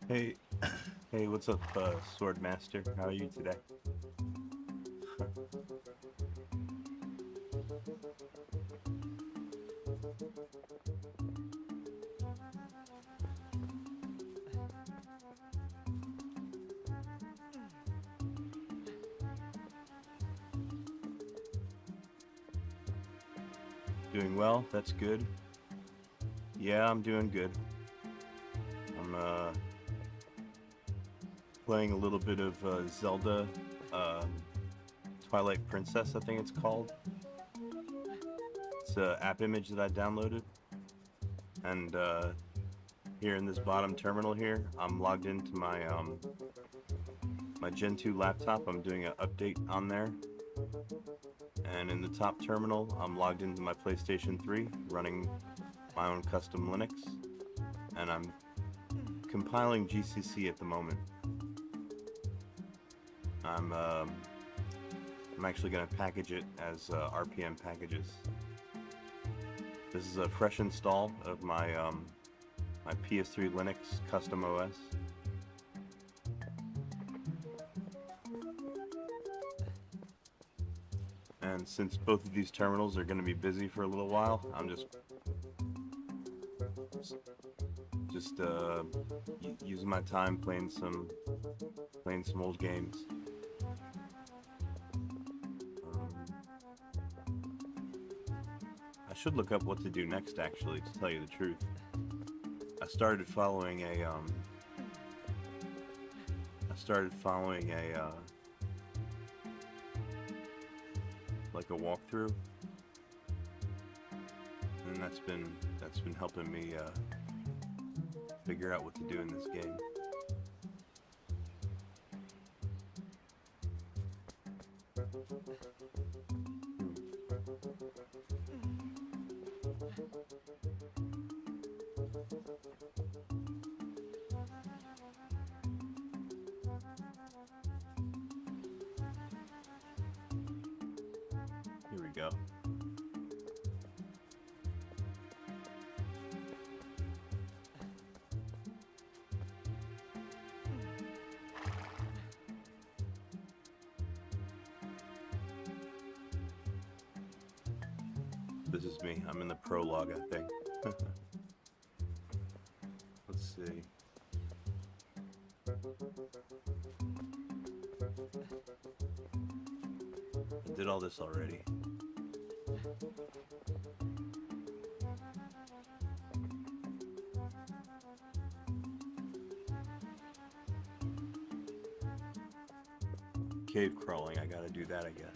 Hey, hey, what's up, Sword Master? How are you today? Doing well, that's good. Yeah, I'm doing good. I'm playing a little bit of Zelda, Twilight Princess, I think it's called. It's an app image that I downloaded, and here in this bottom terminal here, I'm logged into my my Gen 2 laptop. I'm doing an update on there, and in the top terminal, I'm logged into my PlayStation 3, running my own custom Linux, and I'm compiling GCC at the moment. I'm actually going to package it as RPM packages. This is a fresh install of my my PS3 Linux custom OS. And since both of these terminals are going to be busy for a little while, I'm just using my time playing some old games. should look up what to do next, actually, to tell you the truth. I started following a like a walkthrough, and that's been helping me figure out what to do in this game. Here we go. This is me. I'm in the prologue, I think. Let's see. I did all this already. Cave crawling, I gotta do that, I guess.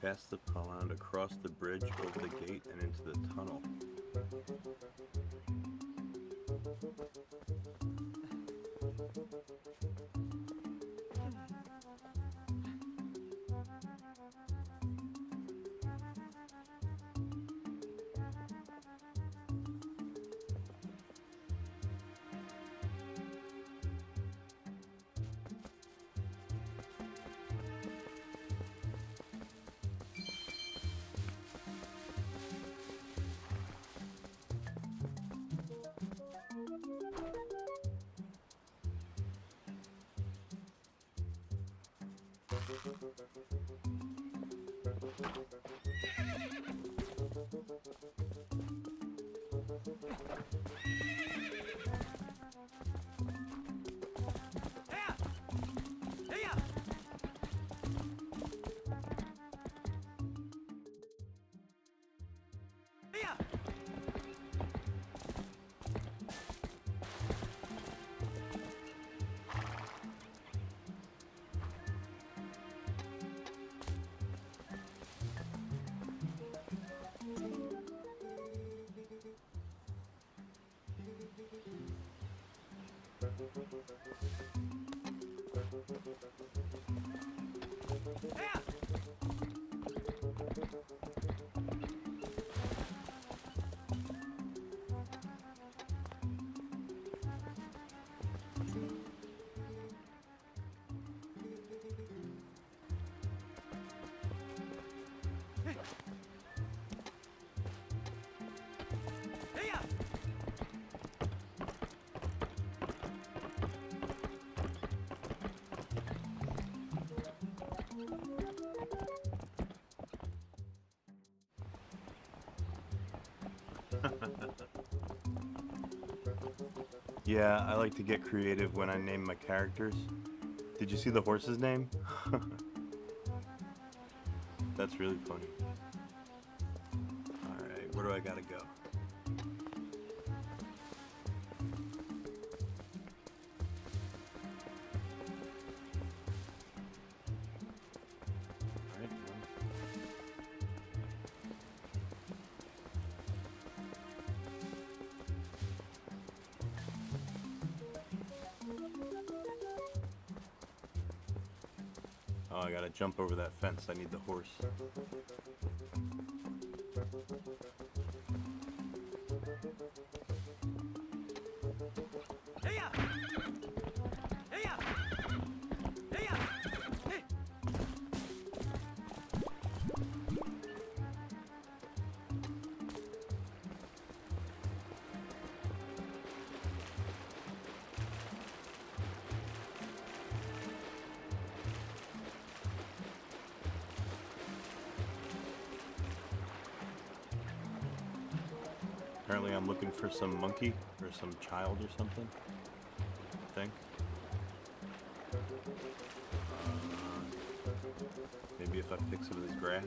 Past the pond, across the bridge, over the gate, and into the tunnel. Yeah, I like to get creative when I name my characters. Did you see the horse's name? That's really funny. Alright, where do I gotta go? Oh, I gotta jump over that fence. I need the horse. Apparently I'm looking for some monkey or some child or something, I think. Maybe if I fix some of this grass.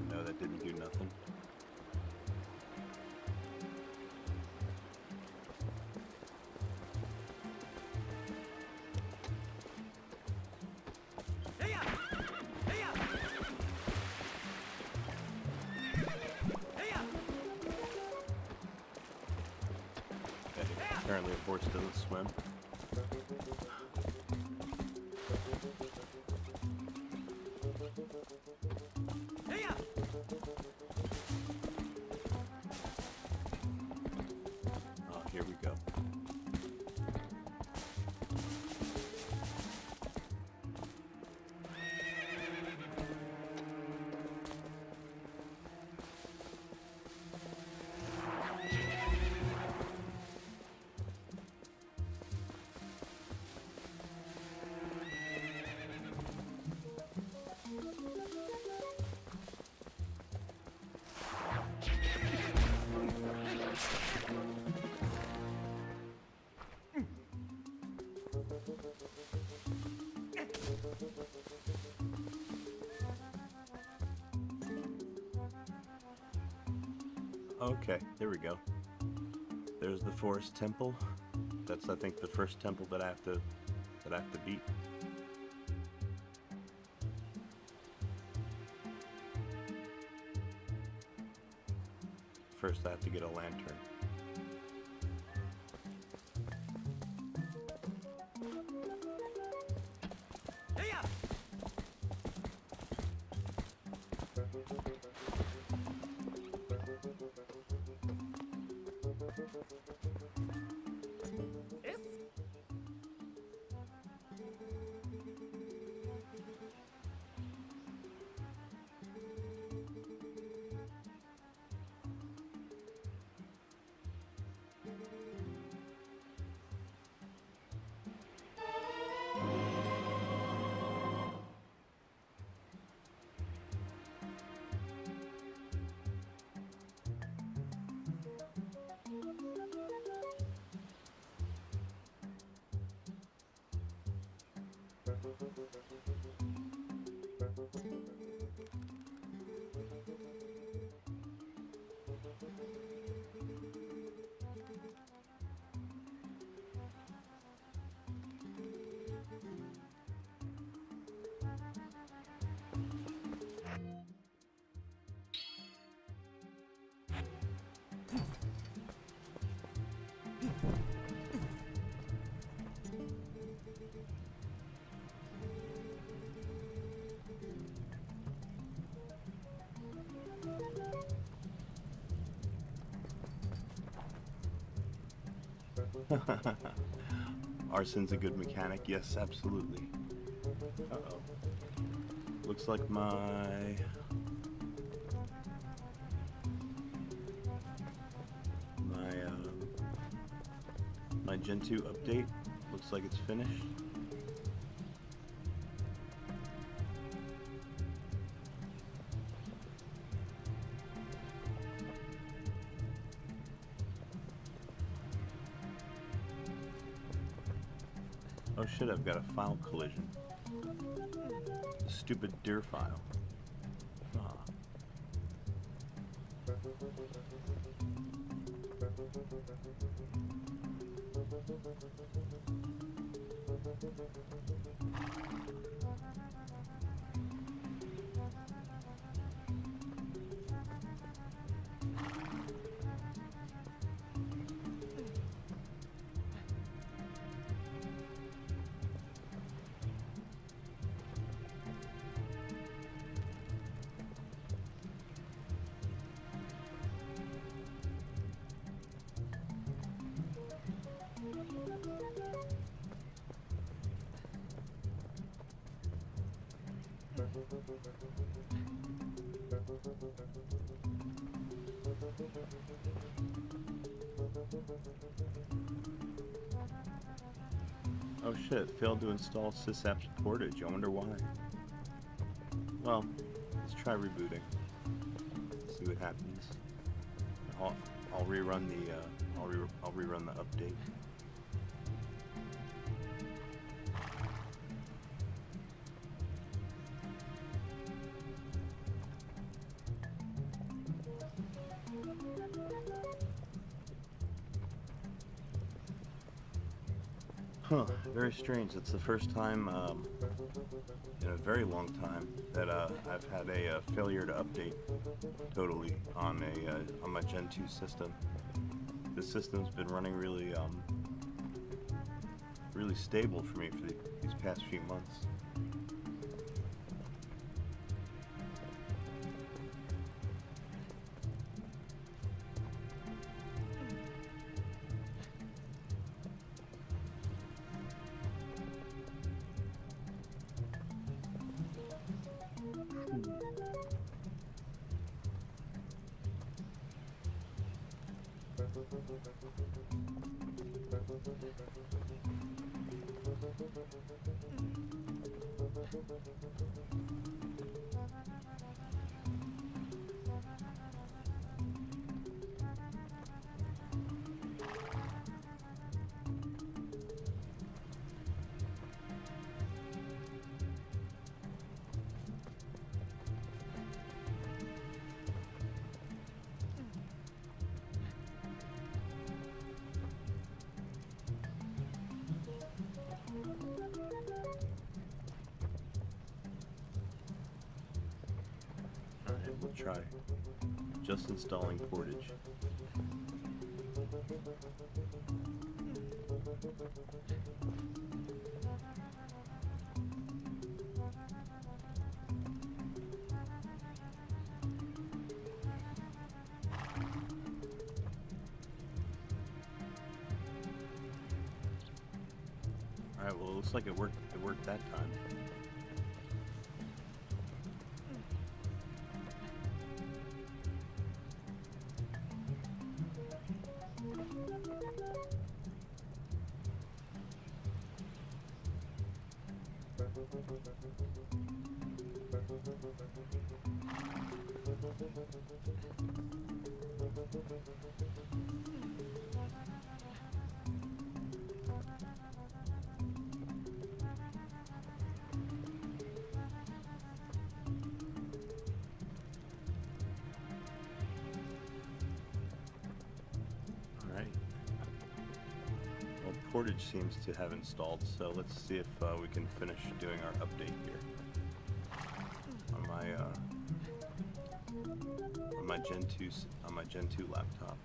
No, that didn't do nothing. Apparently a horse doesn't swim. Oh, here we go. Okay, there we go. There's the forest temple. That's, I think, the first temple that I have to beat. First I have to get a lantern. Arson's a good mechanic. Yes, absolutely. Uh-oh. Looks like my Gen 2 update looks like it's finished. Oh shit, I've got a file collision. Stupid dir file. Ah. Oh shit, failed to install sysaps portage. I wonder why. Well, let's try rebooting. See what happens. I'll rerun the I'll rerun the update. Huh, very strange. It's the first time in a very long time that I've had a failure to update totally on my Gen 2 system. The system's been running really really stable for me for these past few months. We'll try just installing portage. Alright, well it looks like it worked that time. Portage seems to have installed, so let's see if we can finish doing our update here on my Gen 2 laptop.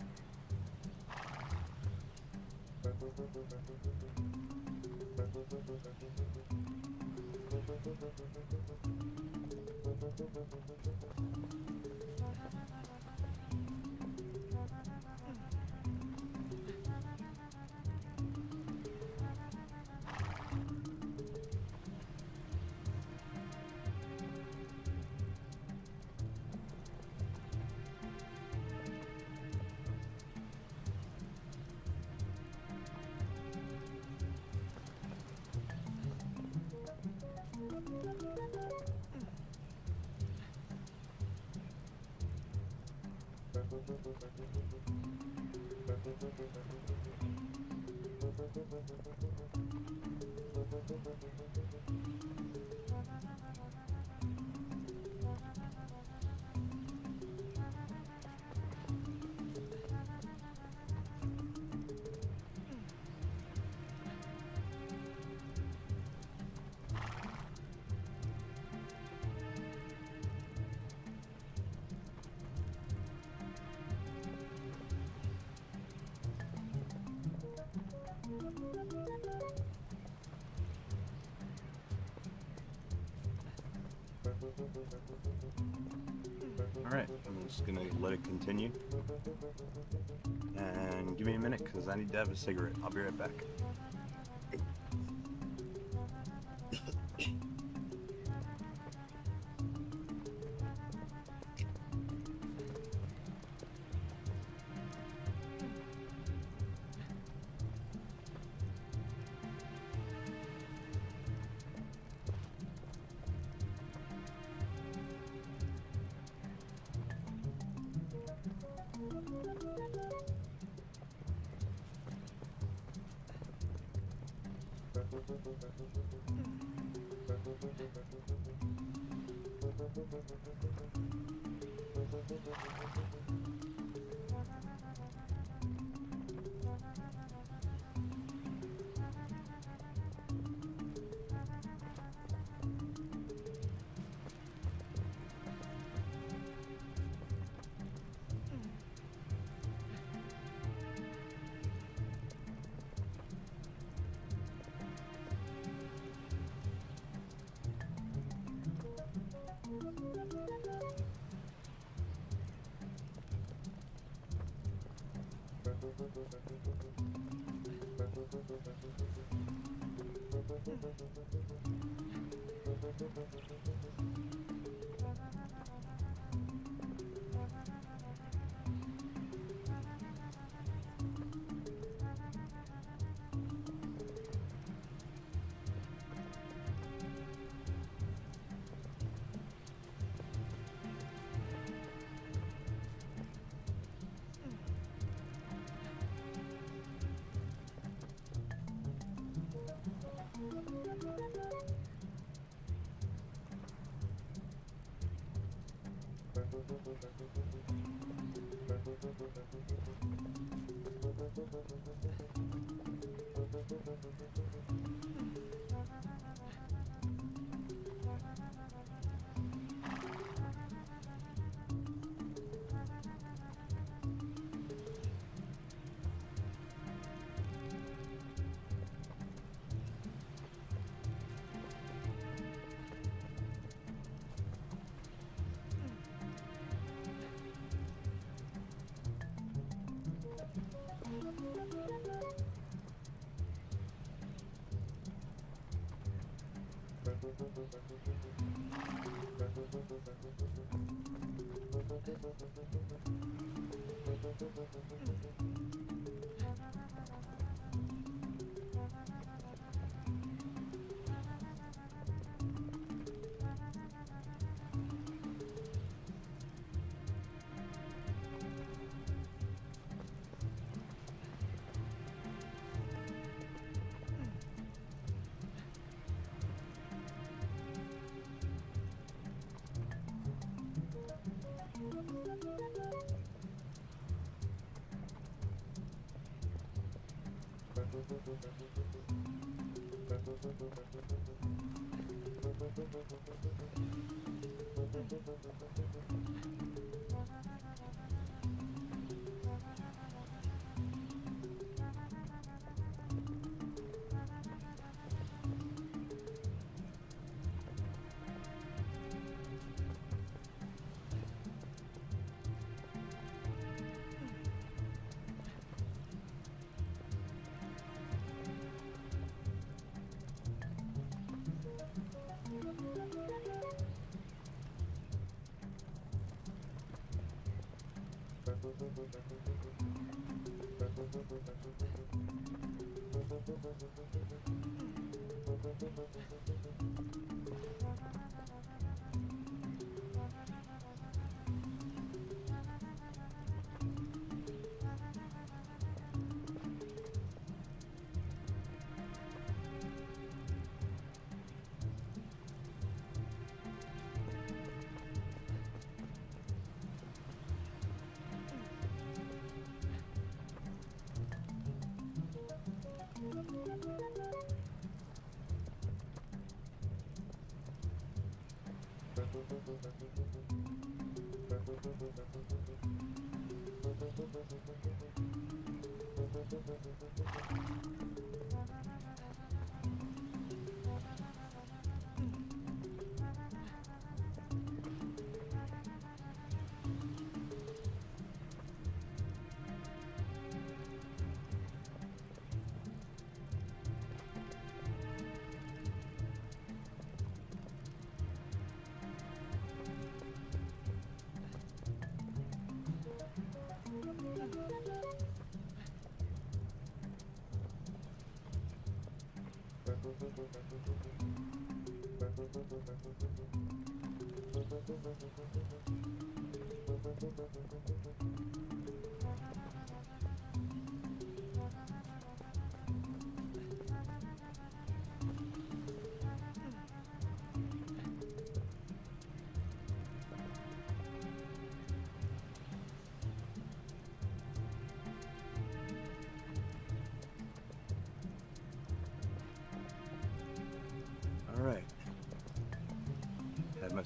Alright, I'm just gonna let it continue. And give me a minute because I need to have a cigarette. I'll be right back.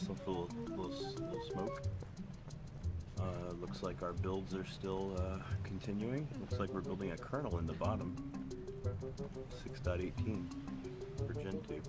still full little smoke. Looks like our builds are still continuing. Looks like we're building a kernel in the bottom. 6.18 for Gen 2.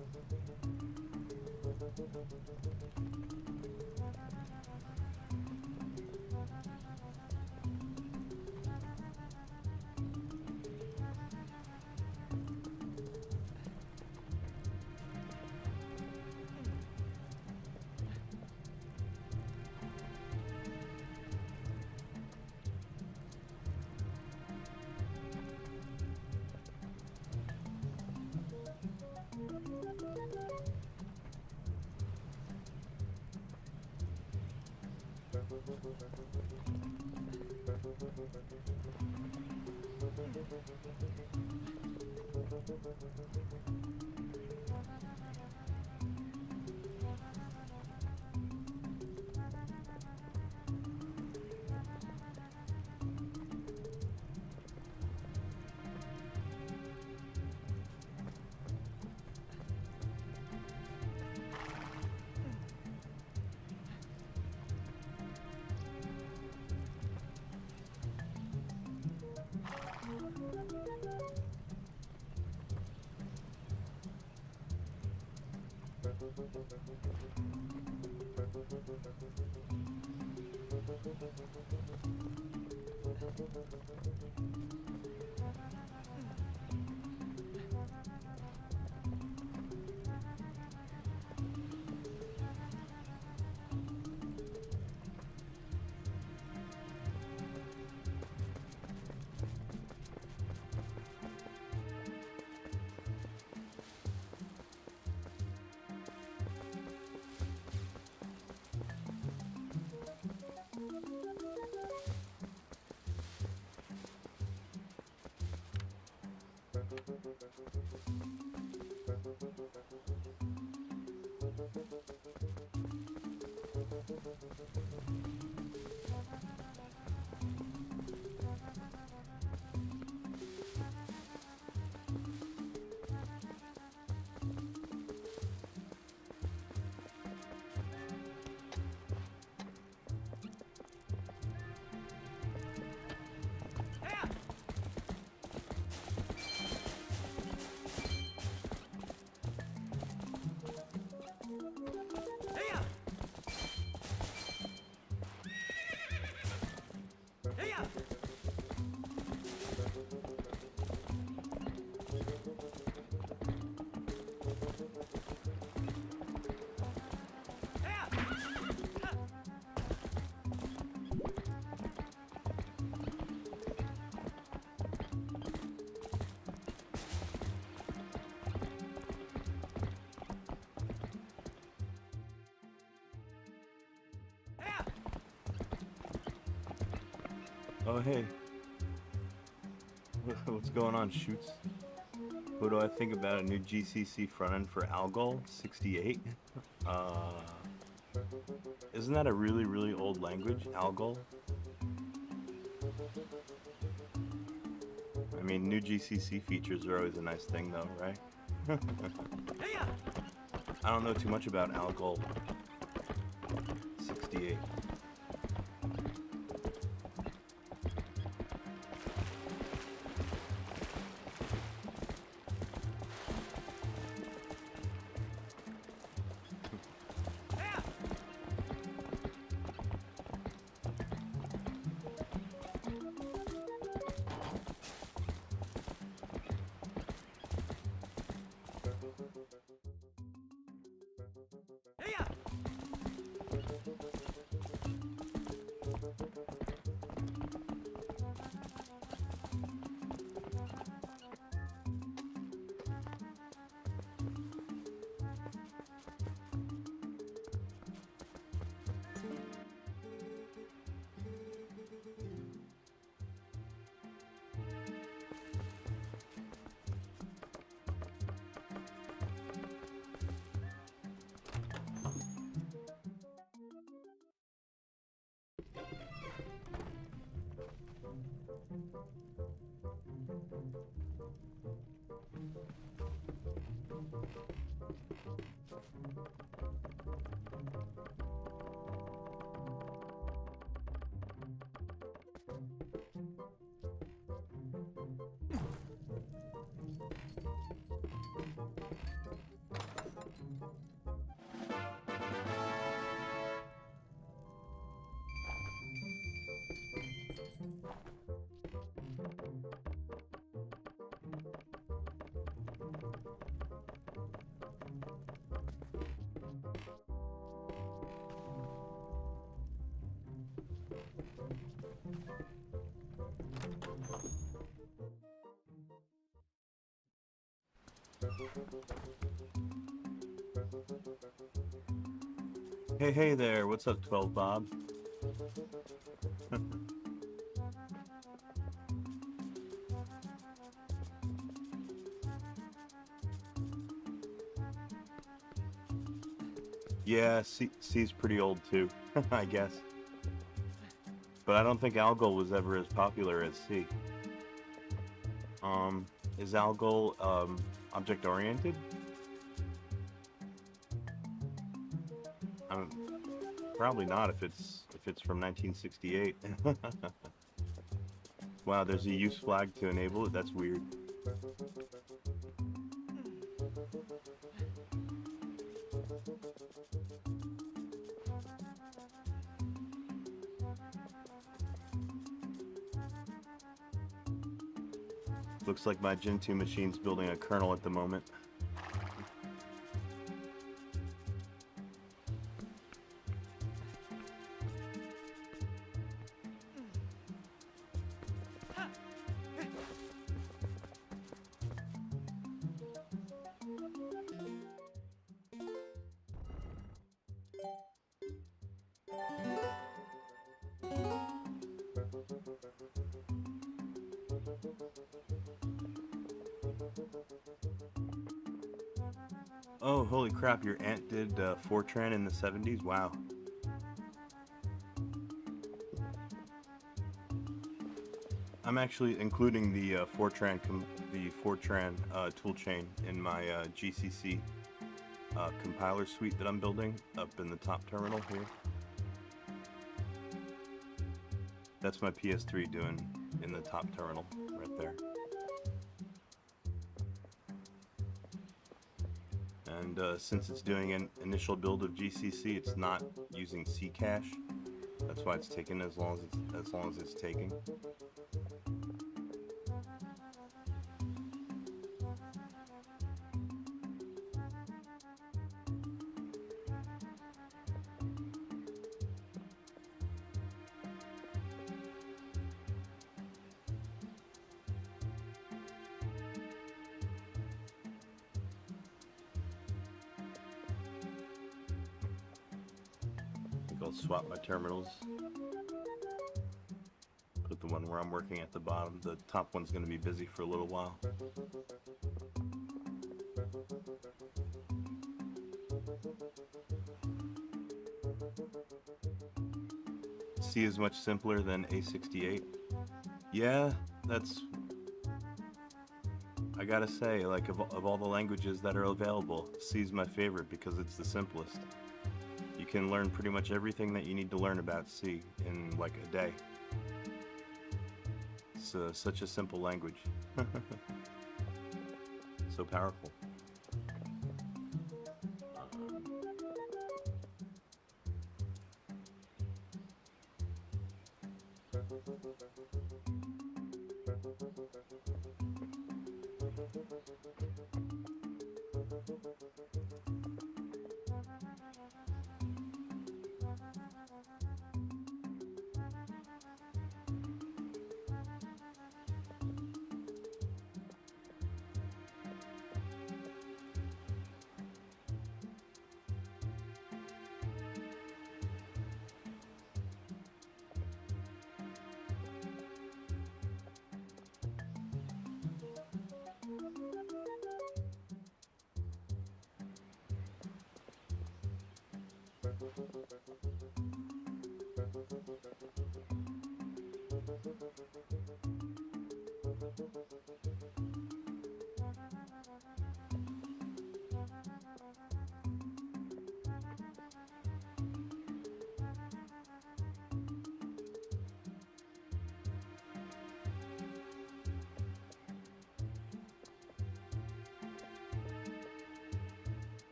Oh hey, what's going on, Shoots? What do I think about a new GCC front end for Algol 68? Isn't that a really old language, Algol? I mean, new GCC features are always a nice thing though, right? I don't know too much about Algol 68. Hey there, what's up, 12 Bob? Yeah, C's pretty old too, I guess. But I don't think Algol was ever as popular as C. Is Algol, object-oriented? Probably not if it's from 1968. Wow, there's a use flag to enable it. That's weird. Looks like my Gen 2 machine's building a kernel at the moment. Oh, holy crap, your aunt did Fortran in the 70s? Wow. I'm actually including the Fortran toolchain in my GCC compiler suite that I'm building up in the top terminal here. That's my PS3 doing in the top terminal right there. And since it's doing an initial build of GCC, it's not using C cache. That's why it's taking as long as it's taking. I'll swap my terminals. Put the one where I'm working at the bottom. The top one's going to be busy for a little while. C is much simpler than A68. Yeah, that's... I gotta say, like, of all the languages that are available, C is my favorite because it's the simplest. You can learn pretty much everything that you need to learn about C in like a day. It's such a simple language. So powerful.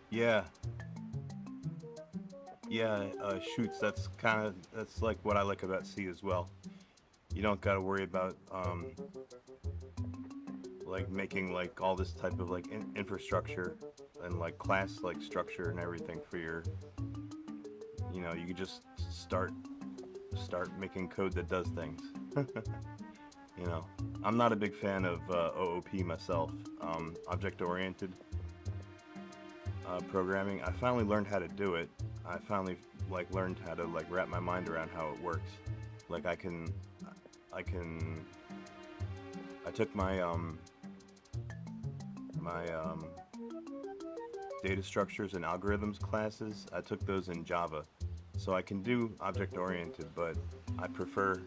Yeah, yeah, shoots. That's like what I like about C as well. You don't got to worry about like making like all this type of like infrastructure and like class like structure and everything for your. You can just start making code that does things. you know, I'm not a big fan of OOP myself. Object-oriented programming. I finally learned how to do it. I finally like learned how to like wrap my mind around how it works. Like I took my data structures and algorithms classes. I took those in Java, so I can do object-oriented, but I prefer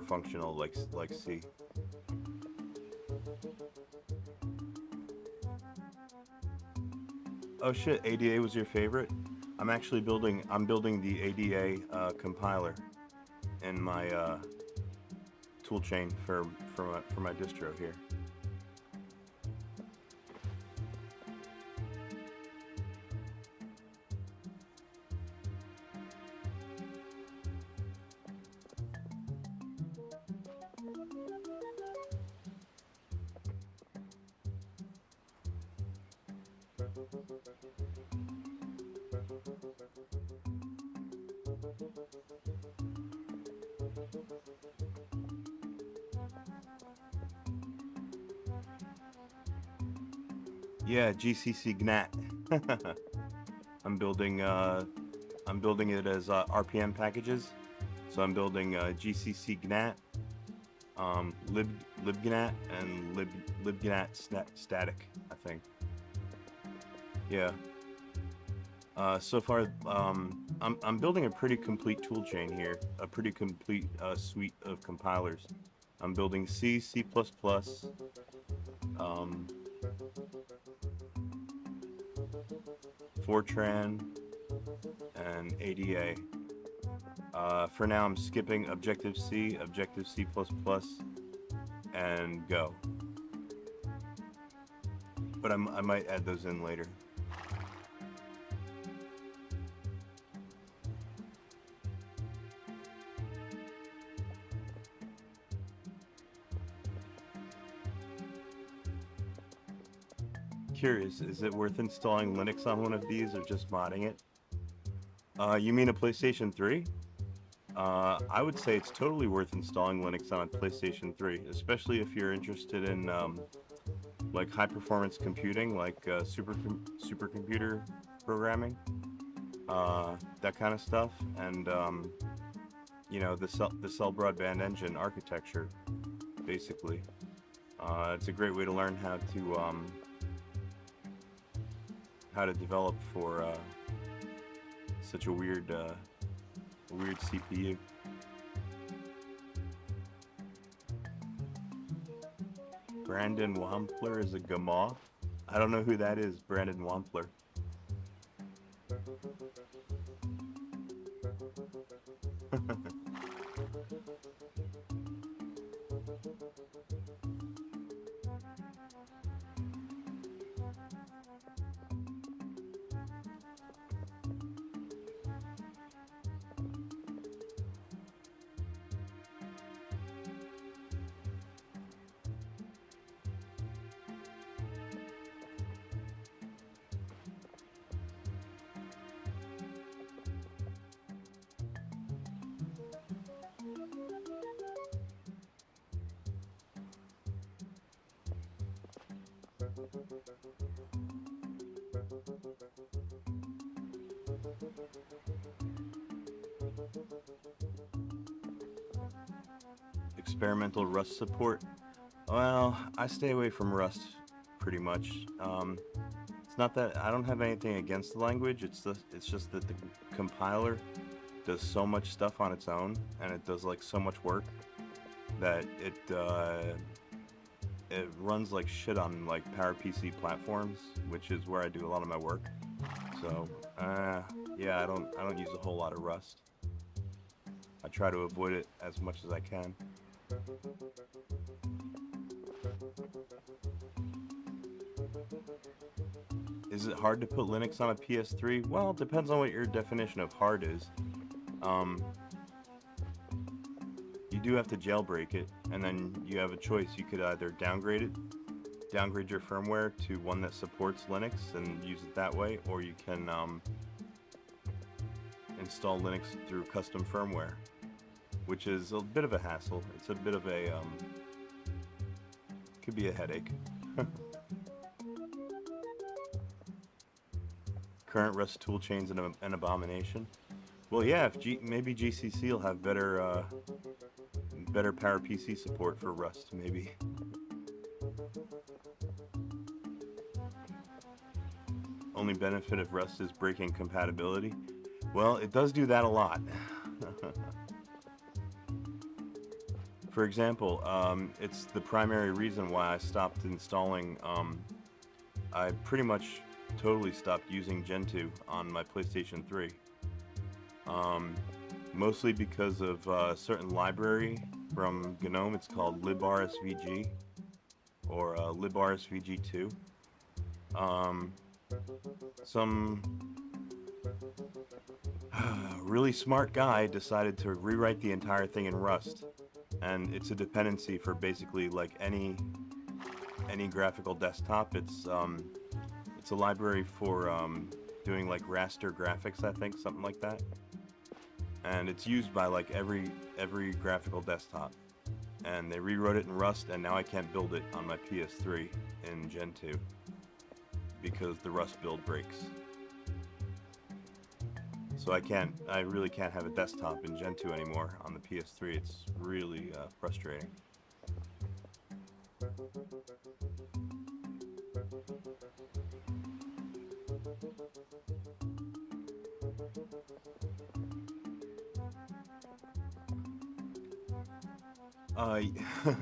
functional like C. Oh shit, ADA was your favorite? I'm building the ADA compiler in my toolchain for my distro here. Yeah, GCC GNAT. I'm building it as RPM packages. So I'm building GCC GNAT, libgnat, and libgnat static, I think. Yeah. So far, I'm building a pretty complete toolchain here, a pretty complete suite of compilers. I'm building C, C++, Fortran, and ADA. For now, I'm skipping Objective-C, Objective-C++, and Go. But I might add those in later. Curious, is it worth installing Linux on one of these or just modding it? You mean a PlayStation 3? I would say it's totally worth installing Linux on a PlayStation 3, especially if you're interested in like high performance computing, like supercomputer programming, that kind of stuff, and you know, the cell broadband engine architecture, basically. It's a great way to learn how to develop for such a weird CPU. Brandon Wampler is a Gamaw. I don't know who that is, Brandon Wampler. Experimental Rust support. Well, I stay away from Rust pretty much. It's not that I don't have anything against the language. It's just that the compiler does so much stuff on its own, and it does like so much work that it runs like shit on like PowerPC platforms, which is where I do a lot of my work. So yeah, I don't use a whole lot of Rust. I try to avoid it as much as I can. Is it hard to put Linux on a PS3? Well, it depends on what your definition of hard is. You do have to jailbreak it, and then you have a choice. You could either downgrade your firmware to one that supports Linux and use it that way, or you can install Linux through custom firmware, which is a bit of a hassle. It's a bit of a, could be a headache. Current Rust toolchain's an abomination. Well, yeah, if maybe GCC will have better PowerPC support for Rust, maybe. Only benefit of Rust is breaking compatibility. Well, it does do that a lot. For example, it's the primary reason why I stopped installing, I pretty much totally stopped using Gentoo on my PlayStation 3. Mostly because of a certain library from GNOME. It's called librsvg, or librsvg2. Some really smart guy decided to rewrite the entire thing in Rust, and it's a dependency for basically like any graphical desktop. It's a library for doing like raster graphics, I think, something like that. And it's used by like every graphical desktop. And they rewrote it in Rust, and now I can't build it on my PS3 in Gentoo because the Rust build breaks. So I really can't have a desktop in Gentoo anymore on the PS3. It's really frustrating.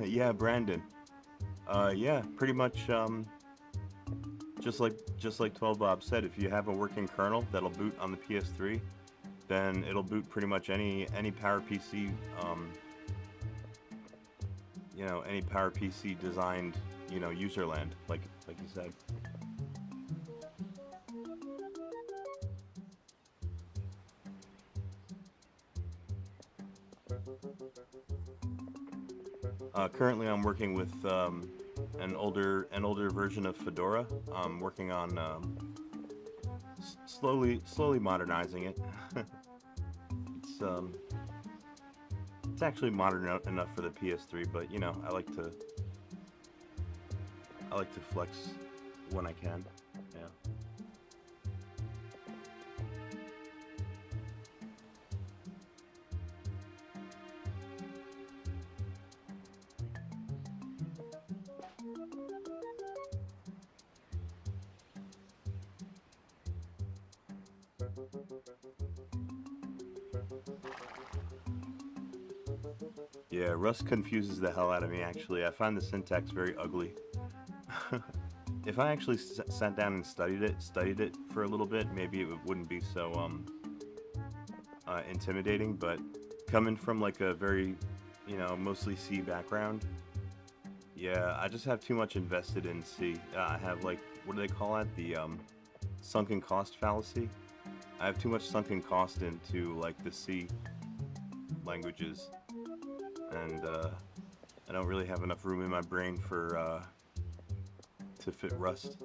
Yeah, Brandon. Yeah, pretty much, just like 12 Bob said, if you have a working kernel that'll boot on the PS3, then it'll boot pretty much any PowerPC, you know, any PowerPC designed, you know, userland, like you said. Currently, I'm working with an older version of Fedora. I'm working on slowly modernizing it. it's um, it's actually modern enough for the PS3, but you know, I like to flex when I can. Yeah. Yeah, Rust confuses the hell out of me, actually. I find the syntax very ugly. If I actually sat down and studied it for a little bit, maybe it wouldn't be so intimidating. But coming from like a very, you know, mostly C background, yeah, I just have too much invested in C. I have like, what do they call it? The sunken cost fallacy. I have too much sunken cost into like the C languages, and I don't really have enough room in my brain for to fit Rust.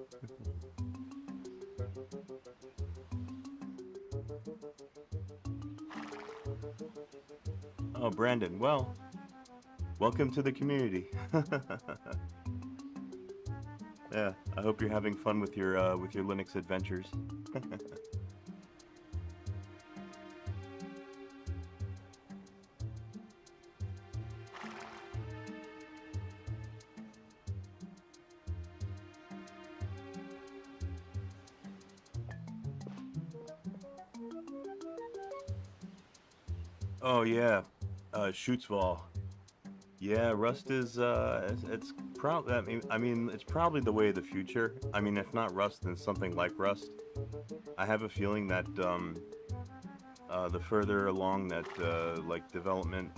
Oh, Brandon, well, welcome to the community. Yeah, I hope you're having fun with your Linux adventures. Oh yeah, Shootsval. Yeah, Rust is it's probably I mean it's probably the way of the future. I mean, if not Rust, then something like Rust. I have a feeling that the further along that like development,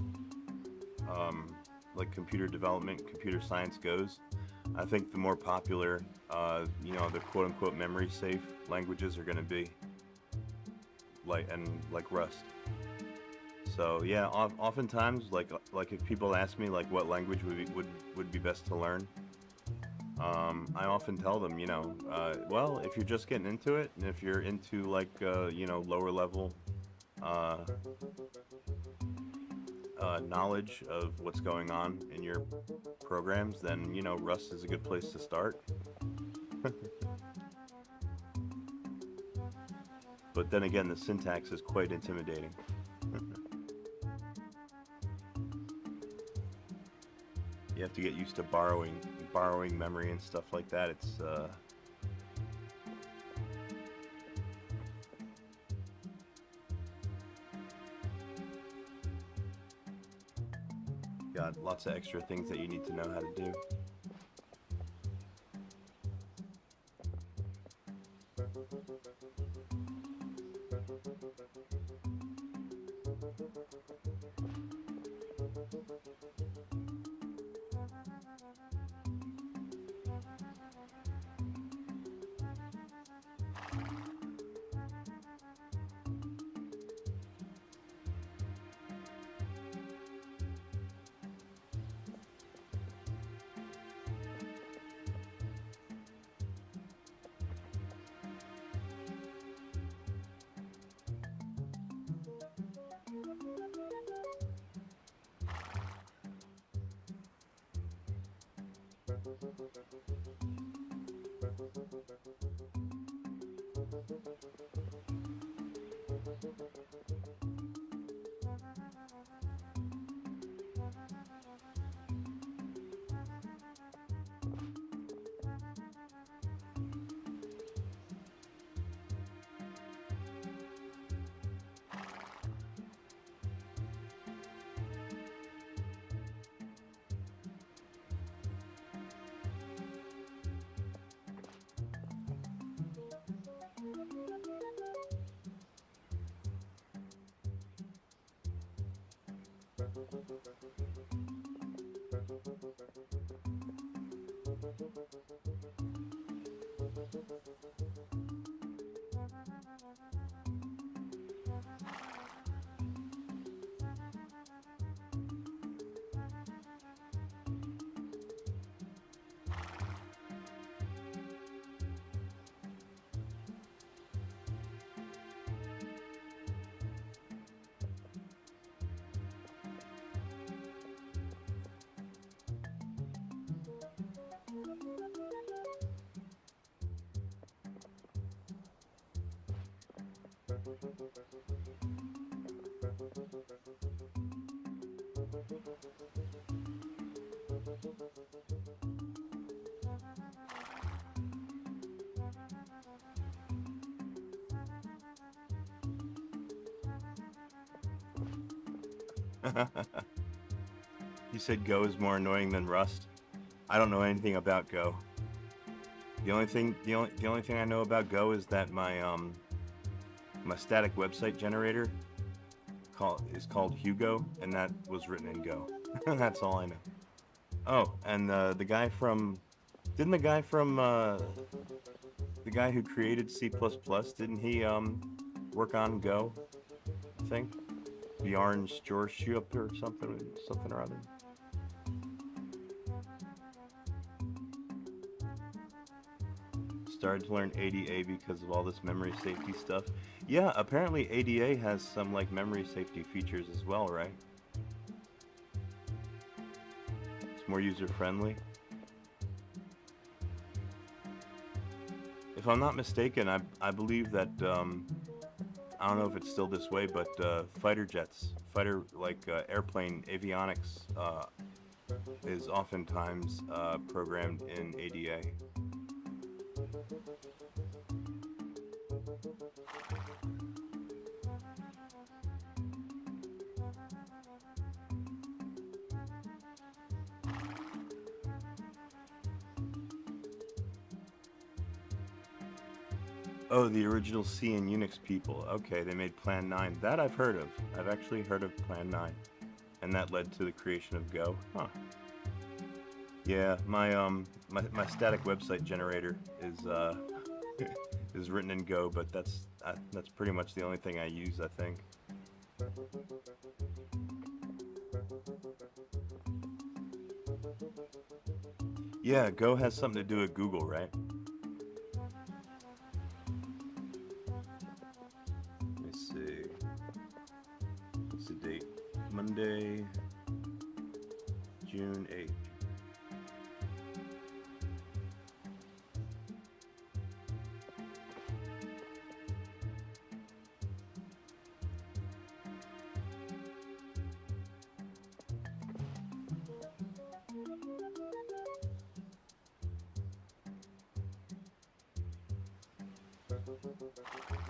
um, like computer development, computer science goes, I think the more popular, you know, the quote-unquote memory safe languages are going to be, like Rust. So yeah, oftentimes, like if people ask me like what language would be best to learn, I often tell them, you know, well, if you're just getting into it, and if you're into like you know, lower level uh, knowledge of what's going on in your programs, then you know, Rust is a good place to start. But then again, the syntax is quite intimidating. You have to get used to borrowing memory and stuff like that. It's got lots of extra things that you need to know how to do. You said Go is more annoying than Rust. I don't know anything about Go. The only thing I know about Go is that my static website generator is called Hugo, and that was written in Go. That's all I know. Oh, and the guy from the guy who created C++, didn't he work on Go? I think Bjarne Stroustrup or something or other. Started to learn ADA because of all this memory safety stuff. Yeah, apparently ADA has some like memory safety features as well, right? It's more user-friendly. If I'm not mistaken, I believe that I don't know if it's still this way, but fighter airplane avionics is oftentimes programmed in ADA. Oh, the original C and Unix people. Okay, they made Plan 9. That I've heard of. I've actually heard of Plan 9. And that led to the creation of Go. Huh. Yeah, my static website generator is is written in Go, but that's pretty much the only thing I use, I think. Yeah, Go has something to do with Google, right? Let me see. What's the date? Monday, June 8th.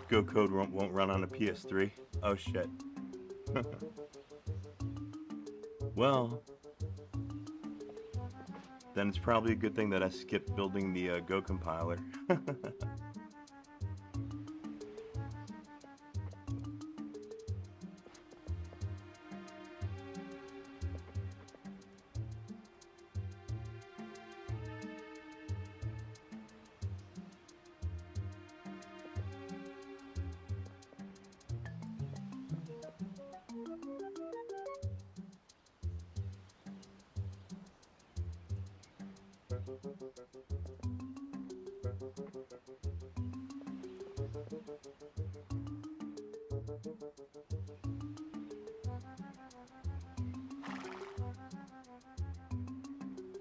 Go code won't run on a PS3. Oh shit. Well, then it's probably a good thing that I skipped building the Go compiler.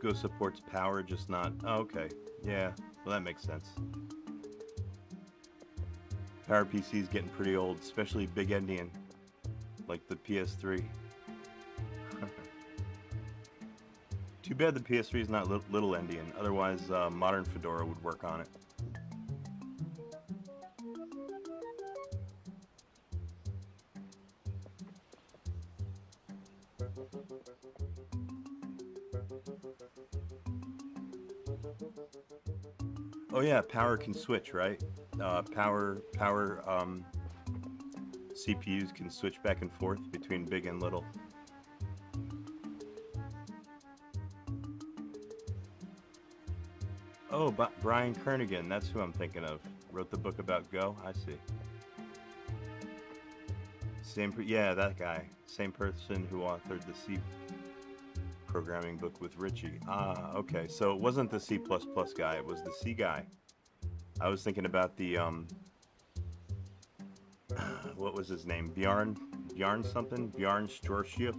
Go supports power, just not... Oh, okay. Yeah, well that makes sense. Power PC's getting pretty old, especially Big Endian, like the PS3. Too bad the PS3 is not Little Endian, otherwise modern Fedora would work on it. Oh yeah, power can switch, right? CPUs can switch back and forth between big and little. Oh, Brian Kernighan. That's who I'm thinking of. Wrote the book about Go. I see. Yeah, that guy. Same person who authored the C programming book with Richie. Ah, okay. So it wasn't the C++ guy. It was the C guy. I was thinking about the what was his name? Bjarn something? Bjarn Stroustrup.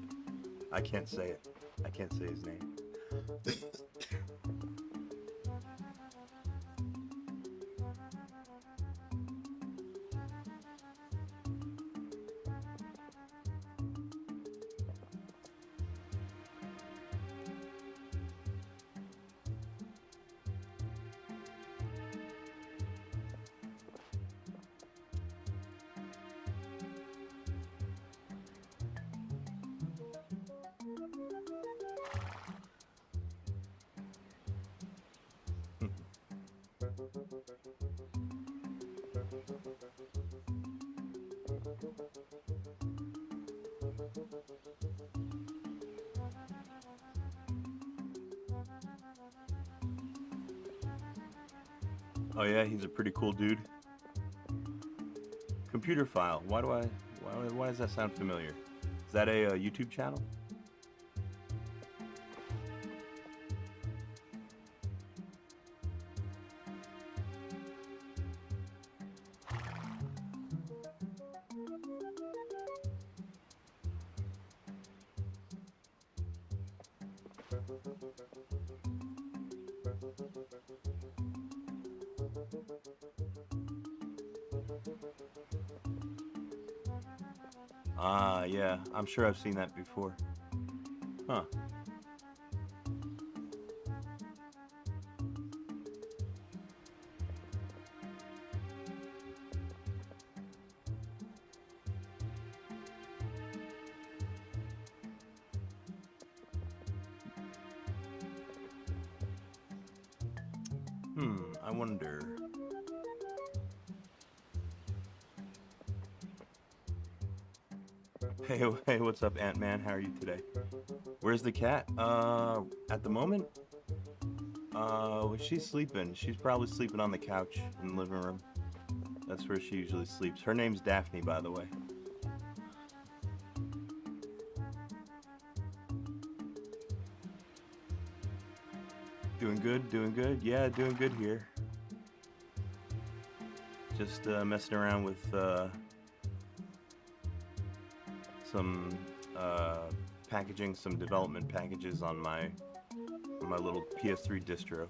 I can't say it. I can't say his name. Oh yeah, he's a pretty cool dude. Computer File. Why does that sound familiar? Is that a YouTube channel? Ah, yeah. I'm sure I've seen that before. Huh. I wonder. Hey, what's up, Ant-Man? How are you today? Where's the cat? At the moment? She's sleeping. She's probably sleeping on the couch in the living room. That's where she usually sleeps. Her name's Daphne, by the way. Doing good, doing good. Yeah, doing good here. Just messing around with some packaging, some development packages on my little PS3 distro.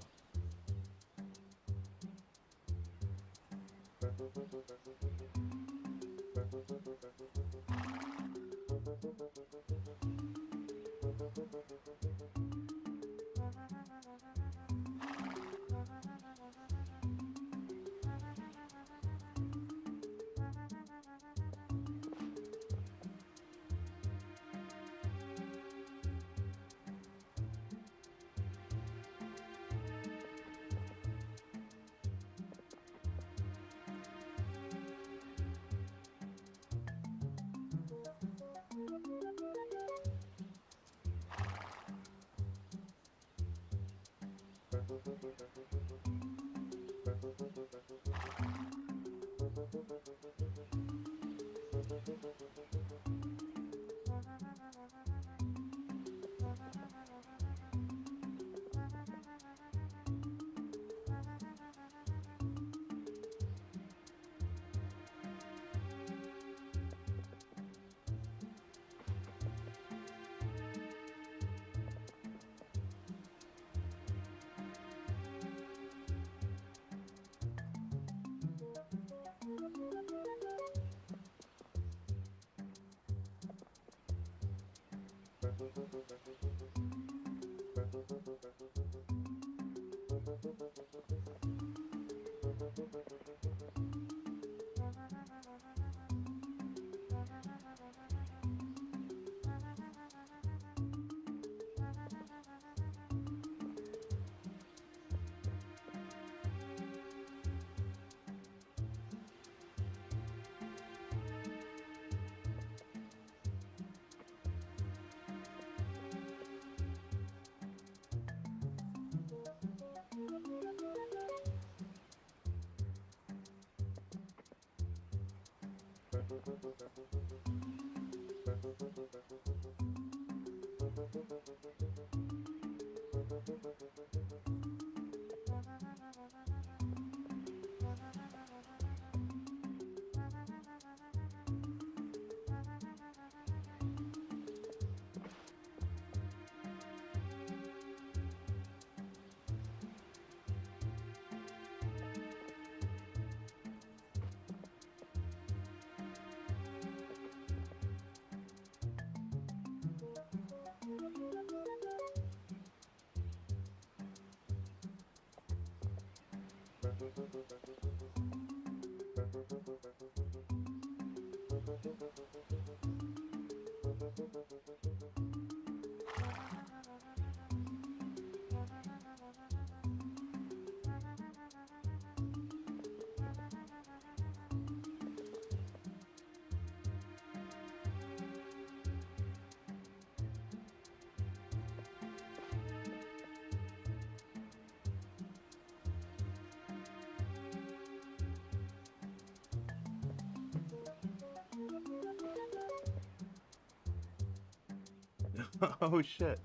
Oh shit.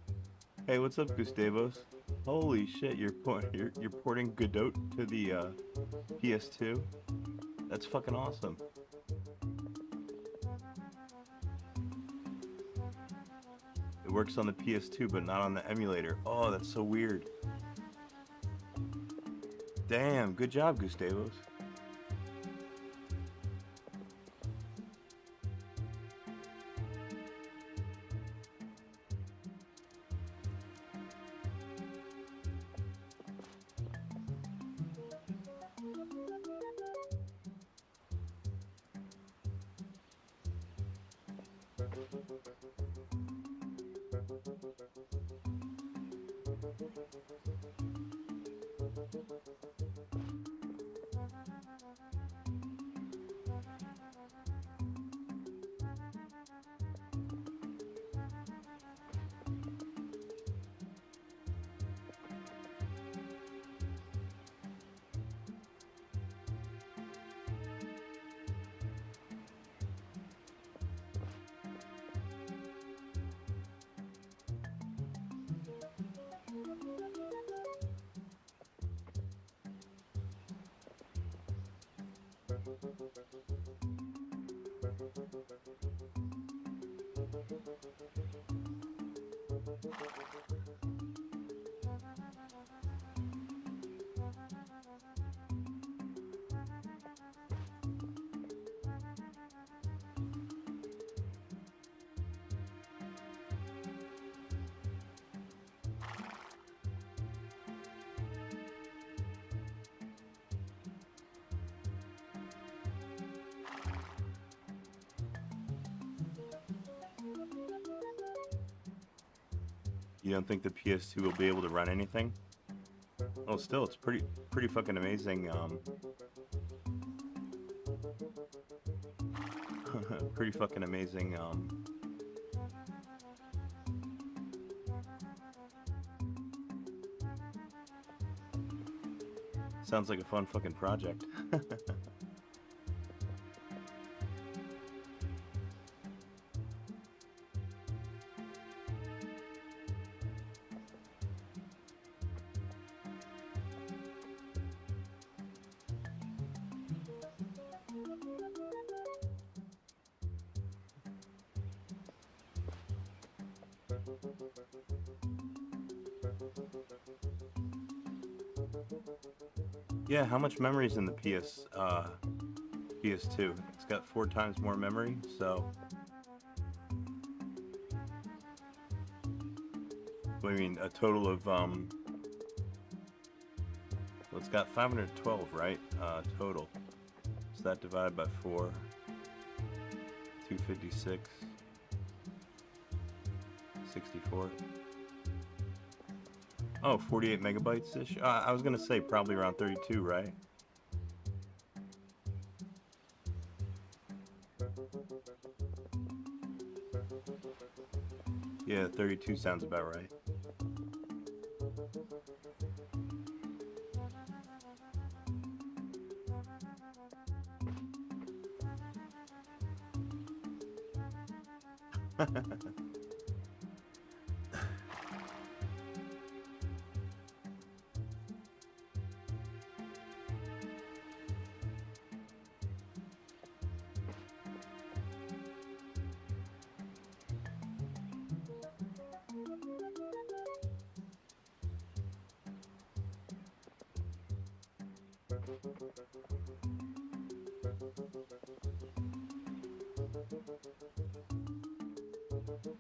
Hey, what's up, Gustavos? Holy shit, you're porting Godot to the PS2? That's fucking awesome. It works on the PS2 but not on the emulator. Oh, that's so weird. Damn, good job, Gustavos. You don't think the PS2 will be able to run anything? Oh, still, it's pretty fucking amazing. Pretty fucking amazing. Sounds like a fun fucking project. Yeah, how much memory is in the PS2? It's got 4 times more memory, so... I mean, a total of, well, it's got 512, right? Total. So that divided by 4, 256, 64. Oh, 48 megabytes-ish? I was gonna say probably around 32, right? Yeah, 32 sounds about right.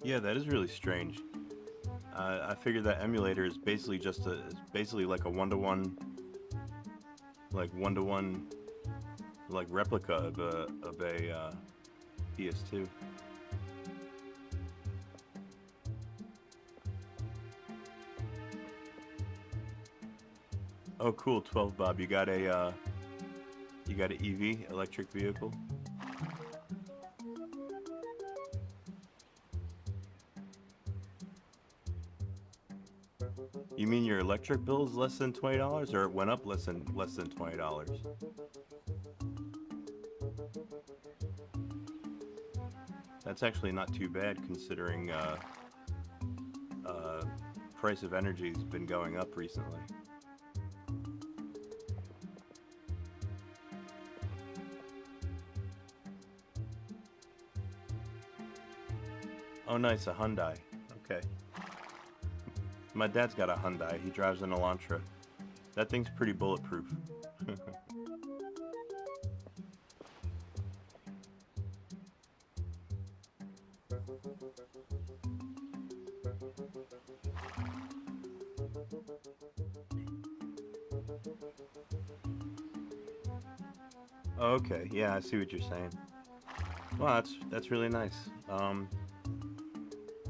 Yeah, that is really strange. I figured that emulator is basically just a, is basically like a one to one, like replica of a PS2. Oh, cool, 12 Bob. You got an EV, electric vehicle. You mean your electric bill is less than $20, or it went up less than $20? That's actually not too bad considering price of energy's been going up recently. Oh, nice, a Hyundai. Okay. My dad's got a Hyundai. He drives an Elantra. That thing's pretty bulletproof. Okay, yeah, I see what you're saying. Well, that's really nice.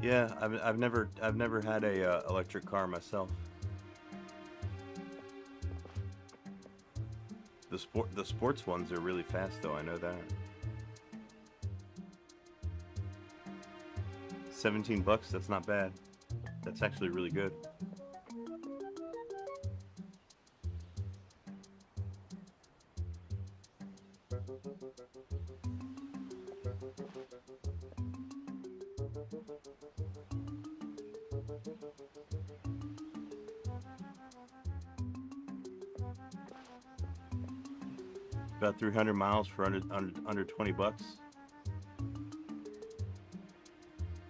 Yeah, I've never had a electric car myself. The sports ones are really fast though, I know that. 17 bucks, that's not bad. That's actually really good. About 300 miles for under 20 bucks.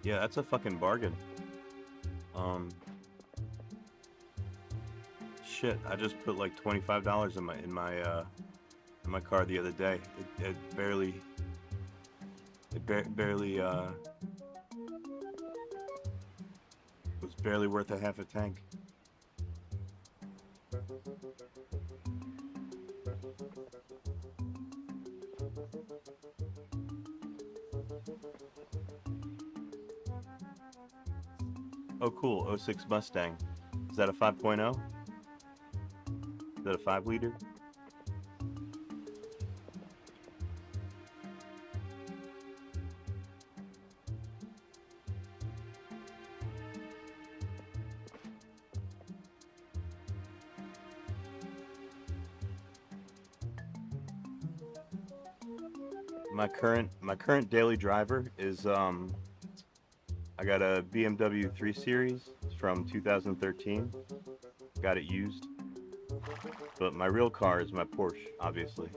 Yeah, that's a fucking bargain. Shit, I just put like $25 in my car the other day. It barely was barely worth a half a tank. Oh, cool. '06 Mustang. Is that a 5.0? Is that a 5 liter? My current daily driver is I got a BMW 3 Series from 2013. Got it used. But my real car is my Porsche, obviously.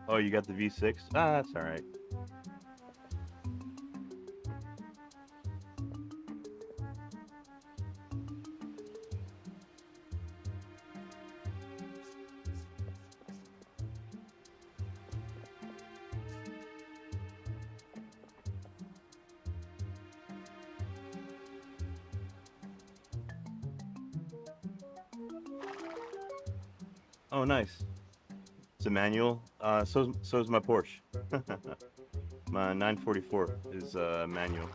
Oh, you got the V6? Ah, that's alright. Oh, nice. It's a manual. So's my Porsche. My 944 is manual.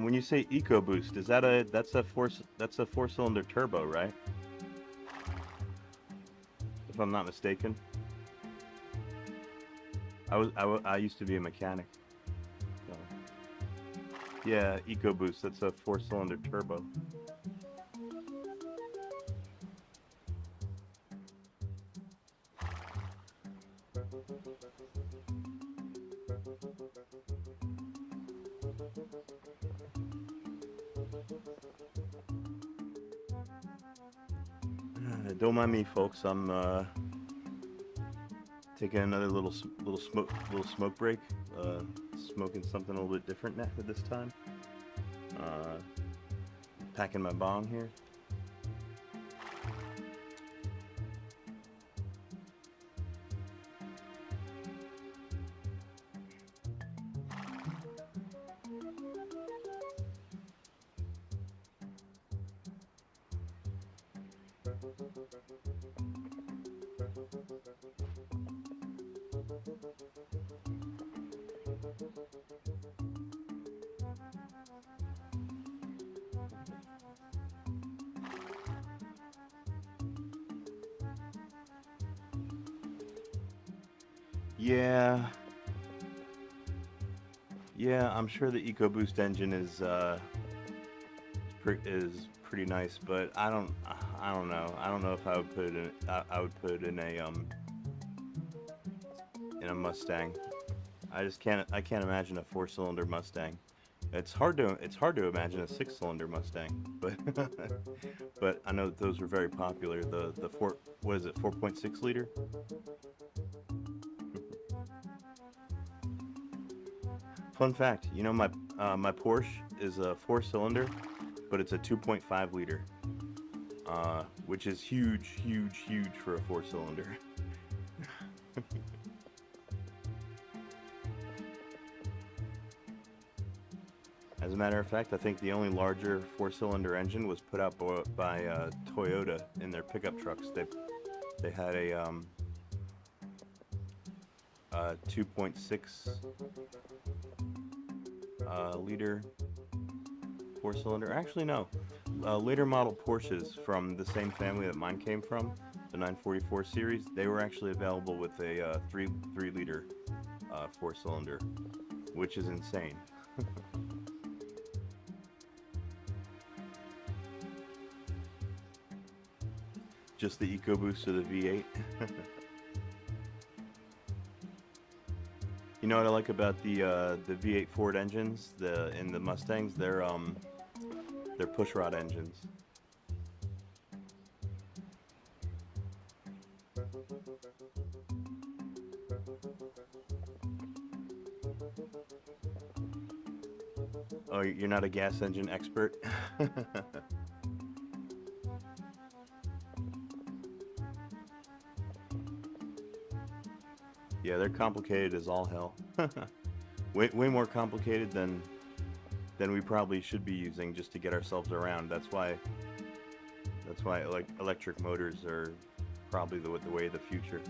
When you say EcoBoost, is that that's a four-cylinder turbo, right? If I'm not mistaken. I used to be a mechanic. So. Yeah, EcoBoost. That's a 4-cylinder turbo. Don't mind me, folks. I'm taking another little smoke break. Smoking something a little bit different now this time. Packing my bong here. Yeah, I'm sure the EcoBoost engine is pretty nice, but I don't know. I don't know if I would put it in. I would put it in a Mustang. I can't imagine a 4-cylinder Mustang. It's hard to imagine a 6-cylinder Mustang, but but I know that those were very popular. The four, what is it, 4.6 liter? Fun fact, you know, my Porsche is a 4-cylinder, but it's a 2.5 liter, which is huge for a 4-cylinder. As a matter of fact, I think the only larger 4-cylinder engine was put out by Toyota in their pickup trucks. They had a 2.6 liter 4-cylinder. Actually, no. Later model Porsches from the same family that mine came from, the 944 series, they were actually available with a 3 liter 4-cylinder, which is insane. Just the EcoBoost of the V8. You know what I like about the V8 Ford engines, in the Mustangs? They're pushrod engines. Oh, you're not a gas engine expert? Yeah, they're complicated as all hell. way more complicated than we probably should be using just to get ourselves around. That's why like electric motors are probably the way of the future.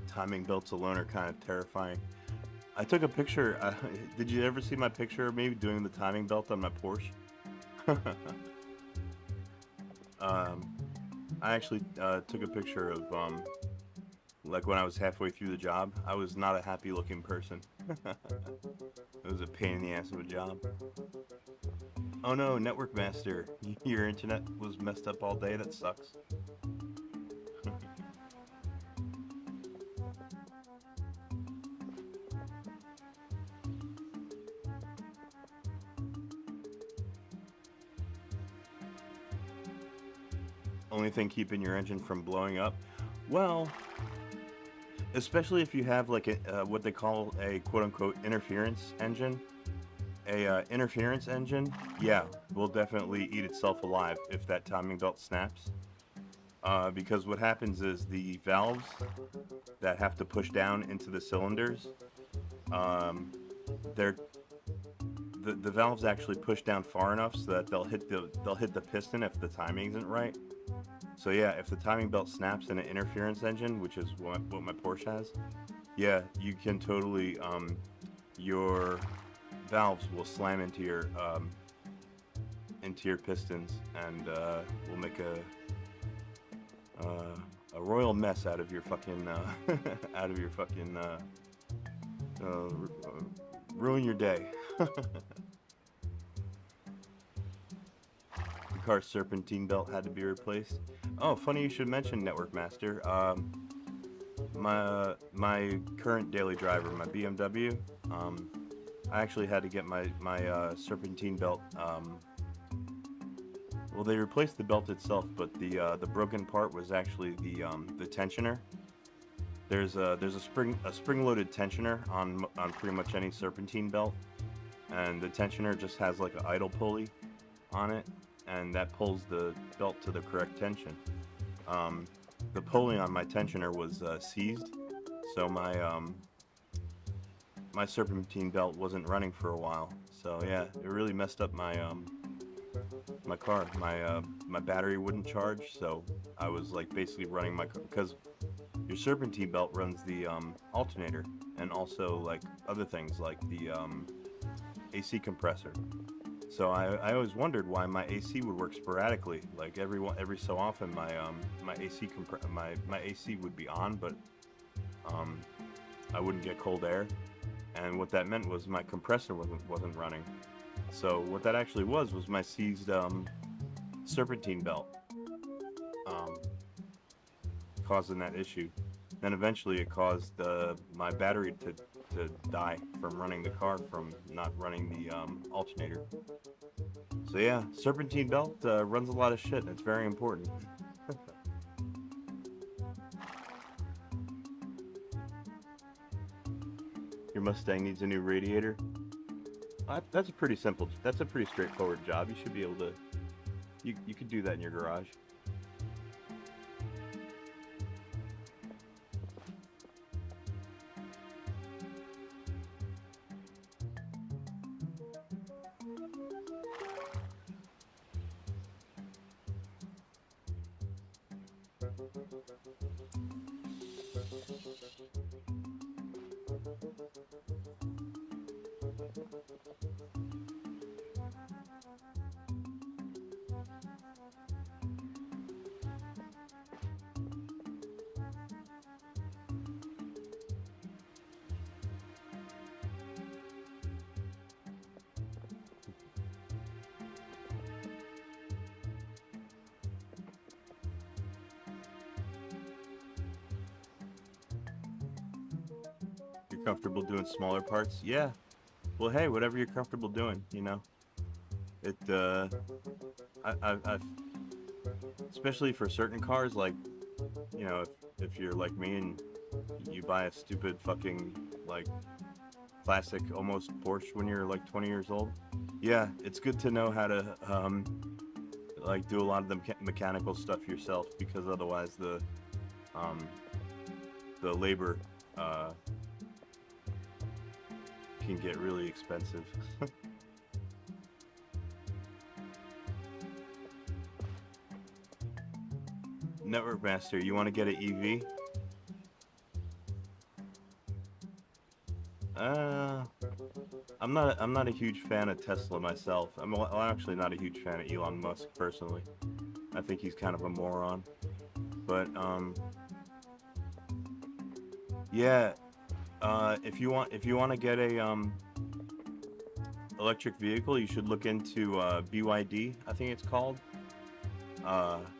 Timing belts alone are kind of terrifying. I took a picture. Did you ever see my picture of me doing the timing belt on my Porsche? I actually took a picture of like when I was halfway through the job. I was not a happy looking person. It was a pain in the ass of a job. Oh no, Network Master, your internet was messed up all day. That sucks. Only thing keeping your engine from blowing up? Well, especially if you have like a what they call a quote-unquote interference engine. Interference engine, yeah, will definitely eat itself alive if that timing belt snaps. Because what happens is the valves that have to push down into the cylinders, they're the valves actually push down far enough so that they'll hit the piston if the timing isn't right. So yeah, if the timing belt snaps in an interference engine, which is what my Porsche has, yeah, you can totally your valves will slam into your pistons and will make a royal mess out of your fucking out of your fucking ruin your day. The car's serpentine belt had to be replaced. Oh, funny you should mention Network Master. My current daily driver, my BMW, I actually had to get my serpentine belt. Well, they replaced the belt itself, but the broken part was actually the tensioner. There's a spring-loaded tensioner on pretty much any serpentine belt, and the tensioner just has like an idle pulley on it, and that pulls the belt to the correct tension. The pulley on my tensioner was seized, so my serpentine belt wasn't running for a while. So yeah, it really messed up my my car. My battery wouldn't charge, so I was like basically running my car, because your serpentine belt runs the alternator and also like other things like the AC compressor. So I always wondered why my AC would work sporadically. Like every so often my my AC would be on, but I wouldn't get cold air, and what that meant was my compressor wasn't running. So what that actually was my seized serpentine belt causing that issue. Then eventually it caused my battery to die from running the car, from not running the alternator. So yeah, serpentine belt runs a lot of shit, and it's very important. Your Mustang needs a new radiator. That's a pretty simple. That's a pretty straightforward job. You should be able to. You could do that in your garage. Comfortable doing smaller parts? Yeah. Well, hey, whatever you're comfortable doing, you know. It I've especially for certain cars, like, you know, if you're like me and you buy a stupid fucking like classic almost Porsche when you're like 20 years old, yeah, it's good to know how to like do a lot of the mechanical stuff yourself, because otherwise the labor can get really expensive. Network Master, you want to get an EV? I'm not a huge fan of Tesla myself. I'm actually not a huge fan of Elon Musk personally. I think he's kind of a moron. But yeah. If you want to get a electric vehicle, you should look into BYD. I think it's called.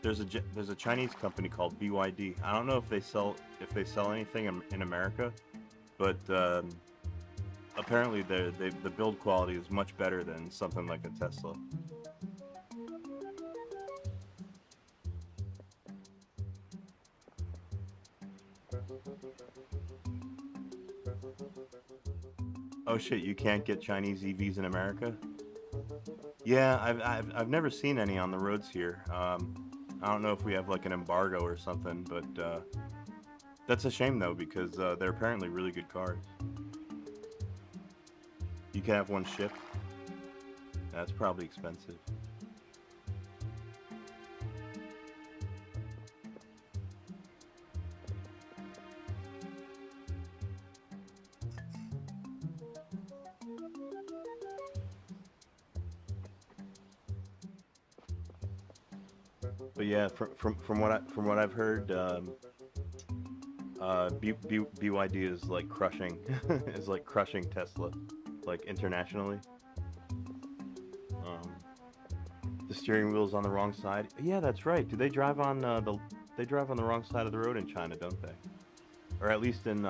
There's a Chinese company called BYD. I don't know if they sell anything in America, but apparently the build quality is much better than something like a Tesla. Oh shit, you can't get Chinese EVs in America? Yeah, I've never seen any on the roads here. I don't know if we have like an embargo or something, but that's a shame though, because they're apparently really good cars. You can have one shipped. That's probably expensive. But yeah, from what I've heard, BYD is like crushing is like crushing Tesla, like internationally. Um, the steering wheel's on the wrong side. Yeah, that's right. Do they drive on they drive on the wrong side of the road in China, don't they? Or at least in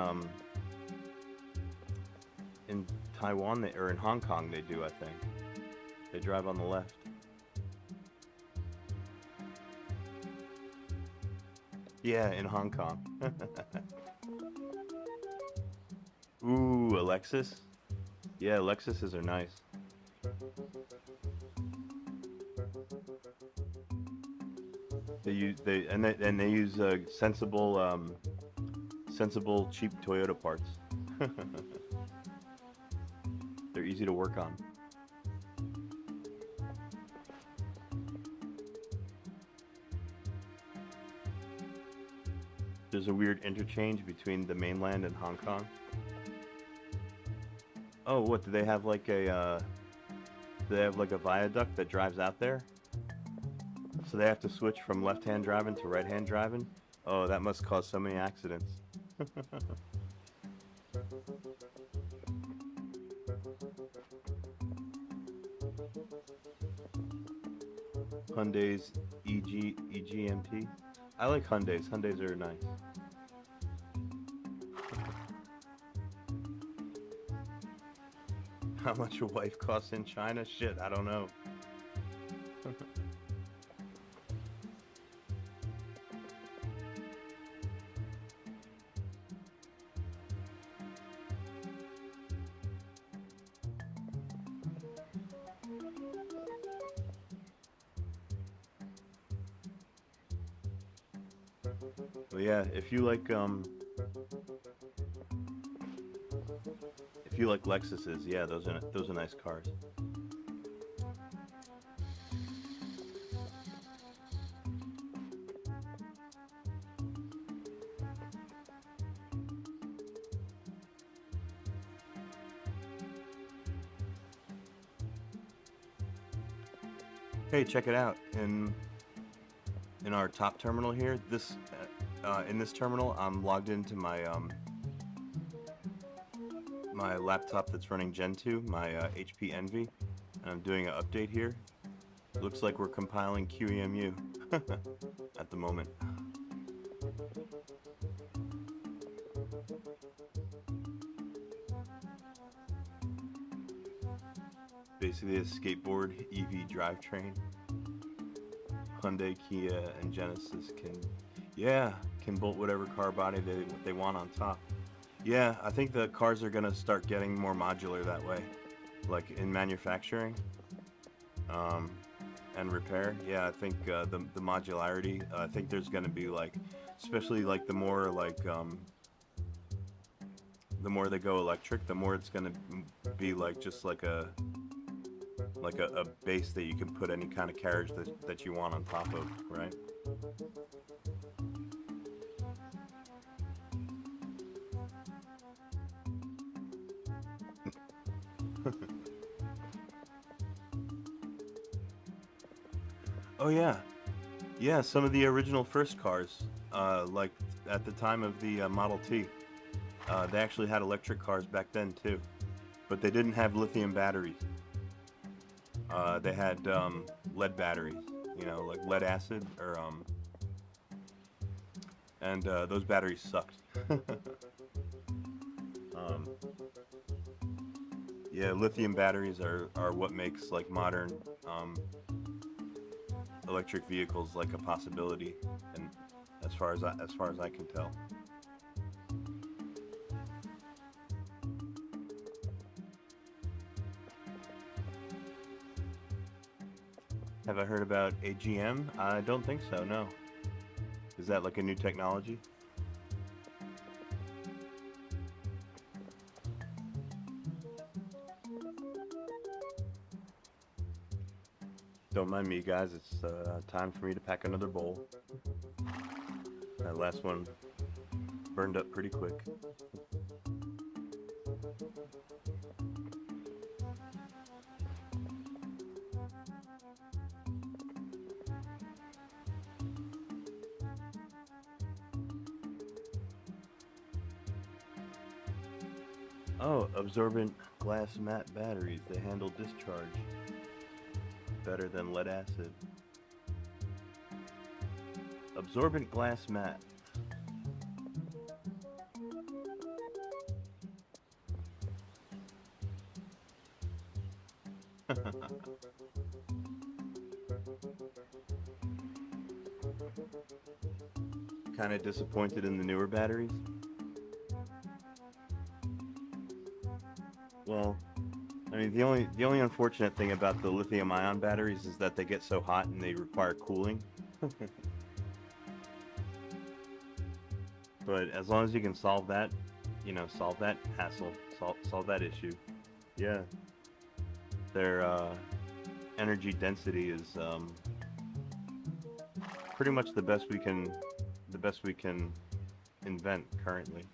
Taiwan or in Hong Kong they do, I think. They drive on the left. Yeah, in Hong Kong. Ooh, a Lexus? Yeah, Lexuses are nice. They use sensible cheap Toyota parts. They're easy to work on. There's a weird interchange between the mainland and Hong Kong. Oh, what, do they have like a viaduct that drives out there? So they have to switch from left-hand driving to right-hand driving? Oh, that must cause so many accidents. Hyundai's EGMT. I like Hyundais. Hyundais are nice. How much a wife costs in China? Shit, I don't know. But yeah, if you like Lexuses, yeah, those are nice cars. Hey, check it out. In our top terminal here, in this terminal, I'm logged into my my laptop that's running Gen 2, my HP Envy, and I'm doing an update here. It looks like we're compiling QEMU at the moment. Basically a skateboard EV drivetrain. Hyundai, Kia, and Genesis can bolt whatever car body they want on top. Yeah, I think the cars are gonna start getting more modular that way, like in manufacturing and repair. Yeah, I think the modularity. I think there's gonna be like, especially like the more they go electric, the more it's gonna be like just like a base that you can put any kind of carriage that you want on top of, right? Oh yeah, some of the original first cars, like at the time of the Model T, they actually had electric cars back then too, but they didn't have lithium batteries. They had lead batteries, you know, like lead acid, or and those batteries sucked. Yeah, lithium batteries are what makes like modern electric vehicles like a possibility, and as far as I can tell. Have I heard about AGM? I don't think so, no. Is that like a new technology? Don't mind me, guys. It's time for me to pack another bowl. That last one burned up pretty quick. Oh, absorbent glass mat batteries. They handle discharge better than lead acid. Absorbent glass mat. Kind of disappointed in the newer batteries. Well, I mean, the only unfortunate thing about the lithium-ion batteries is that they get so hot and they require cooling. But as long as you can solve that, you know, solve that hassle, solve that issue. Yeah. Their energy density is pretty much the best we can invent currently.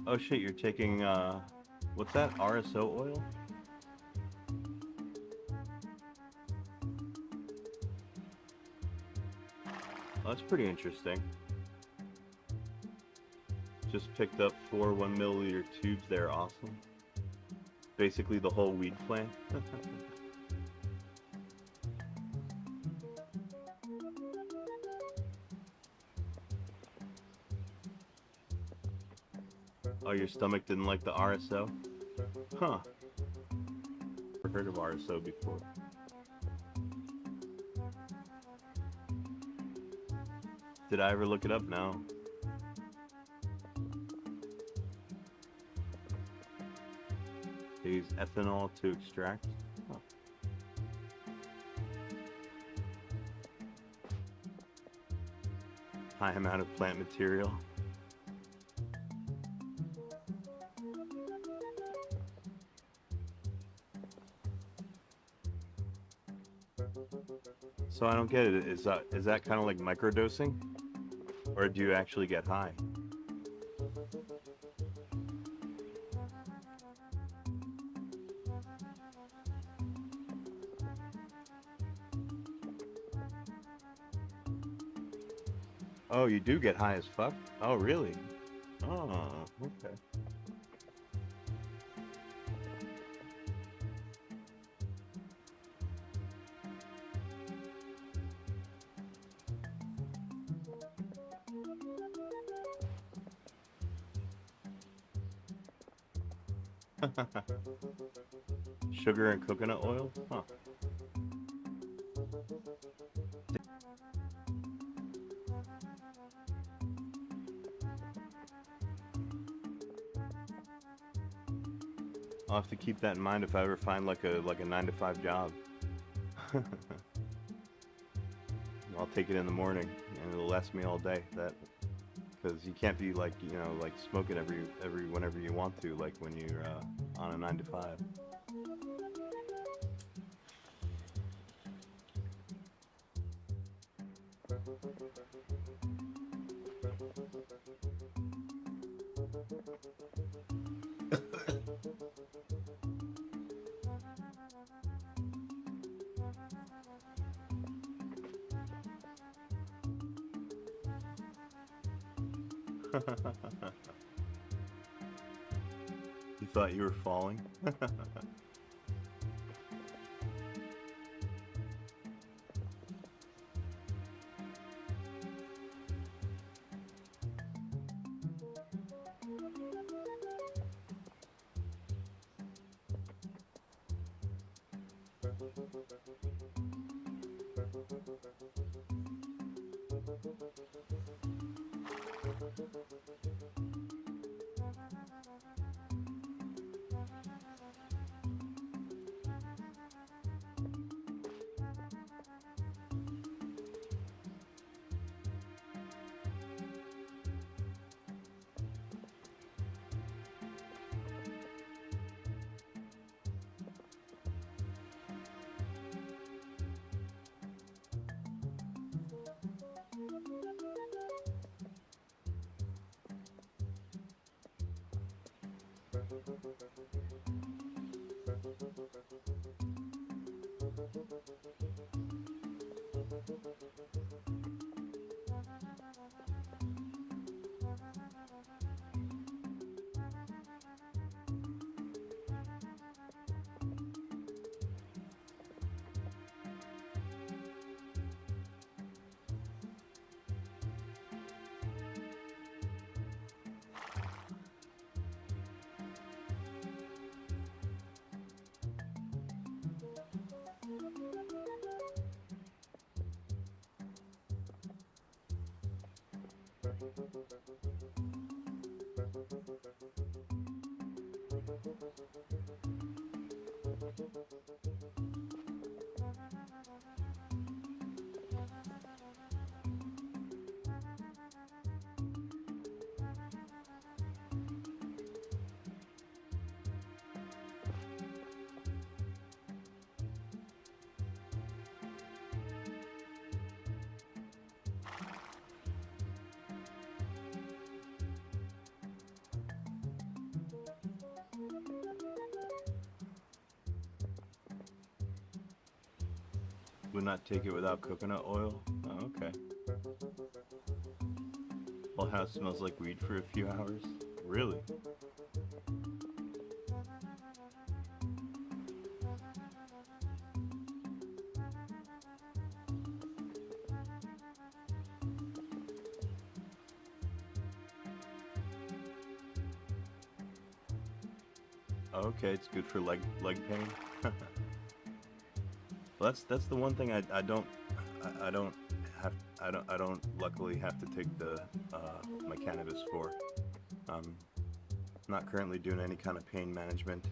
Oh shit, you're taking what's that? RSO oil? Oh, that's pretty interesting. Just picked up 4 1 milliliter tubes there. Awesome. Basically the whole weed plant. Oh, your stomach didn't like the RSO? Huh. Never heard of RSO before. Did I ever look it up? No. They use ethanol to extract? Huh. High amount of plant material. So I don't get it. Is that kind of like microdosing? Or do you actually get high? Oh, you do get high as fuck? Oh, really? Oh, okay. Sugar and coconut oil? Huh. I'll have to keep that in mind if I ever find like a 9-to-5 job. I'll take it in the morning and it'll last me all day. That because you can't be like, you know, like smoking every whenever you want to, like when you're on a 9-to-5. You thought you were falling? Would not take it without coconut oil? Oh, okay. Whole house smells like weed for a few hours? Really? Okay, it's good for leg pain. Well, that's the one thing I don't luckily have to take the my cannabis for. Not currently doing any kind of pain management.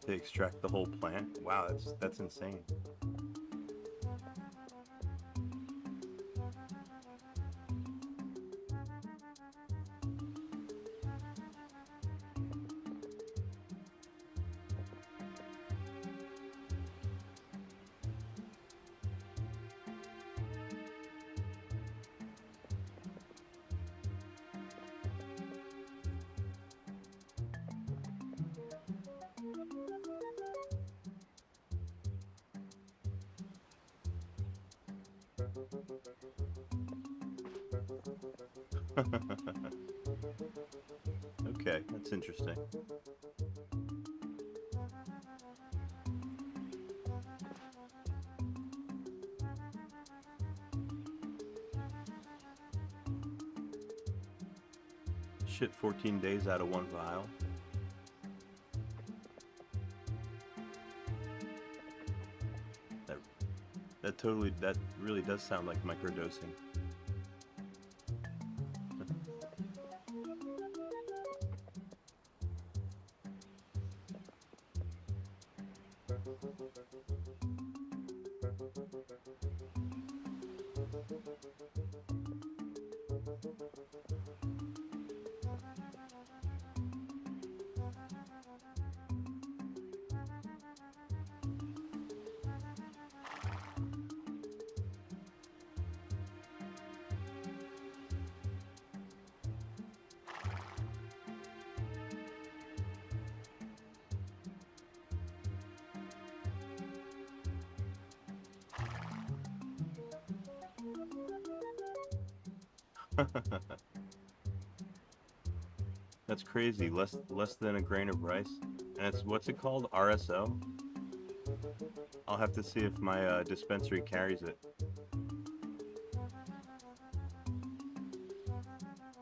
They extract the whole plant? Wow, that's insane. Okay, that's interesting. Shit, 14 days out of one vial. That really does sound like microdosing. That's crazy. Less than a grain of rice, and it's what's it called? RSO. I'll have to see if my dispensary carries it.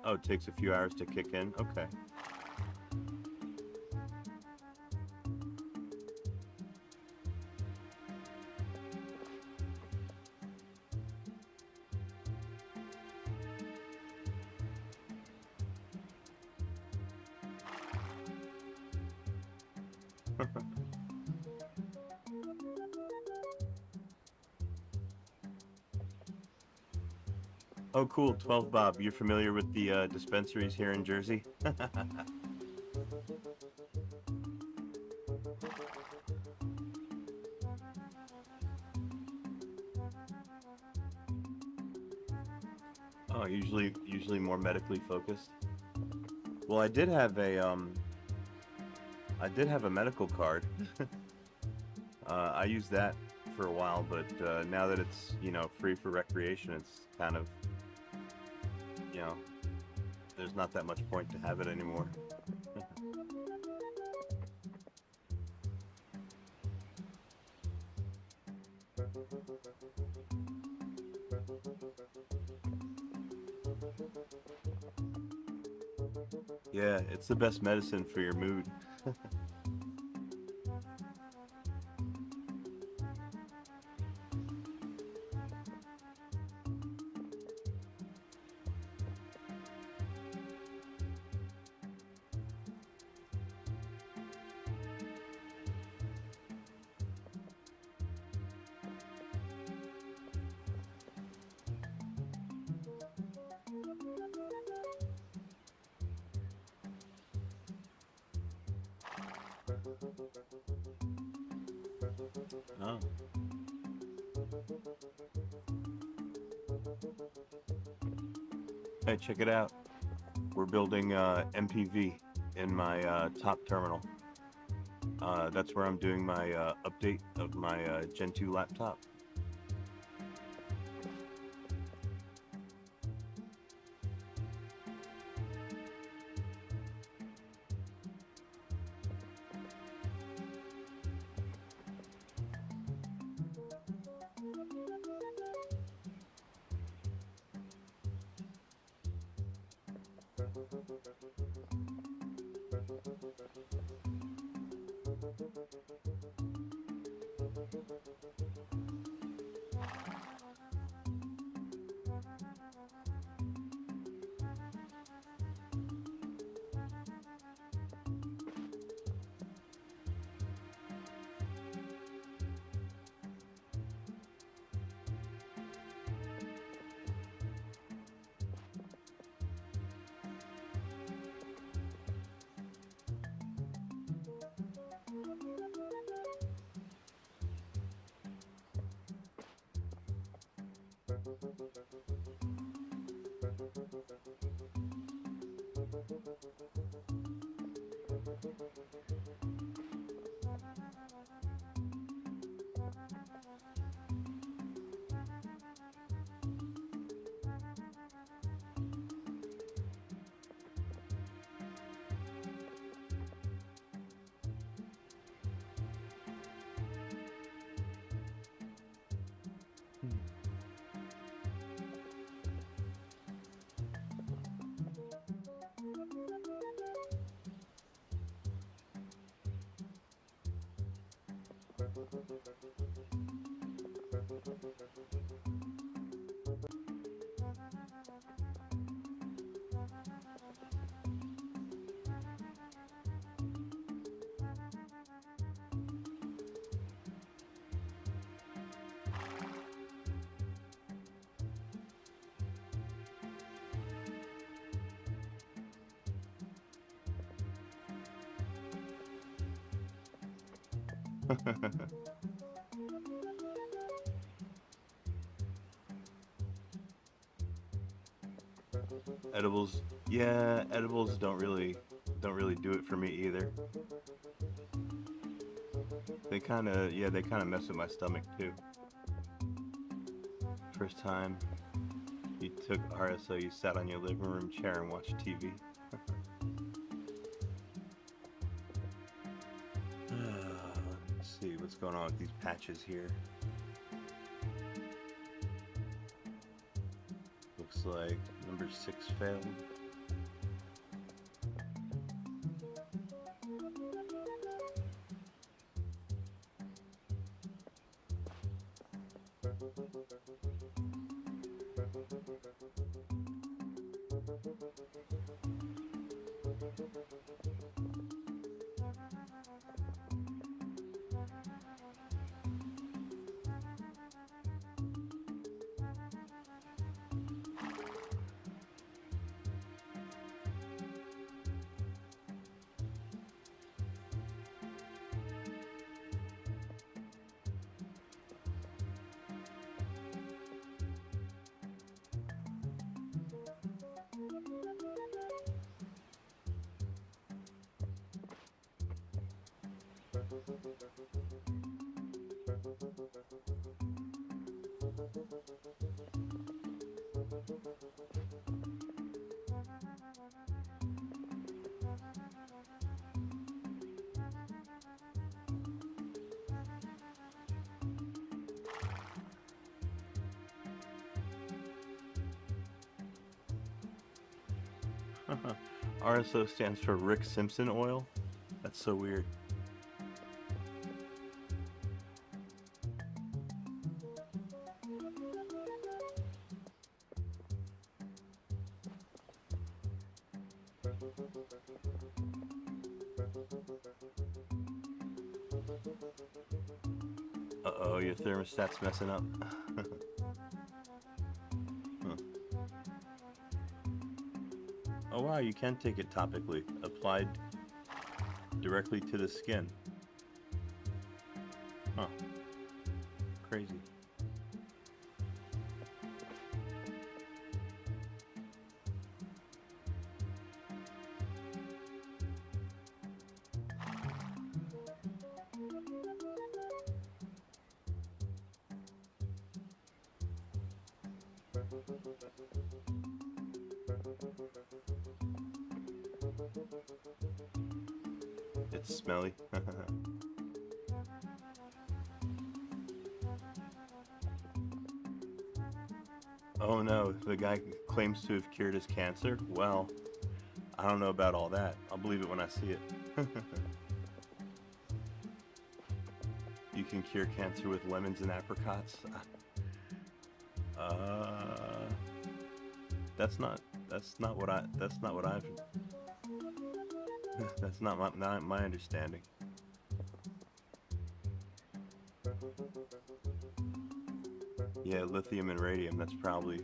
Oh, it takes a few hours to kick in. Okay. Oh, cool. 12 Bob. You're familiar with the dispensaries here in Jersey? Oh, usually more medically focused. Well, I did have a medical card. I used that for a while, but now that it's, free for recreation, it's kind of, you know, there's not that much point to have it anymore. Yeah, it's the best medicine for your mood. Oh. Hey, check it out. We're building MPV in my top terminal. That's where I'm doing my update of my Gen 2 laptop. Edibles, yeah, edibles don't really do it for me either. They kind of mess with my stomach too. First time you took RSO, you sat on your living room chair and watched TV. Let's see what's going on with these patches here. Looks like number 6 failed. RSO stands for Rick Simpson Oil? That's so weird. Uh-oh, your thermostat's messing up. Huh. Oh wow, you can take it topically, applied directly to the skin. Huh. Crazy. It's smelly. Oh no, the guy claims to have cured his cancer? Well, I don't know about all that. I'll believe it when I see it. You can cure cancer with lemons and apricots? That's not what I've that's not my understanding. Yeah, lithium and radium, that's probably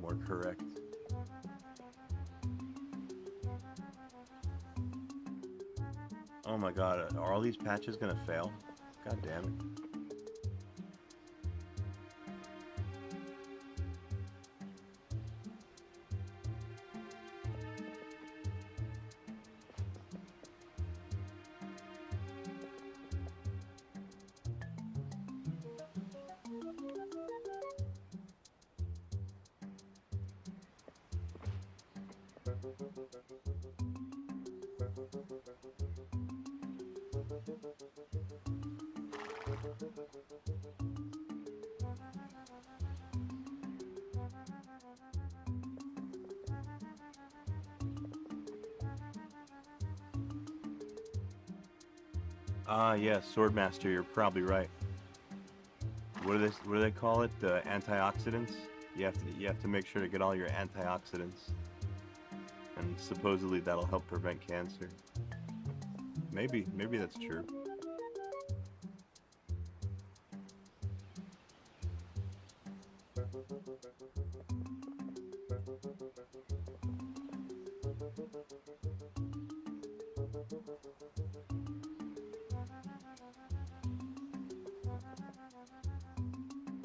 more correct. Oh my god, are all these patches gonna fail? God damn it. Ah, yeah, Swordmaster, you're probably right. What do they call it? The antioxidants? You have to make sure to get all your antioxidants. And supposedly that'll help prevent cancer. Maybe that's true.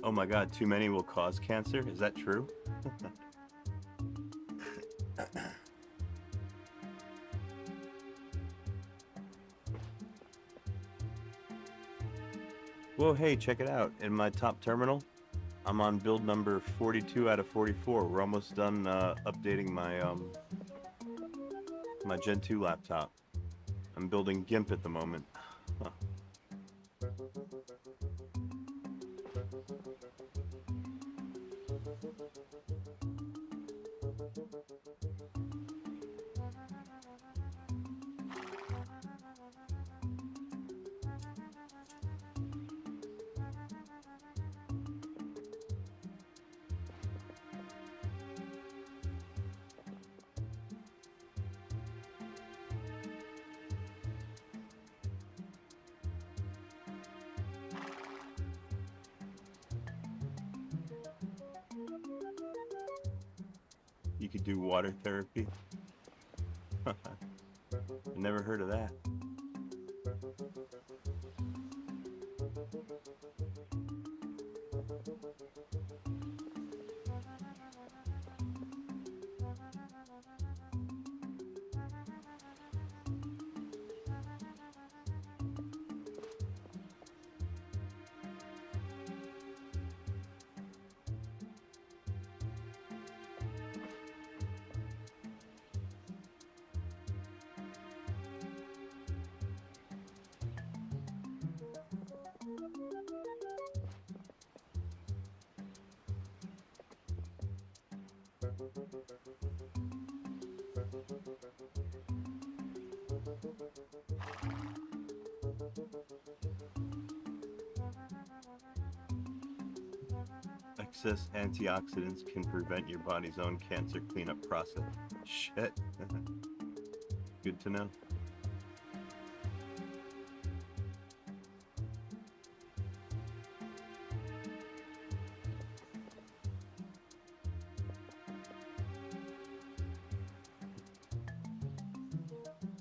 Oh my god, too many will cause cancer? Is that true? Whoa, hey, check it out. In my top terminal, I'm on build number 42 out of 44. We're almost done updating my my Gen 2 laptop. I'm building GIMP at the moment. Huh. You could do water therapy. Never heard of that. Excess antioxidants can prevent your body's own cancer cleanup process. Shit. Good to know.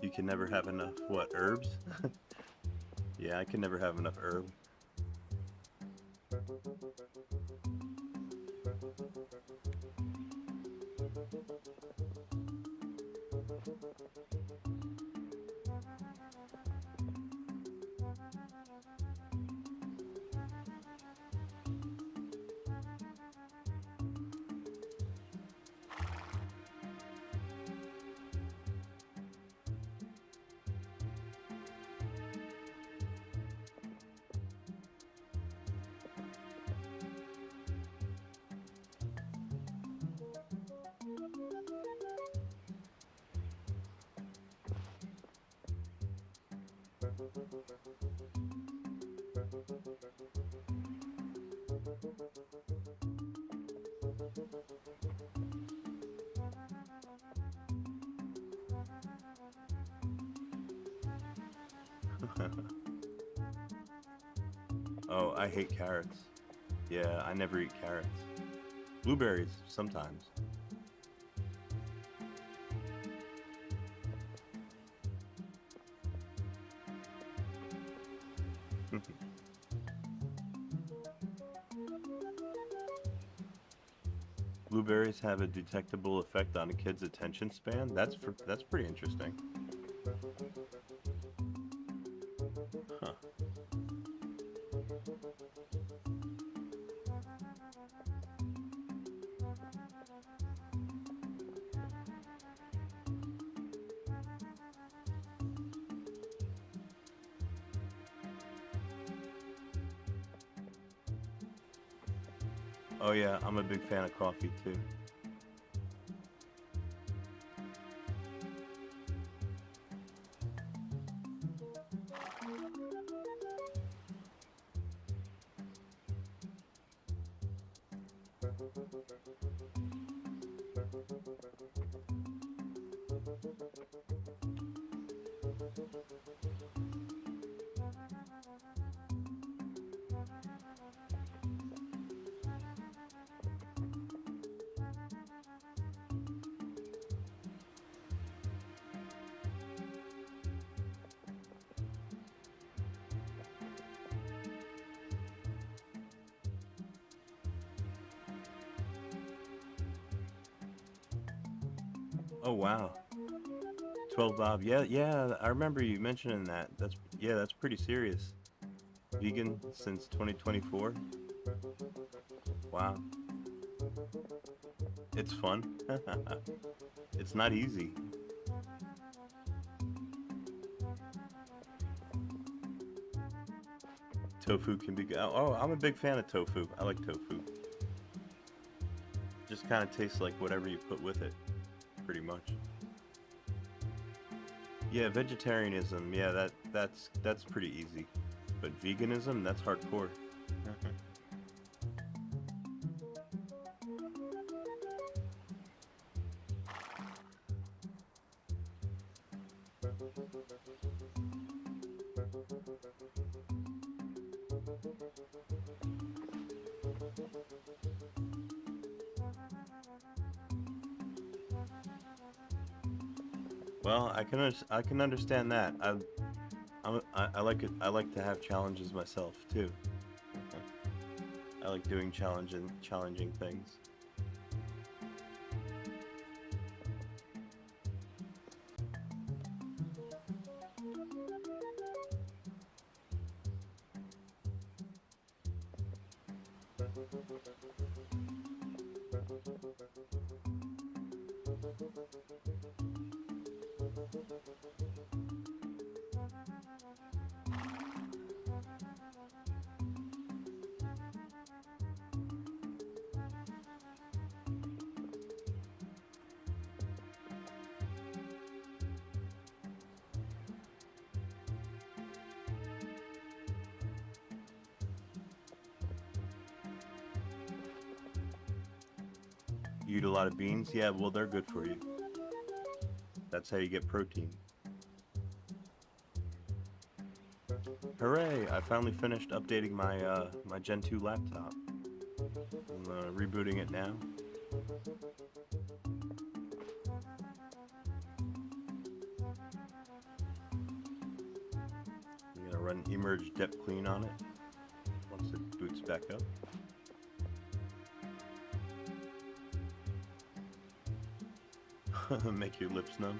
You can never have enough, what, herbs? Yeah, I can never have enough herb. Oh, I hate carrots. Yeah, I never eat carrots. Blueberries, sometimes. Blueberries have a detectable effect on a kid's attention span? That's pretty interesting. Huh. Oh yeah, I'm a big fan of coffee too. Oh wow. 12 Bob. Yeah, yeah, I remember you mentioning that. That's pretty serious. Vegan since 2024. Wow. It's fun. It's not easy. Tofu can be good. Oh, I'm a big fan of tofu. I like tofu. Just kind of tastes like whatever you put with it, pretty much. Yeah, vegetarianism. Yeah, that's pretty easy. But veganism, that's hardcore. Well, I can understand that. I like it. I like to have challenges myself too. I like doing challenging things. You eat a lot of beans? Yeah, well, they're good for you. That's how you get protein. Hooray! I finally finished updating my my Gen 2 laptop. I'm rebooting it now. I'm gonna run Emerge Depth Clean on it once it boots back up. Make your lips numb.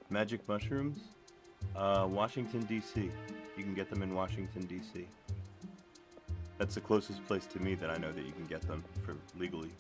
Magic mushrooms? Washington, D.C. You can get them in Washington, D.C. That's the closest place to me that I know that you can get them for legally.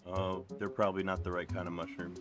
Oh, they're probably not the right kind of mushrooms.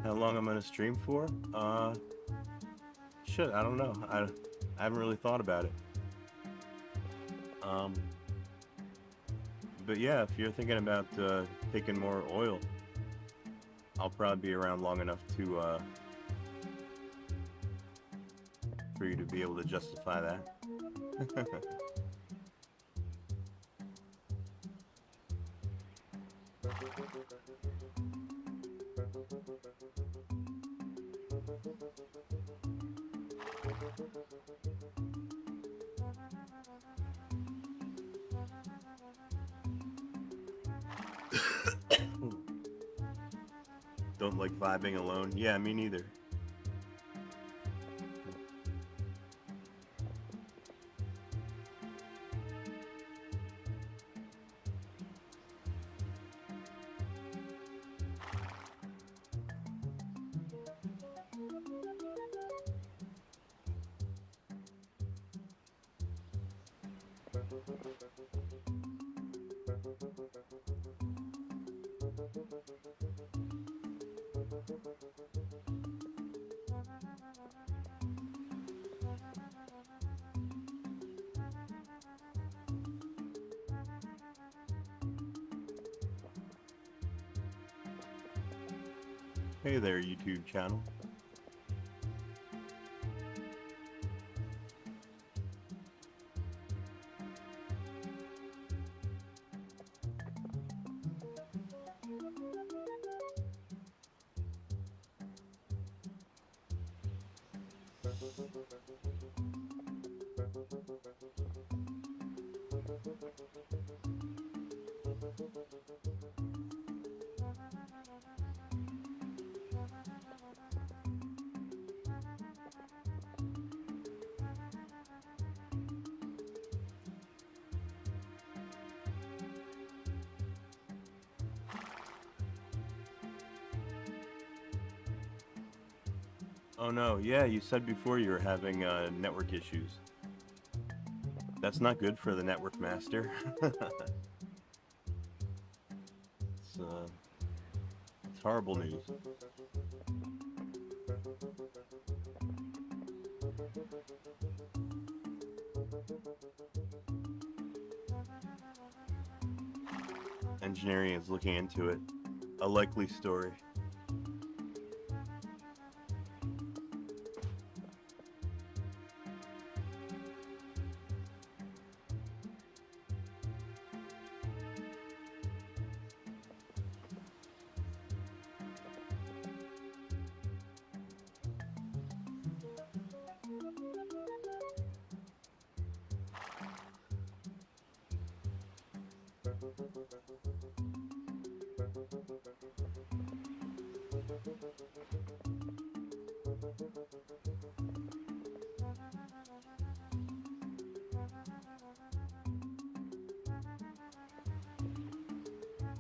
How long I'm gonna stream for? Shit, I don't know. I haven't really thought about it. But yeah, if you're thinking about taking more oil, I'll probably be around long enough to for you to be able to justify that. Don't like vibing alone? Yeah, me neither. Hey there, YouTube channel. Oh no, yeah, you said before you were having network issues. That's not good for the network master. It's horrible news. Engineering is looking into it. A likely story.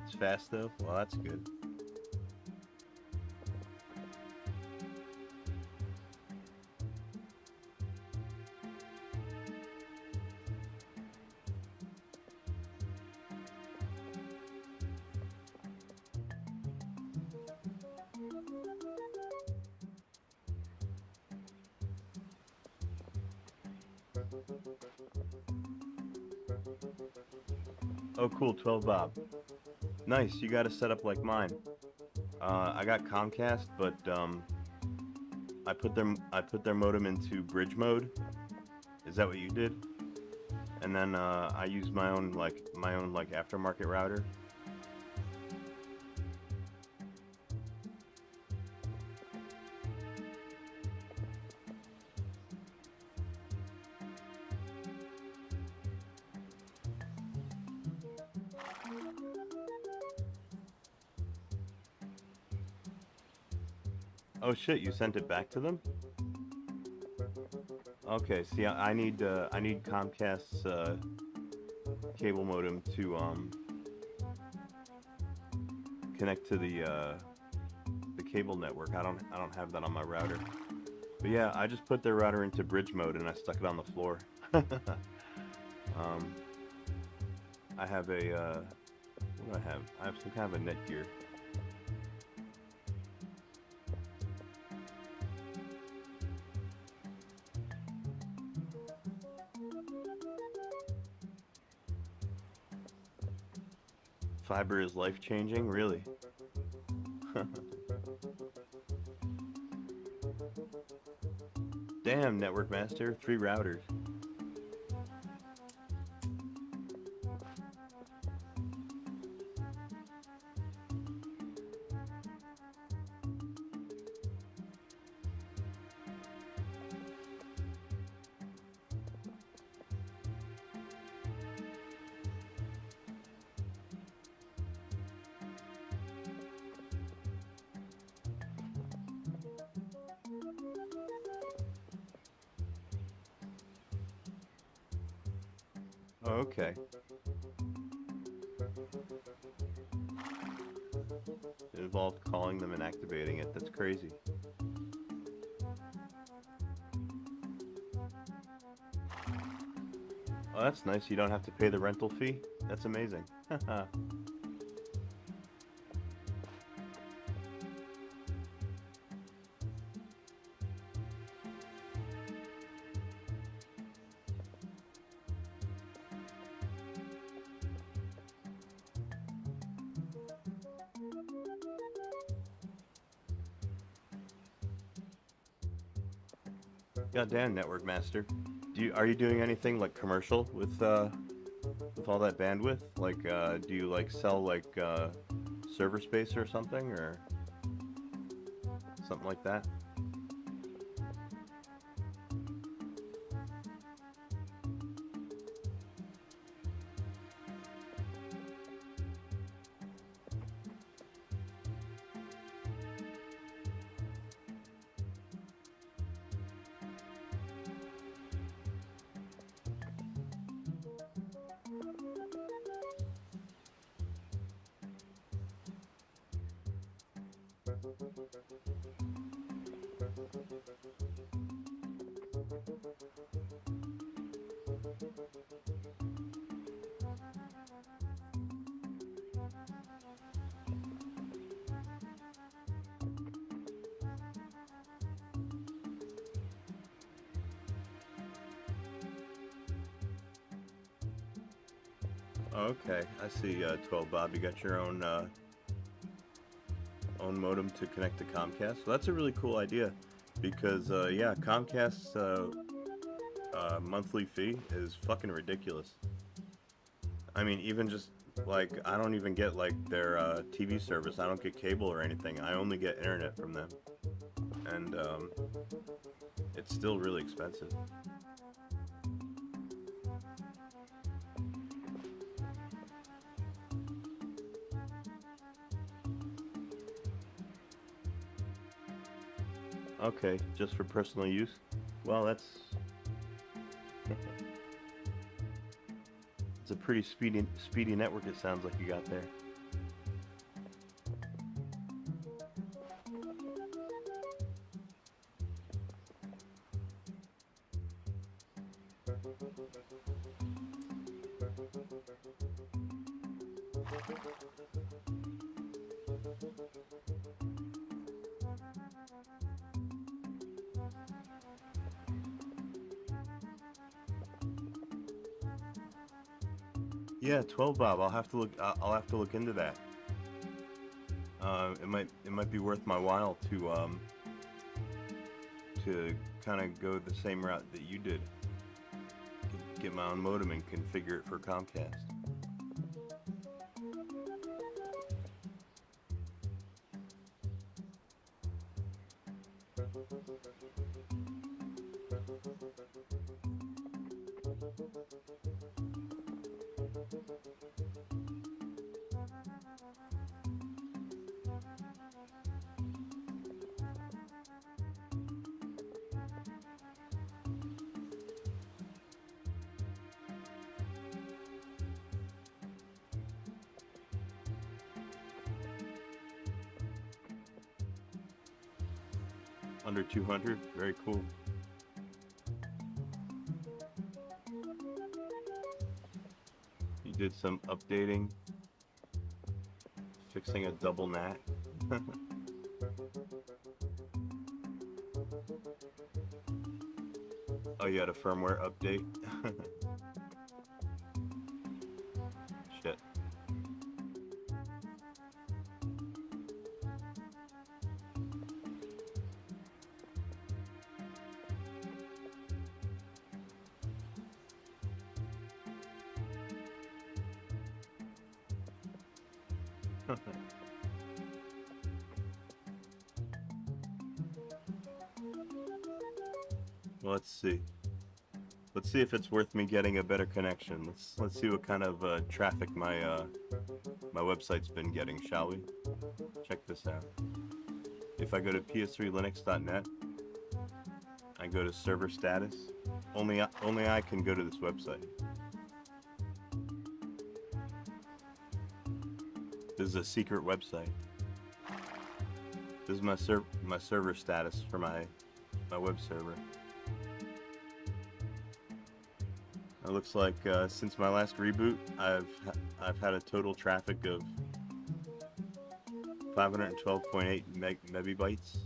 It's fast though? Well, that's good. Oh cool, 12 bob. Nice, you got a setup like mine. I got Comcast, but I put their modem into bridge mode. Is that what you did? And then I used my own aftermarket router. Oh shit, you sent it back to them? Okay, see, I need Comcast's cable modem to connect to the cable network. I don't have that on my router. But yeah, I just put their router into bridge mode and I stuck it on the floor. I have a what do I have? I have some kind of a Netgear. Fiber is life-changing, really. Damn, Network Master, 3 routers. Okay. It involved calling them and activating it. That's crazy. Oh, that's nice. You don't have to pay the rental fee. That's amazing. Goddamn, Network Master. Are you doing anything like commercial with all that bandwidth? Like, do you like sell like server space or something like that? Okay, I see. 12 Bob, you got your own modem to connect to Comcast. So that's a really cool idea, because yeah, Comcast's monthly fee is fucking ridiculous. I mean, even just like, I don't even get like their TV service. I don't get cable or anything. I only get internet from them, and it's still really expensive. Okay, just for personal use? Well, that's... it's a pretty speedy network, it sounds like you got there. Yeah, 12 Bob. I'll have to look. I'll have to look into that. It might be worth my while to kind of go the same route that you did. Get my own modem and configure it for Comcast. Under 200, very cool. You did some updating, fixing a double NAT. Oh, you had a firmware update? Shit. Well, let's see. Let's see if it's worth me getting a better connection. Let's see what kind of traffic my website's been getting, shall we? Check this out. If I go to ps3linux.net, I go to server status. Only I can go to this website. This is a secret website. This is my server status for my web server. It looks like since my last reboot, I've had a total traffic of 512.8 megabytes.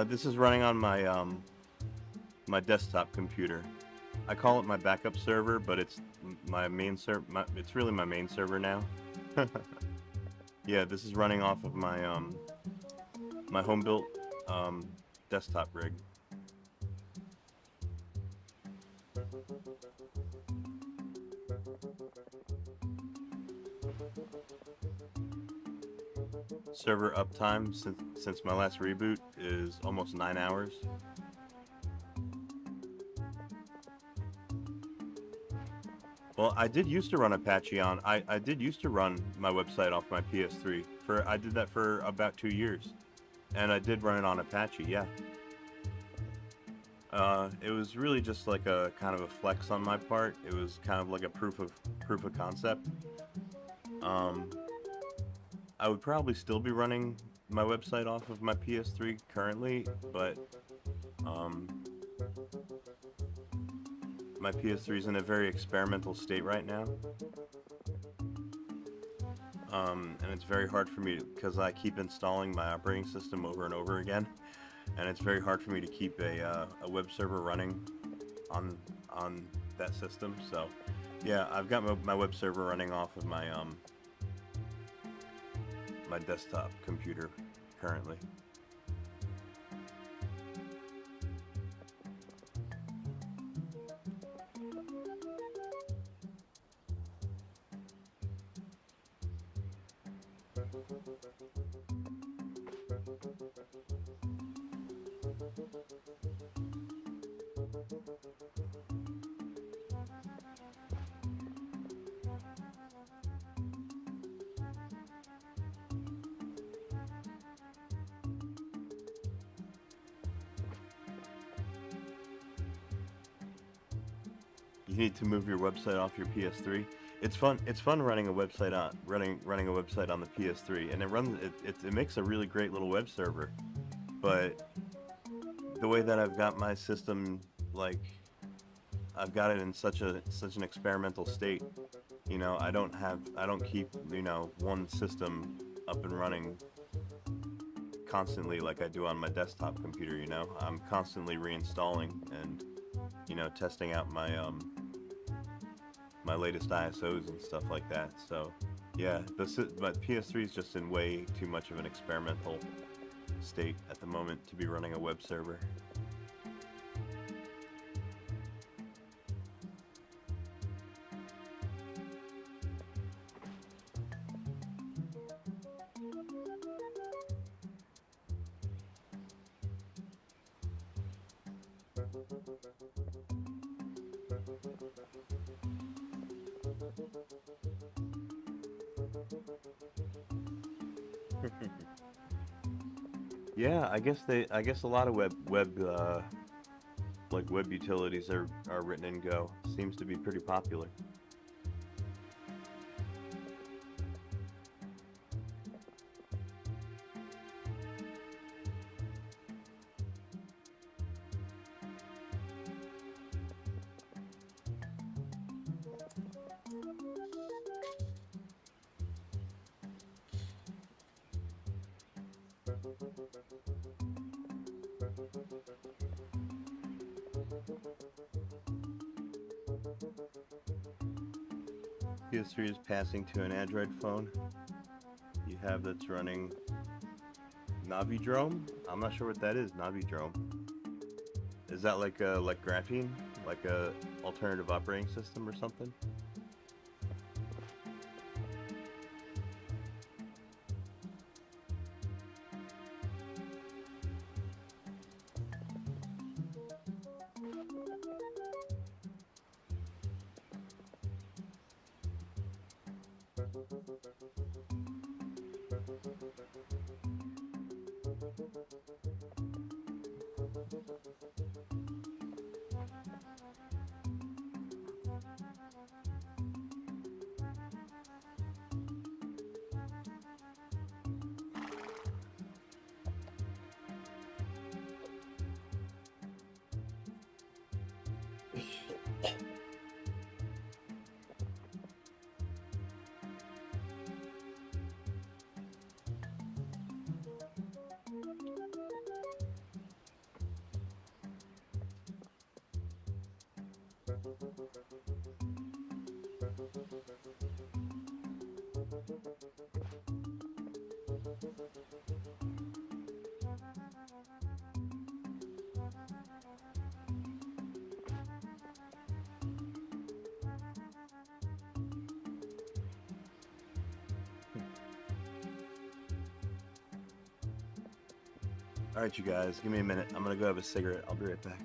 This is running on my my desktop computer. I call it my backup server, but it's my main server. It's really my main server now. Yeah, this is running off of my my home-built desktop rig. Server uptime since my last reboot is almost 9 hours. Well, I did used to run Apache on. I did used to run my website off my PS3. I did that for about 2 years, and I did run it on Apache. Yeah. It was really just like a kind of a flex on my part. It was kind of like a proof of concept. I would probably still be running my website off of my PS3 currently, but my PS3 is in a very experimental state right now. And it's very hard for me because I keep installing my operating system over and over again, and it's very hard for me to keep a web server running on that system. So yeah, I've got my web server running off of my my desktop computer currently. You need to move your website off your PS3. It's fun. It's fun running a website on running a website on the PS3, and it makes a really great little web server. But the way that I've got my system, like I've got it in such an experimental state. You know, I don't keep, you know, one system up and running constantly like I do on my desktop computer. You know, I'm constantly reinstalling and, you know, testing out my my latest ISOs and stuff like that. So yeah, but PS3 is just in way too much of an experimental state at the moment to be running a web server. Yeah, I guess a lot of web like web utilities are written in Go. Seems to be pretty popular. PS3 is passing to an Android phone. You have that's running Navidrome. I'm not sure what that is. Navidrome. Is that like Graphene, like a alternative operating system or something? Alright, you guys, give me a minute. I'm gonna go have a cigarette. I'll be right back.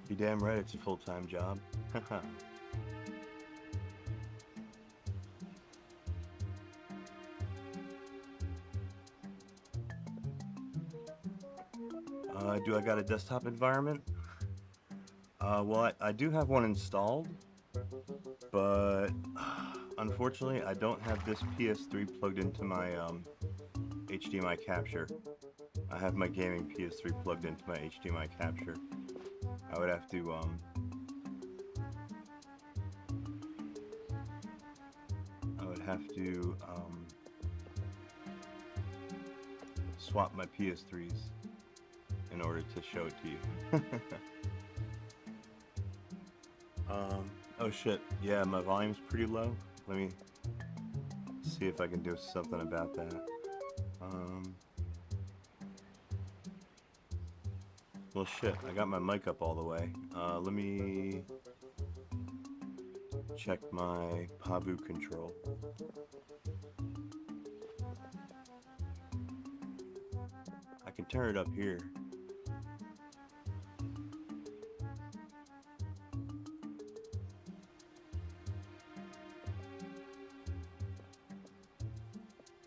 You damn right it's a full-time job. Do I got a desktop environment? Well, I do have one installed, but unfortunately I don't have this PS3 plugged into my HDMI capture. I have my gaming PS3 plugged into my HDMI capture. I would have to swap my PS3s in order to show it to you. Oh shit, yeah, my volume's pretty low. Let me see if I can do something about that. Well shit, I got my mic up all the way. Let me check my Pavu control. I can turn it up here.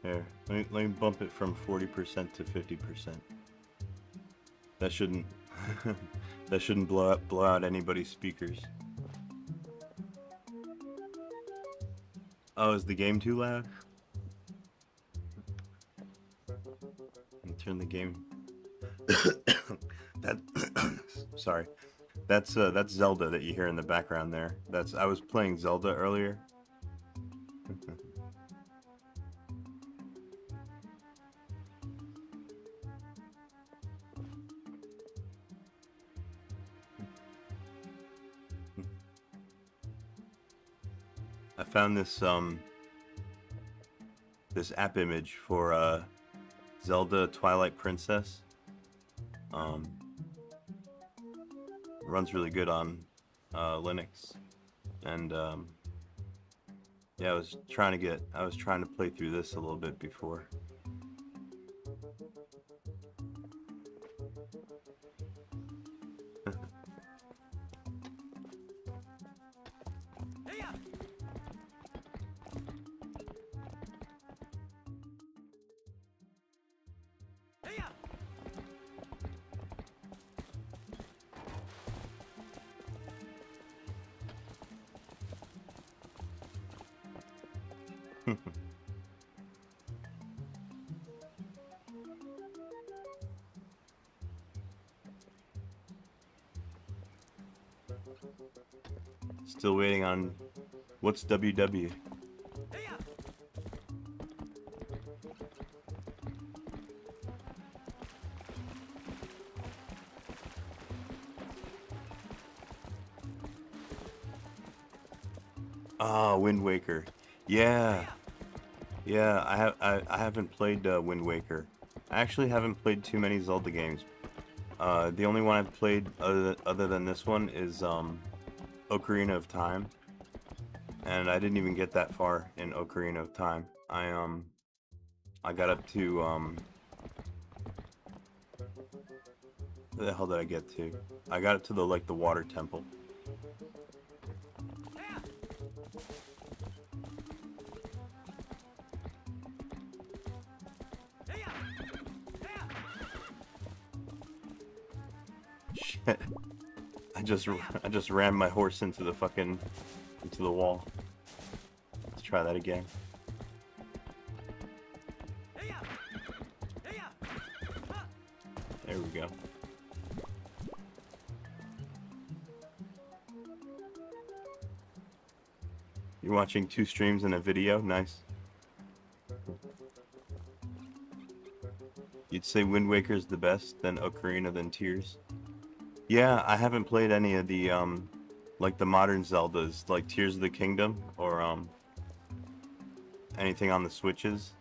There, let me bump it from 40% to 50%. That shouldn't that shouldn't blow out anybody's speakers. Oh, is the game too loud? Turn the game. That sorry. That's Zelda that you hear in the background there. I was playing Zelda earlier. I found this app image for Zelda Twilight Princess. Um, runs really good on Linux, and yeah, I was trying to play through this a little bit before. Still waiting on what's WW. Ah, Wind Waker. Yeah, yeah. I haven't played Wind Waker. I actually haven't played too many Zelda games. The only one I've played other than this one is Ocarina of Time, and I didn't even get that far in Ocarina of Time. I got up to where the hell did I get to? I got it to the water temple. Shit. I just ran my horse into the wall. Let's try that again. There we go. You're watching 2 streams and a video? Nice. You'd say Wind Waker's the best, then Ocarina, then Tears? Yeah, I haven't played any of the like the modern Zeldas, like Tears of the Kingdom or anything on the Switches.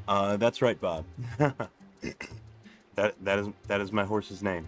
That's right, Bob. That is my horse's name.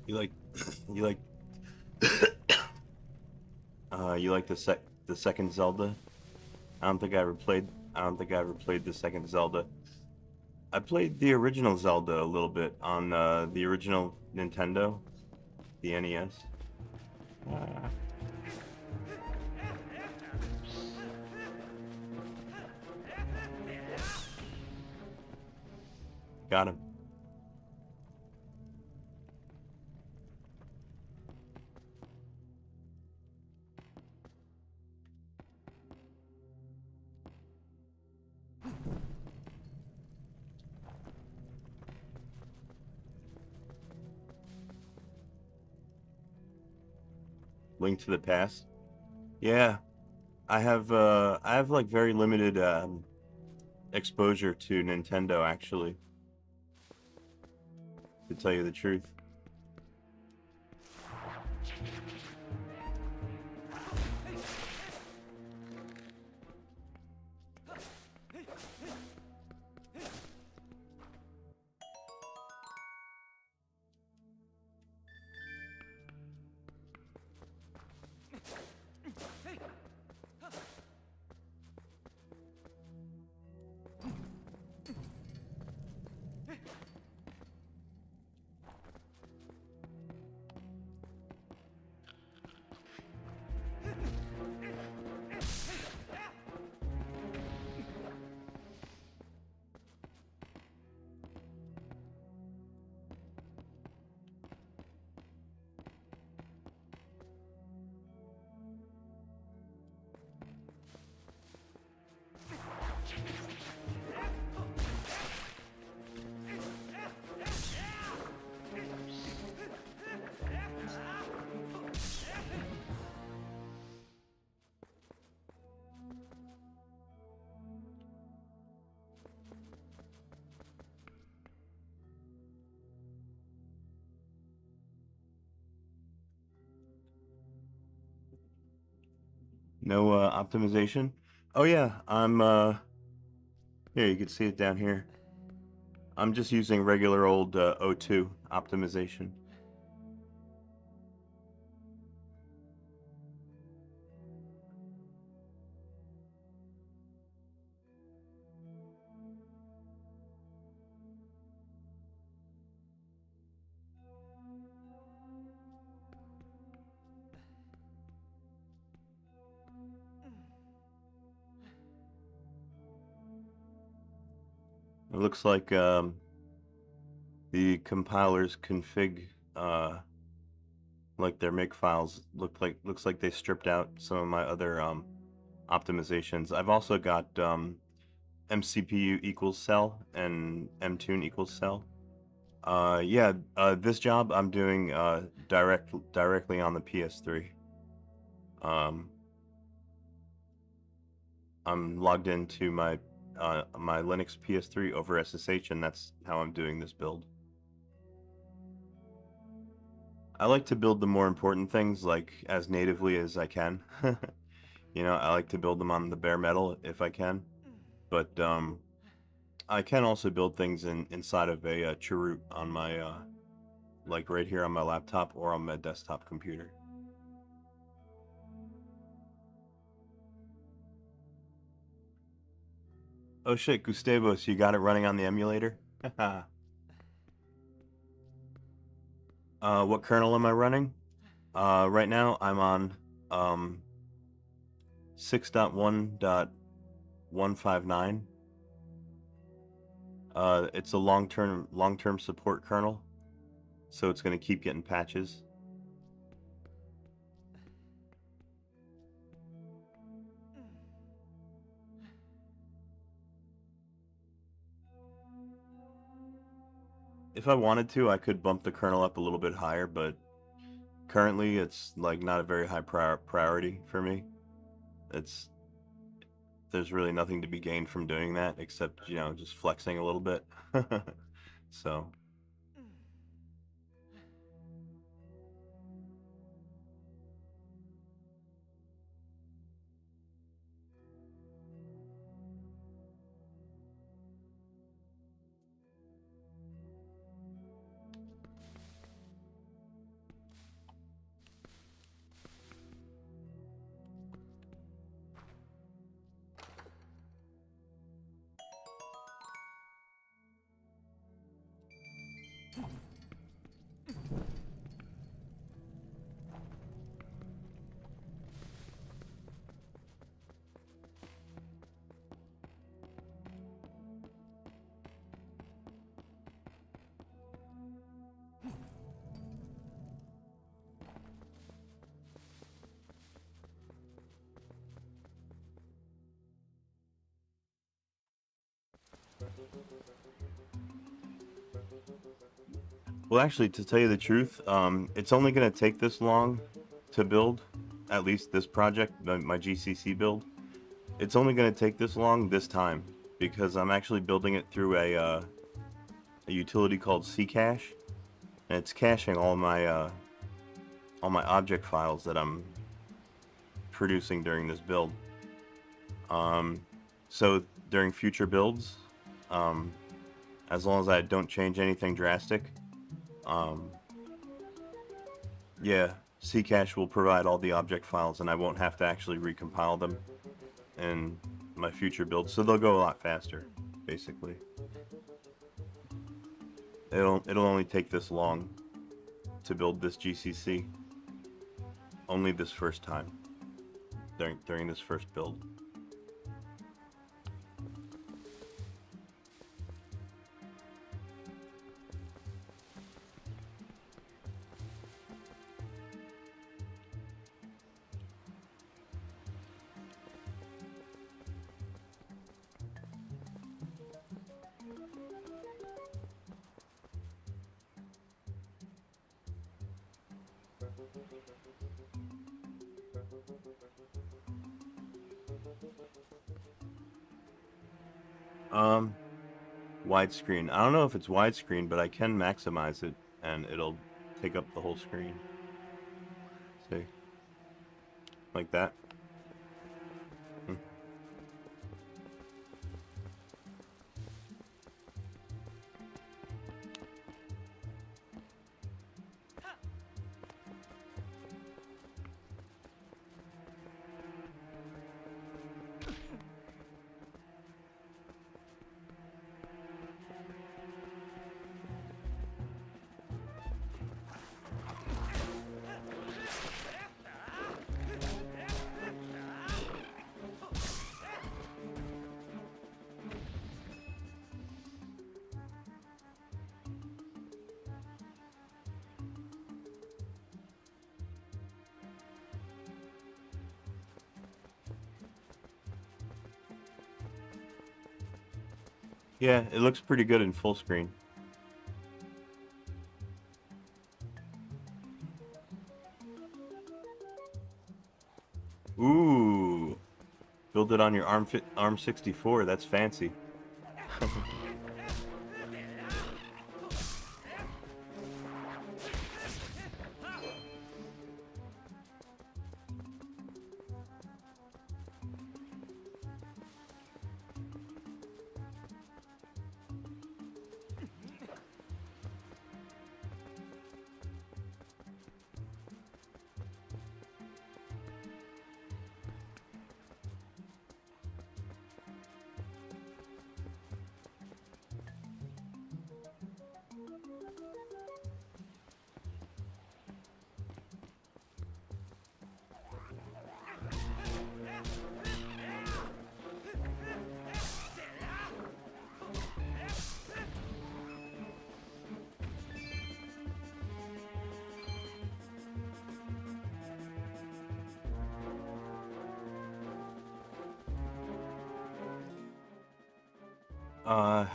You like you like you like the second Zelda? I don't think I ever played the second Zelda. I played the original Zelda a little bit on the original Nintendo, the NES. Got him. Link to the Past. Yeah, I have like very limited exposure to Nintendo actually, to tell you the truth. No optimization. Oh yeah, I'm here. You can see it down here. I'm just using regular old O2 optimization. It looks like the compiler's config like their make files looks like they stripped out some of my other optimizations. I've also got mCPU equals cell and mtune equals cell. Yeah, this job I'm doing directly on the PS3. Um, I'm logged into my Linux PS3 over SSH, and that's how I'm doing this build. I like to build the more important things like as natively as I can. You know, I like to build them on the bare metal if I can, but I can also build things inside of a chroot on my like right here on my laptop or on my desktop computer. Oh shit, Gustavos, you got it running on the emulator? What kernel am I running? Right now I'm on um, 6.1.159. It's a long-term support kernel, so it's going to keep getting patches. If I wanted to, I could bump the kernel up a little bit higher, but currently it's like not a very high priority for me. It's There's really nothing to be gained from doing that except, you know, just flexing a little bit. So, well, actually, to tell you the truth, it's only going to take this long to build, at least this project, my GCC build. It's only going to take this long this time because I'm actually building it through a utility called Ccache, and it's caching all my object files that I'm producing during this build. Um, so during future builds, um, as long as I don't change anything drastic, um, yeah, Ccache will provide all the object files, and I won't have to actually recompile them in my future builds, so they'll go a lot faster, basically. It'll only take this long to build this GCC, only this first time, during this first build. Um, Widescreen. I don't know if it's widescreen, but I can maximize it, and it'll take up the whole screen. See? Like that. Yeah, it looks pretty good in full screen. Ooh, build it on your ARM 64. That's fancy.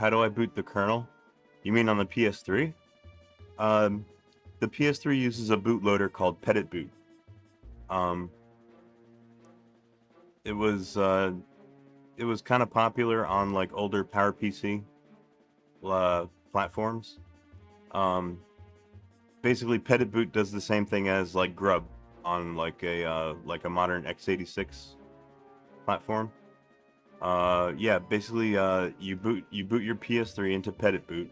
How do I boot the kernel? You mean on the PS3? Um, the PS3 uses a bootloader called PeditBoot. Um, it was uh, it was kind of popular on like older PowerPC platforms. Um, basically, PeditBoot does the same thing as like Grub on like a modern x86 platform. Yeah, basically, you boot your PS3 into PeditBoot.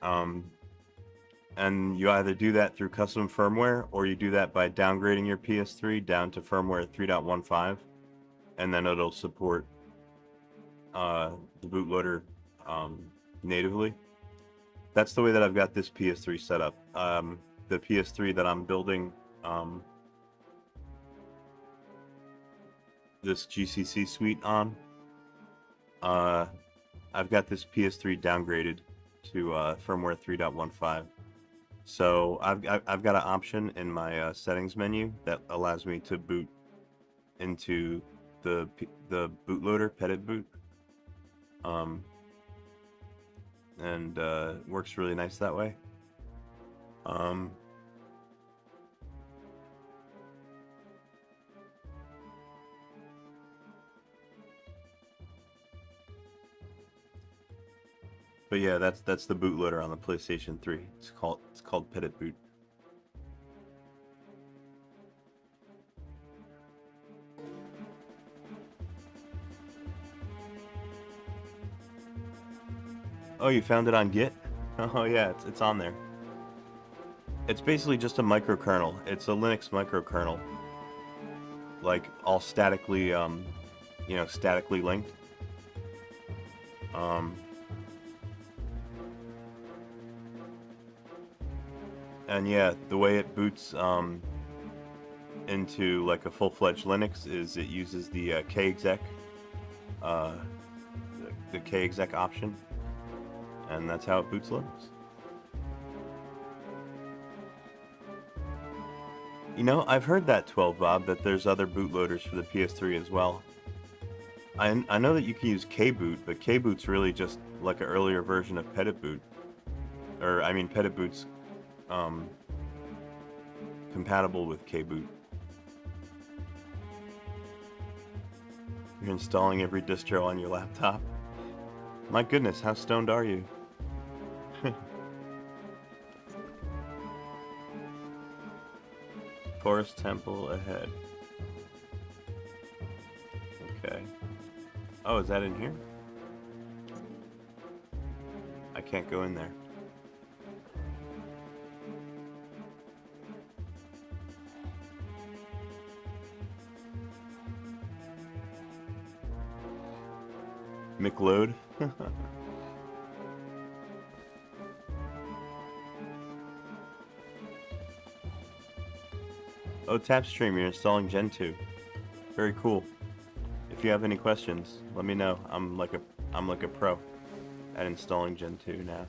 Um, and you either do that through custom firmware or you do that by downgrading your PS3 down to firmware 3.15, and then it'll support the bootloader natively. That's the way that I've got this PS3 set up. The PS3 that I'm building this GCC suite on, I've got this PS3 downgraded to firmware 3.15. So I've got an option in my settings menu that allows me to boot into the bootloader PeditBoot, and works really nice that way. But yeah, that's the bootloader on the PlayStation 3. It's called PeditBoot. Oh, you found it on Git? Oh yeah, it's on there. It's basically just a microkernel. It's a Linux microkernel, like all statically, statically linked. And yeah, the way it boots into like a full-fledged Linux is it uses the kexec, uh, the kexec option, and that's how it boots Linux. You know, I've heard that 12 Bob, that there's other bootloaders for the PS3 as well. I know that you can use kboot, but kboot's really just like an earlier version of PeditBoot, or I mean PeditBoot's compatible with kboot. You're installing every distro on your laptop. My goodness, how stoned are you? Forest Temple ahead. Okay. Oh, is that in here? I can't go in there. McLoad? Oh, Tapstream, you're installing Gen 2. Very cool. If you have any questions, let me know. I'm like a pro at installing Gen 2 now.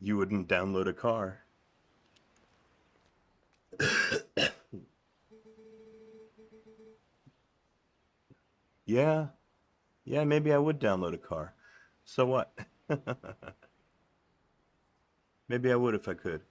You wouldn't download a car. Yeah, yeah, maybe I would download a car. So what? Maybe I would if I could.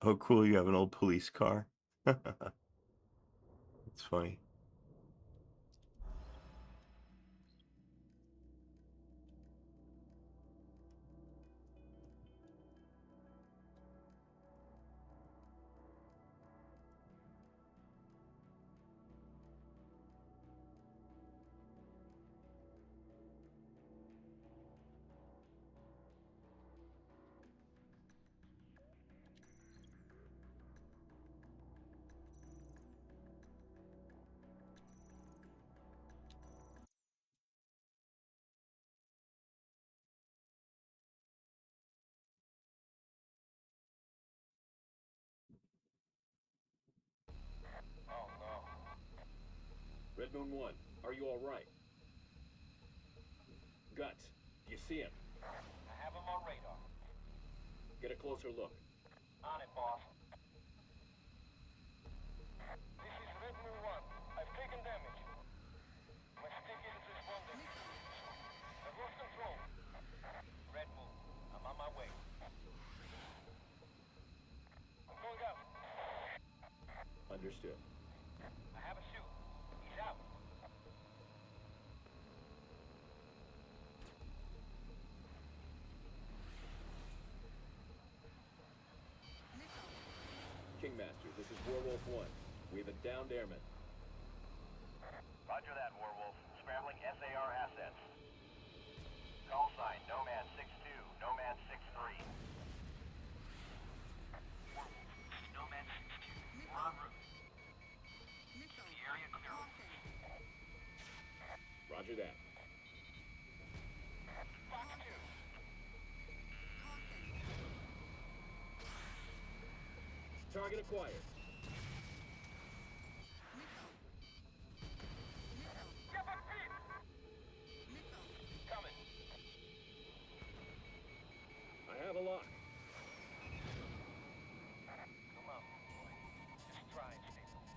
Oh, cool, you have an old police car. It's funny. Raccoon 1, are you alright? Guts, do you see him? I have him on radar. Get a closer look. On it, boss. This is Red Moon 1. I've taken damage. My stick isn't responding. I've lost control. Red Moon, I'm on my way. I'm going out. Understood. I have a suit. He's out. Kingmaster, this is Warwolf 1. We have a downed airman. Roger that, Warwolf. Scrambling SAR assets. Call sign, Nomad 6-2, Nomad 6-3. Nomad 6-2. We're en route. The area clear. Roger that. Fox 2. Target acquired. Get my feet! Coming. I have a lock. Come on, boy. Just try and stay low.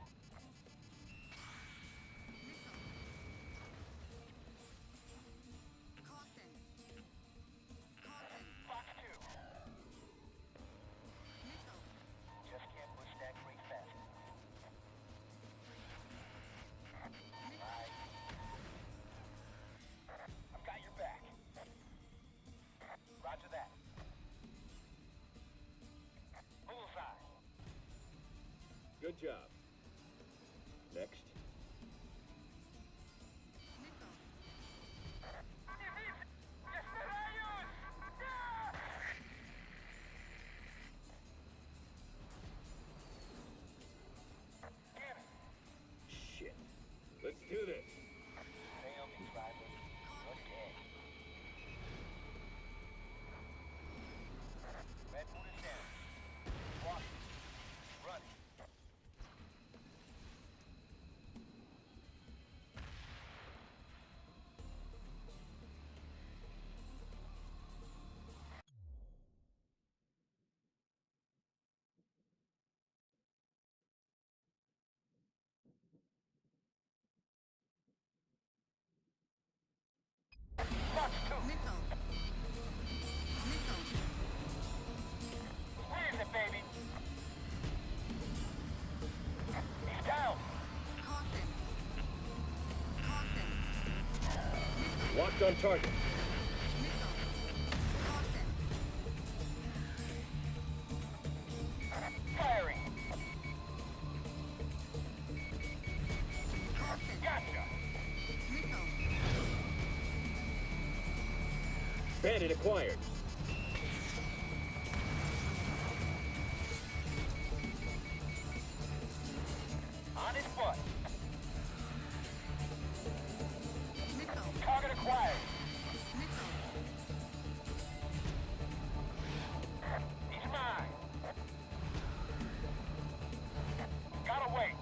Fox 2. Just can't push that crate fast. Right. I've got your back. Roger that. Bullseye. Good job. Next. Shit. Let's do this. Fail me, driver. You're dead. Red Moon is down. Walk. Run. Fox 2. Where is it, baby? He's down. Locked on target. Firing. Gotcha. Bandit acquired. On his butt. Target acquired. He's mine. Gotta wait.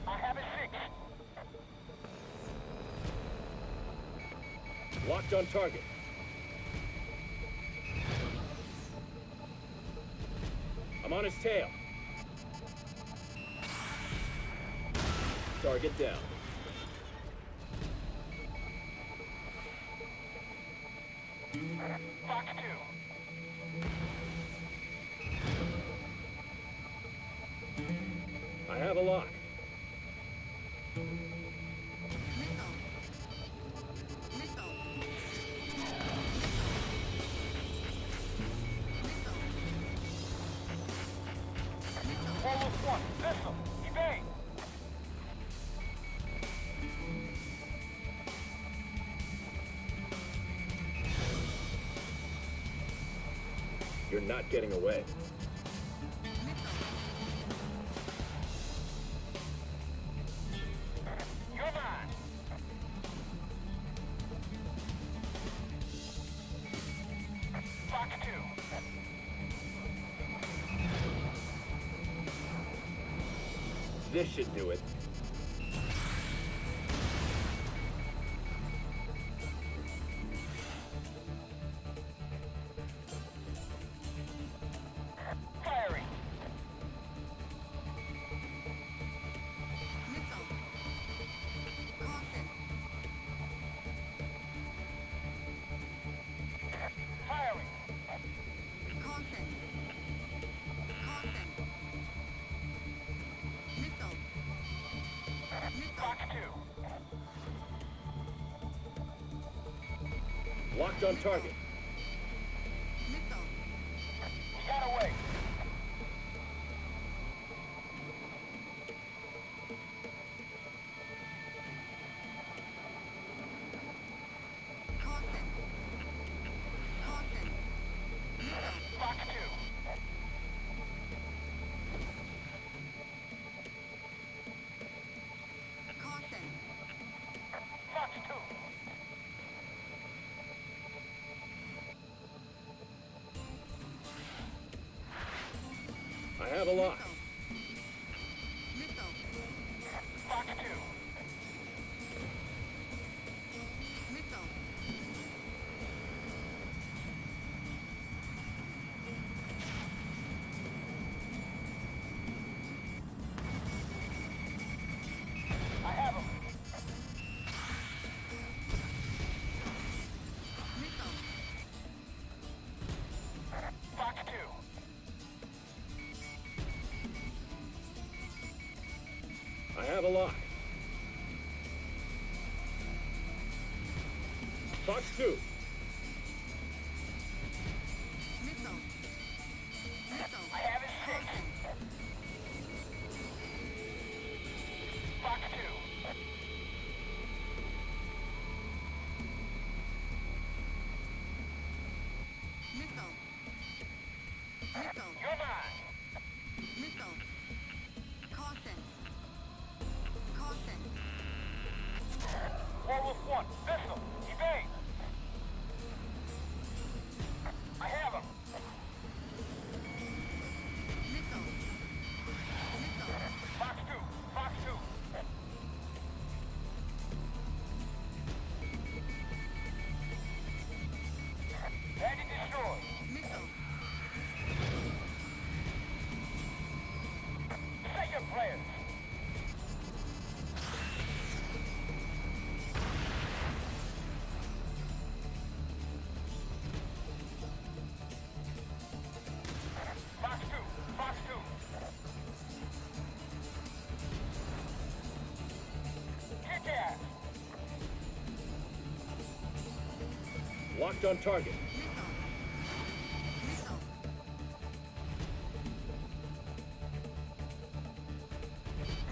I have a 6. Locked on target. I'm on his tail. Target down. Fox 2. I have a lock. Warwolf 1. Missile. Evade. You're not getting away. You're mine. Fox 2. This should do it. Firing. Missile. Caution. Firing. Caution. Caution. Missile. Fox Missile. 2. Locked on target. Missile. We got away. Caution. Caution. Missile. Fox 2. Caution. Fox 2. I have a lock. Missile. Fox 2. Missile. I have him. Missile. Fox 2. I have a lock. Fox 2. Missile. Missile. I have his 6. Fox 2. Missile. Missile. You're mine. Missile. Caution. Caution. Werewolf 1. Missile. Evade. I have him. Missile. Missile. Fox 2. Fox 2. Ready destroyed. Missile. Say your prayers. Fox 2. Fox 2. Kick ass. Locked on target. Missile. Missile.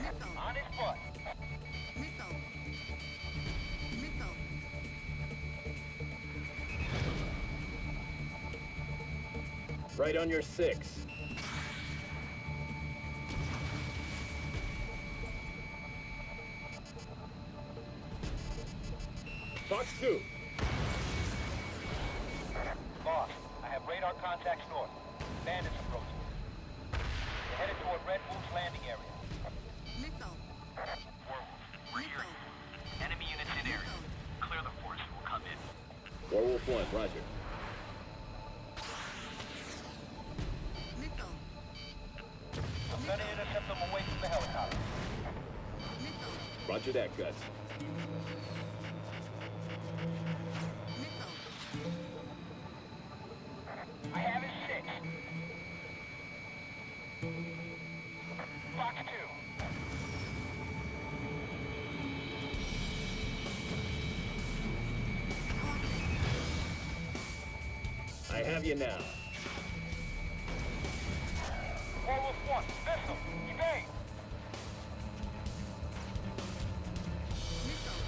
Missile. On his butt. Missile. Missile. Right on your 6. Fox 2. Boss, I have radar contacts north. Bandits approaching. They're headed toward Red Wolf's landing area. Missile. We're here. Enemy units in area. Clear the force. We'll come in. Werewolf 1, roger. Missile. I'm gonna intercept them away from the helicopter. Missile. Roger that, Guts. Missile. I have his 6. Fox 2. I have you now. Werewolf 1. Missile. Evade. Missile.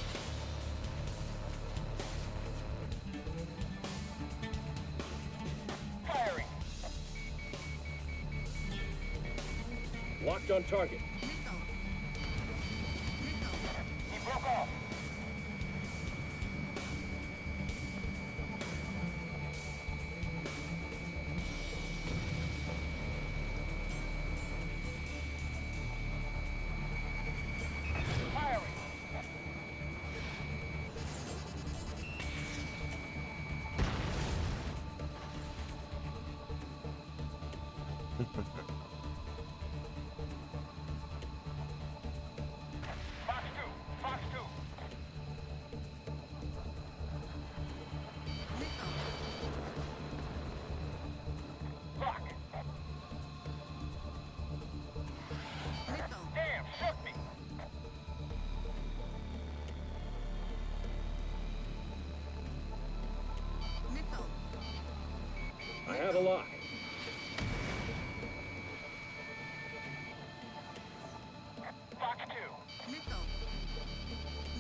Firing. Locked on target. Missile. Missile. He broke off. Firing. Fox 2. Fox 2. Missile. Lock. Missile. Damn, shook me. Missile. I have a lock. Fox 2. Missile.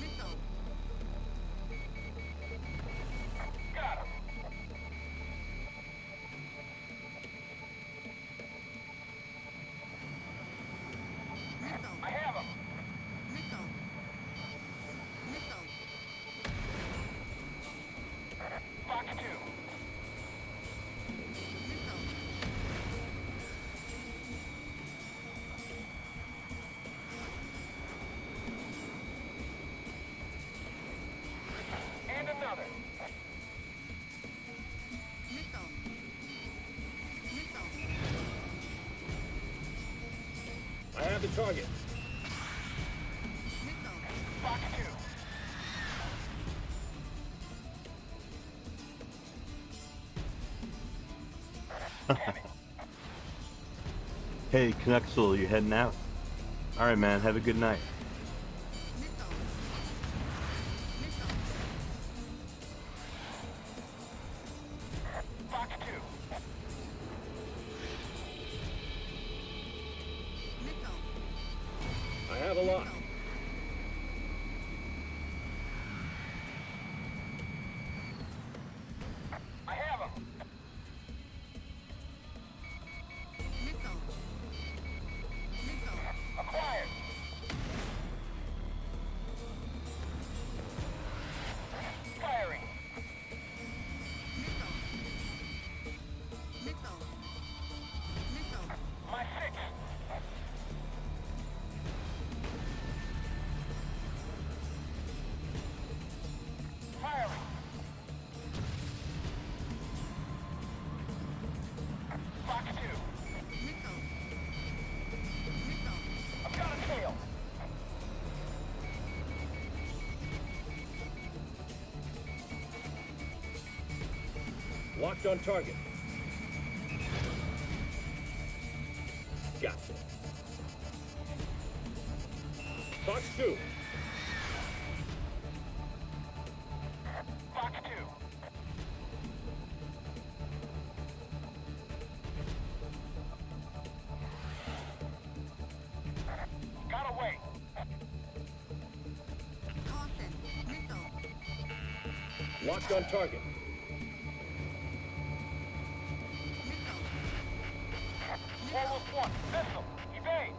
Missile. Got him. Missile. I have him. Missile. Missile. Fox 2. Missile. And another. Missile. Missile. I have the target. Missile. Fox 2. Hey, Canuxel, you heading out? Alright, man, have a good night. Missile. Missile. Fox 2. Missile. I have a lock. Missile. I have him. Missile. Missile. Acquired. Firing. Missile. Missile. Missile. My 6. Firing. Fox 2. Missile. Missile. I've got a tail. Locked on target. Gotcha. Fox 2. Fox 2. Got away. Caution. Missile. Locked on target. Missile. Warwolf 1. Missile. Evade.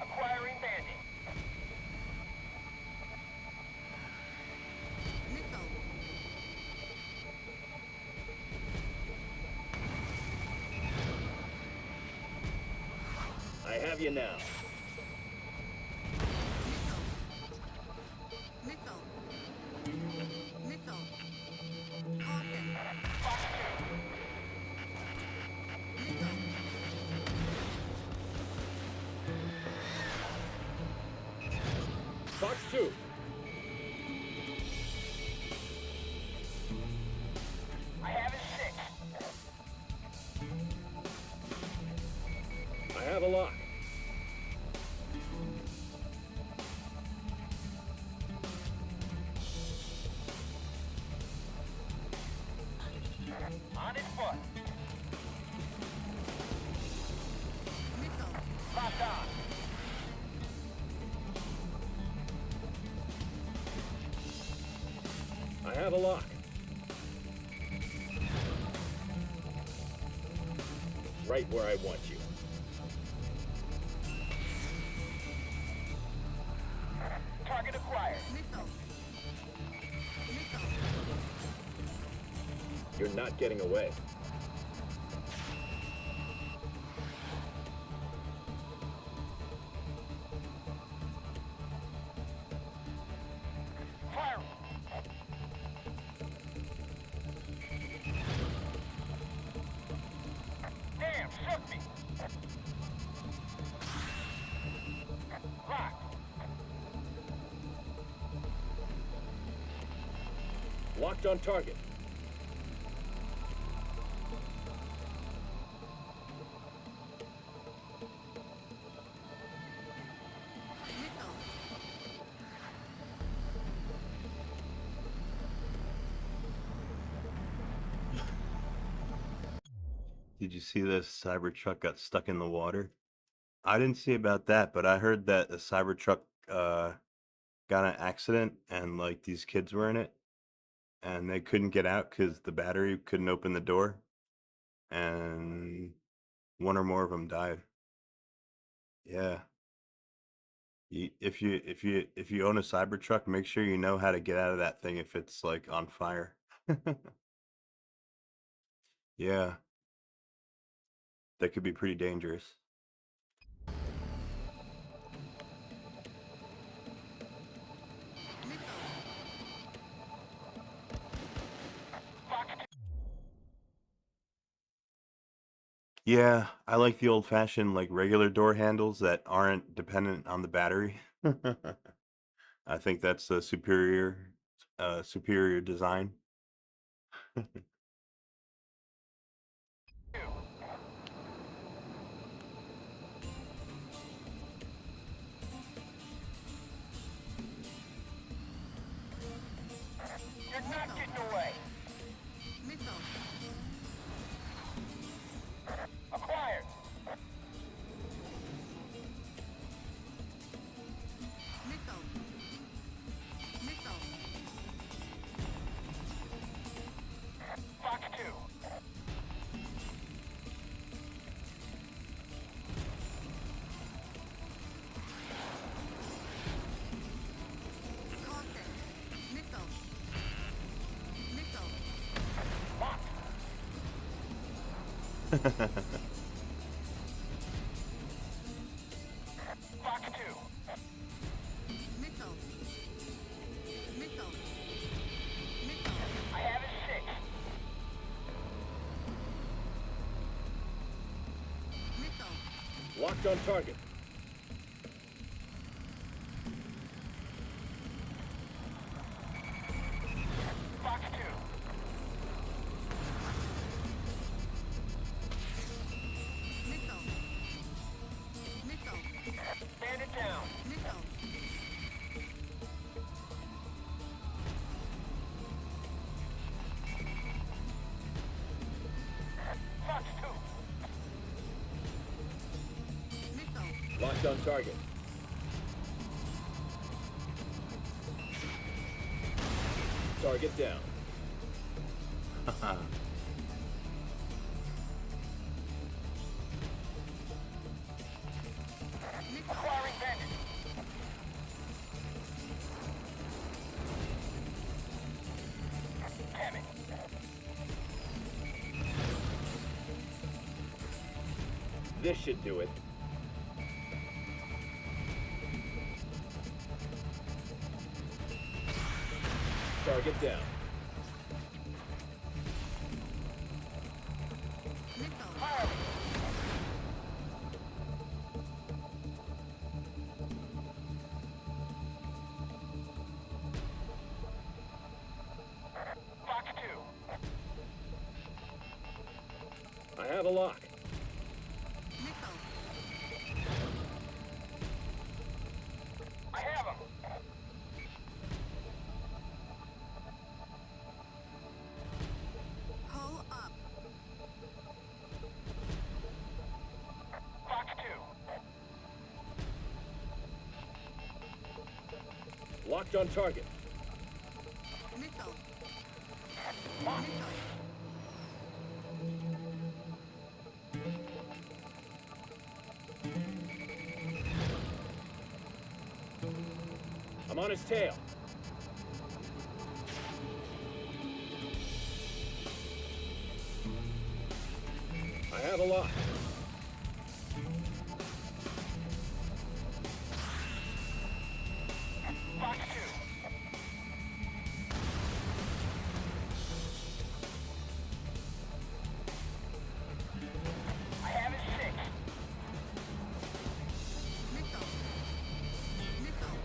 Acquiring bandit. Missile. I have you now. Missile. Missile. Caution. Fox 2. Missile. Fox 2. I have his 6. I have a lock. On his foot. Missile. Locked on. have a lock. Right where I want you. Target acquired. Missile. Missile. You're not getting away. Fire. Damn, shook me. Locked. Locked on target. Missile. Did you see this Cybertruck got stuck in the water? I didn't see about that, but I heard that a Cybertruck got an accident and like these kids were in it and they couldn't get out because the battery couldn't open the door and one or more of them died. Yeah. If you own a Cybertruck, make sure you know how to get out of that thing if it's like on fire. Yeah, that could be pretty dangerous. Missile. Yeah, I like the old-fashioned like regular door handles that aren't dependent on the battery. I think that's a superior design. You're not getting away. Missile. Acquired. Missile. Missile. Fox 2. Caution. Missile. Missile. Locked. Fox 2. Missile. Missile. Missile. I have a 6. Missile. Locked on target. Fox 2. Missile. Missile. Bandit down. Missile. Fox 2. Missile. Locked on target. Target down. Acquiring bandit. Damn it. This should do it. Target down. Missile. Fire. Fox 2. I have a lock. Missile. I have him. Hull up. Fox 2. Locked on target. Missile. on his tail. I have a lock. Fox 2. I have his 6. Missile. Missile.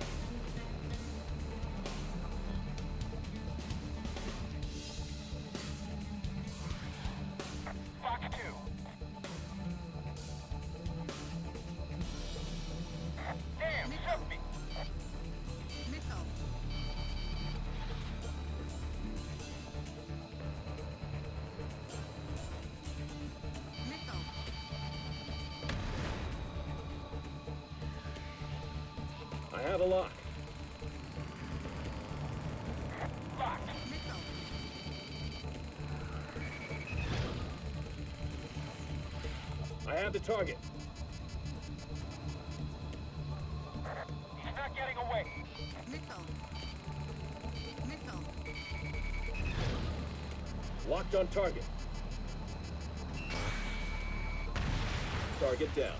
Fox 2. Damn, shoot me. Missile. Missile. I have a lock. Locked. Missile. I have the target. He's not getting away. Missile. Missile. Locked on target. Target down.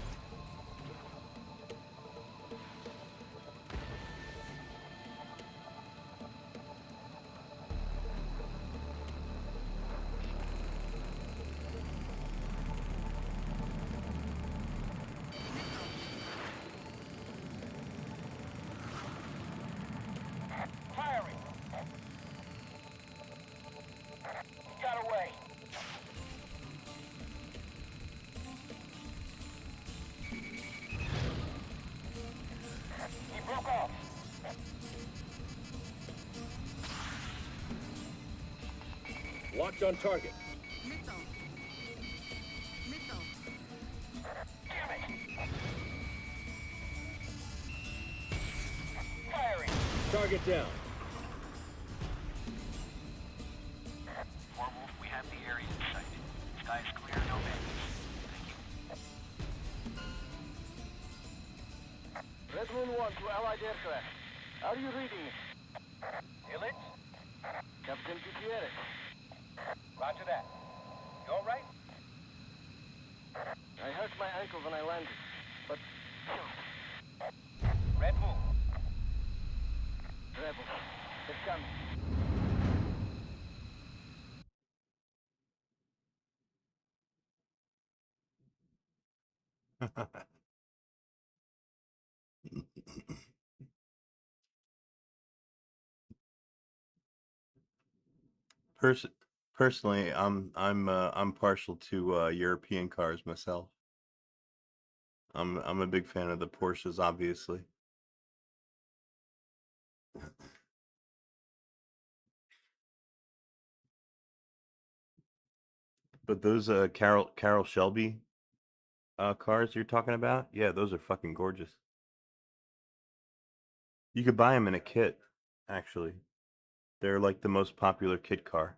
Firing. He got away. He broke off. Locked on target. Missile. Missile. Damn it. Firing. Target down. Warwolf, we have the area in sight. Sky is clear, no bandits. Thank you. Red Moon 1 to Allied aircraft. Are you reading me? Illich? Captain Gutierrez. Roger that. You all right? I hurt my ankle when I landed, but... Red Moon. Rebel. They're coming. Pers- Personally, I'm partial to European cars myself. I'm a big fan of the Porsches, obviously. But those Carol Shelby cars you're talking about, yeah, those are fucking gorgeous. You could buy them in a kit, actually. They're like the most popular kit car.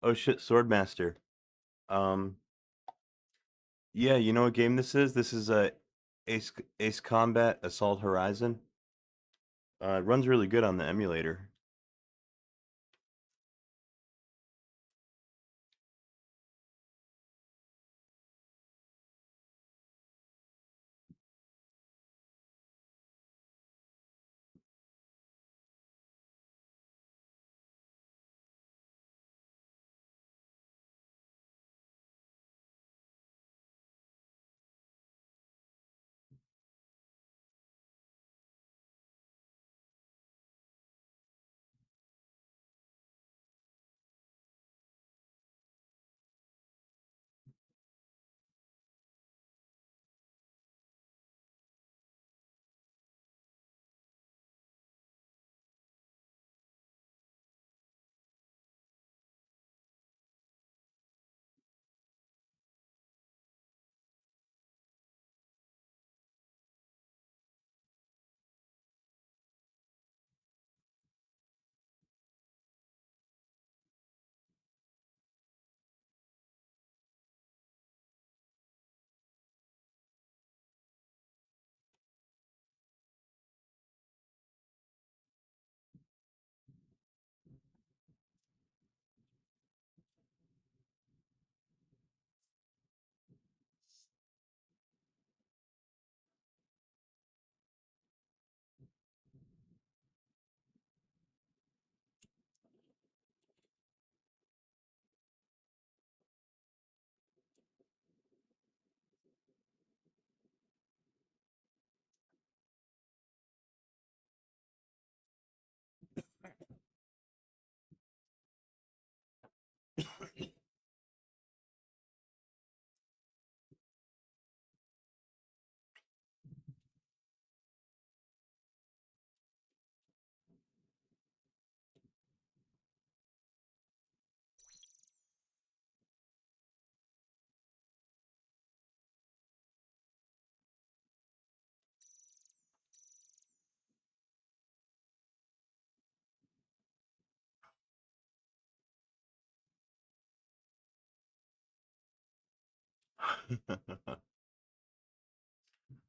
Oh shit, Swordmaster. Um, yeah, you know what game this is? This is Ace Combat Assault Horizon. It runs really good on the emulator.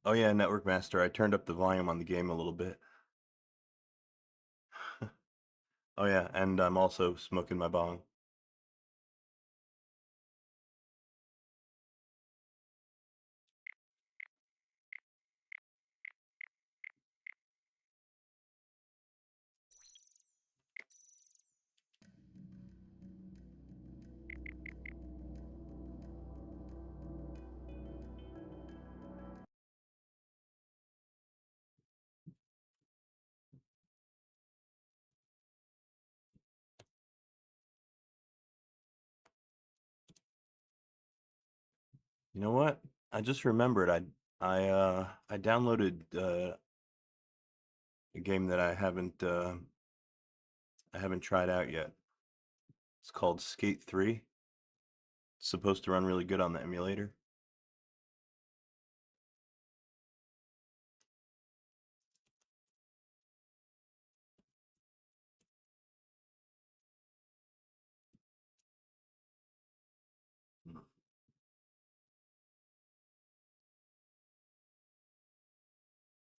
Oh yeah, Network Master. I turned up the volume on the game a little bit. Oh yeah, and I'm also smoking my bong. You know what? I just remembered. I downloaded a game that I haven't tried out yet. It's called Skate 3. It's supposed to run really good on the emulator.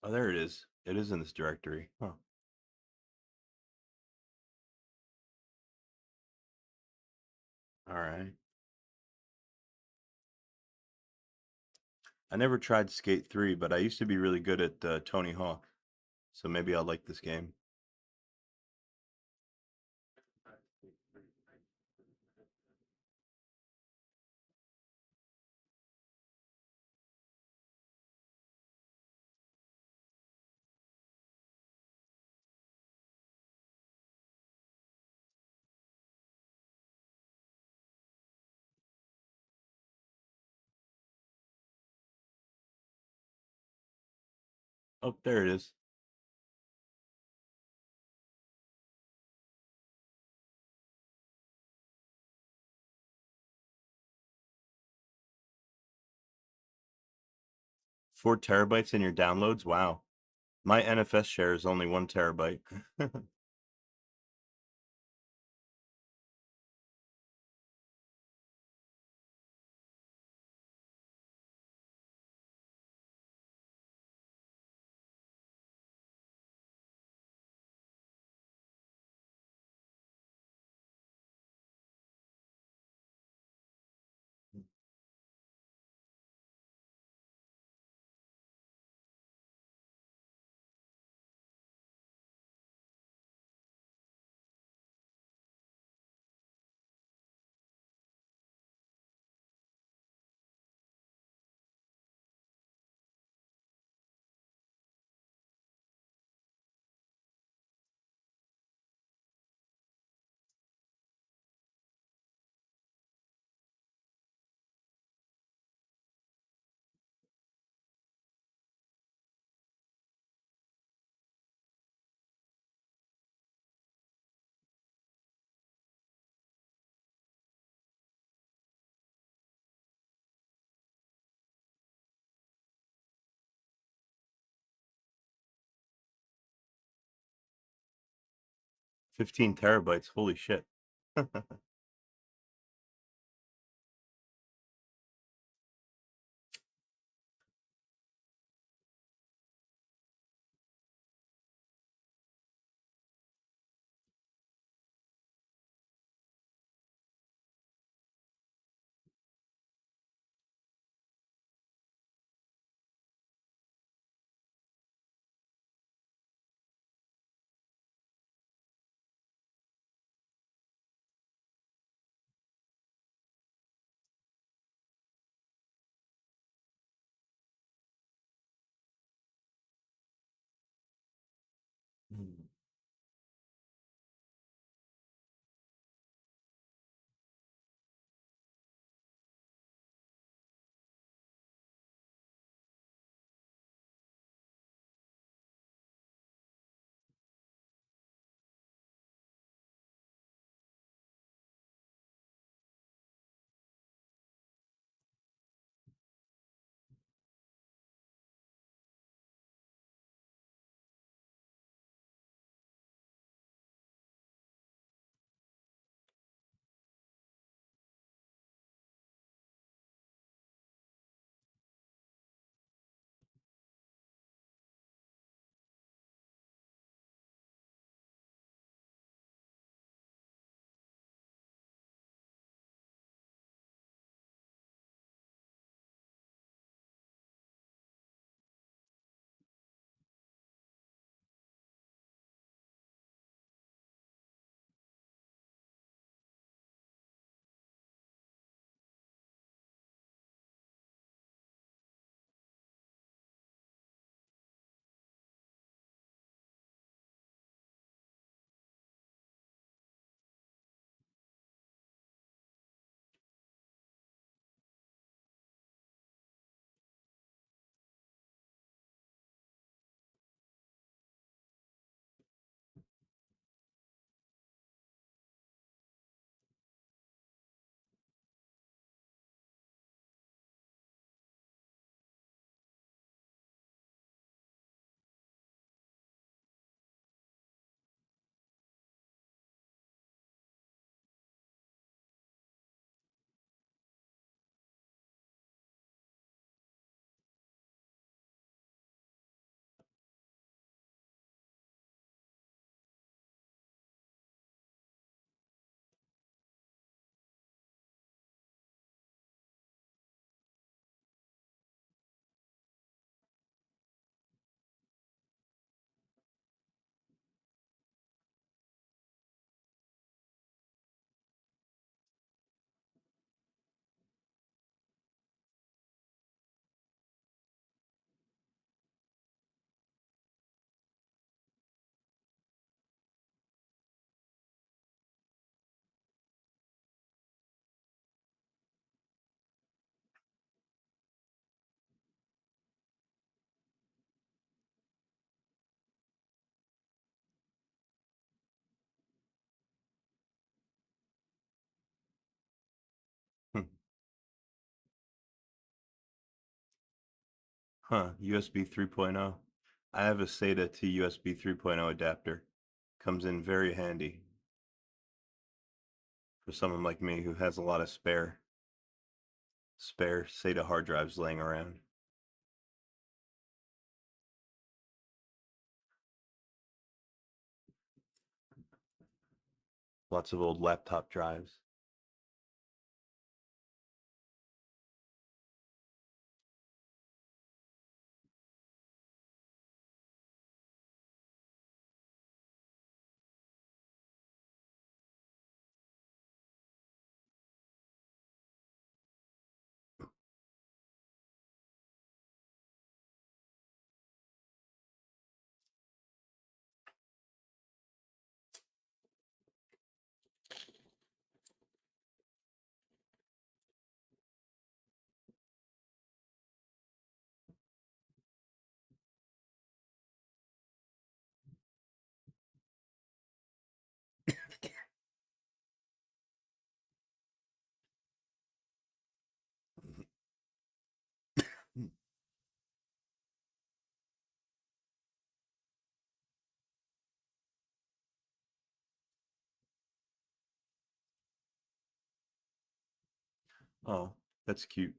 Oh, there it is. It is in this directory. Huh. All right. I never tried Skate 3, but I used to be really good at Tony Hawk. So maybe I'll like this game. Oh, there it is. Four terabytes in your downloads? Wow. My NFS share is only 1 terabyte. $15 terabytes. Holy shit. Huh, USB 3.0. I have a SATA to USB 3.0 adapter. Comes in very handy for someone like me who has a lot of spare SATA hard drives laying around. Lots of old laptop drives. Oh, that's cute.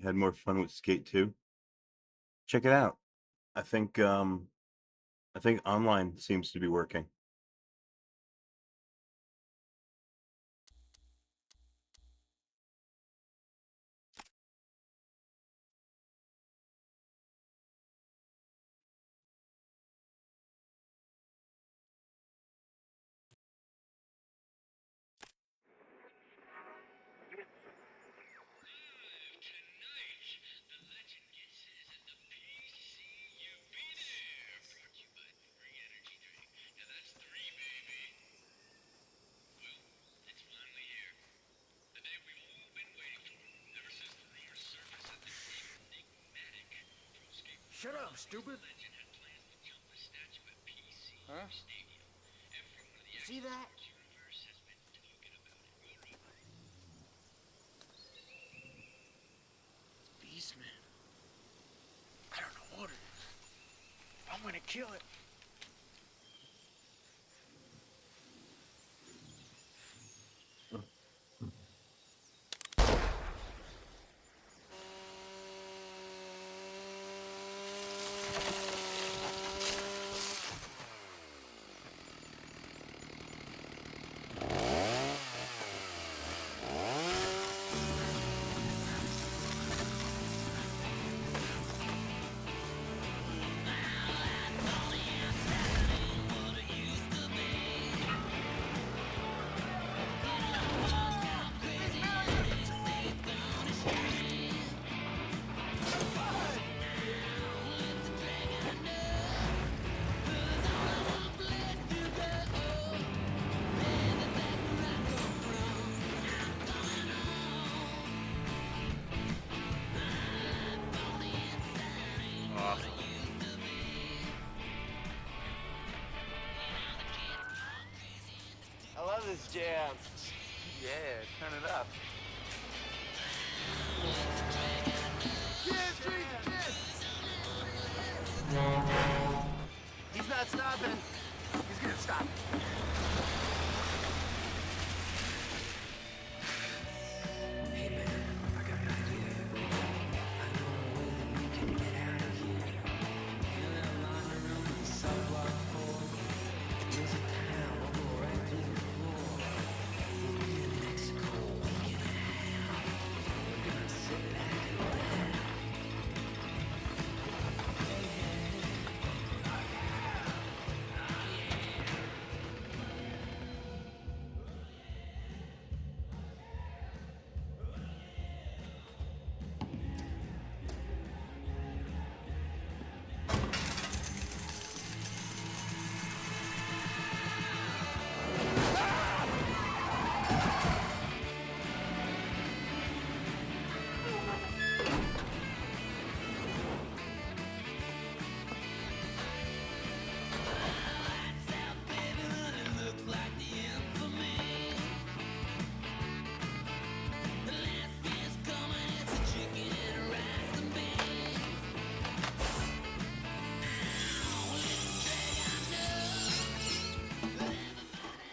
had more fun with Skate 2, check it out. I think online seems to be working. Shut up, stupid! Huh? See that? Beastman. I don't know what it is. I'm gonna kill it. I love this jam. Yeah, turn it up. He's not stopping. He's gonna stop. Hey man, I got an idea. I know a way that we can get out of here. In that line around the South Block 4, there's a town we'll go right through the floor. We'll be in Mexico a week and a half. We're gonna sit back and laugh.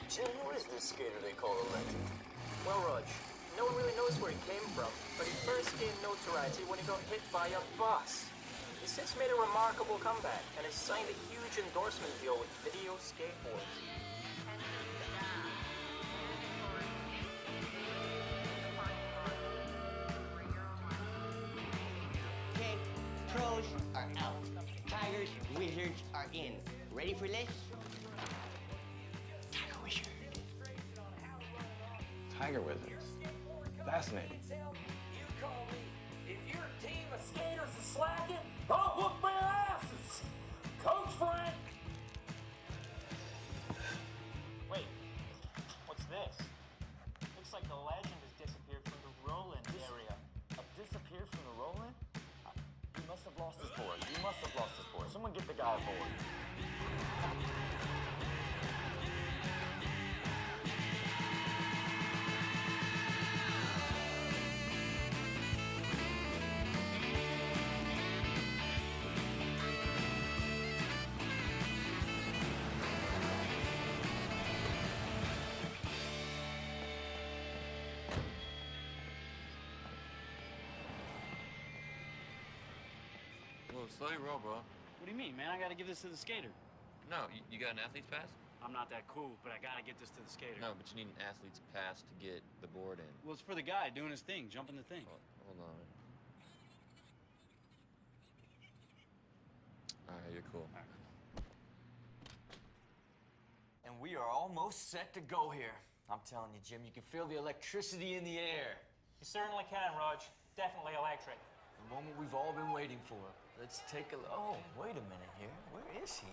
Jim, who is this skater they call a legend? Well, Raj, no one really knows where he came from, but he first gained notoriety when he got hit by a bus. He's since made a remarkable comeback and has signed a huge endorsement deal with Video Skateboards. Okay, pros are out. Tigers, wizards are in. Ready for this? Tiger Wizard. Tiger Wizards. Fascinating. You call me. If your team of skaters is slacking, I'll whoop their asses. Coach Frank. Wait, what's this? Looks like the legend has disappeared from the Roland area. Disappeared from the Roland? He must have lost his board. He must have lost his board. Someone get the guy a board. slow your roll, bro. What do you mean, man? I gotta give this to the skater. No, you got an athlete's pass? I'm not that cool, but I gotta get this to the skater. No, but you need an athlete's pass to get the board in. Well, it's for the guy doing his thing, jumping the thing. Hold on. Alright, you're cool. And we are almost set to go here. I'm telling you, Jim, you can feel the electricity in the air. You certainly can, Rog. Definitely electric. The moment we've all been waiting for. Let's take a look. Oh, wait a minute here. Where is he?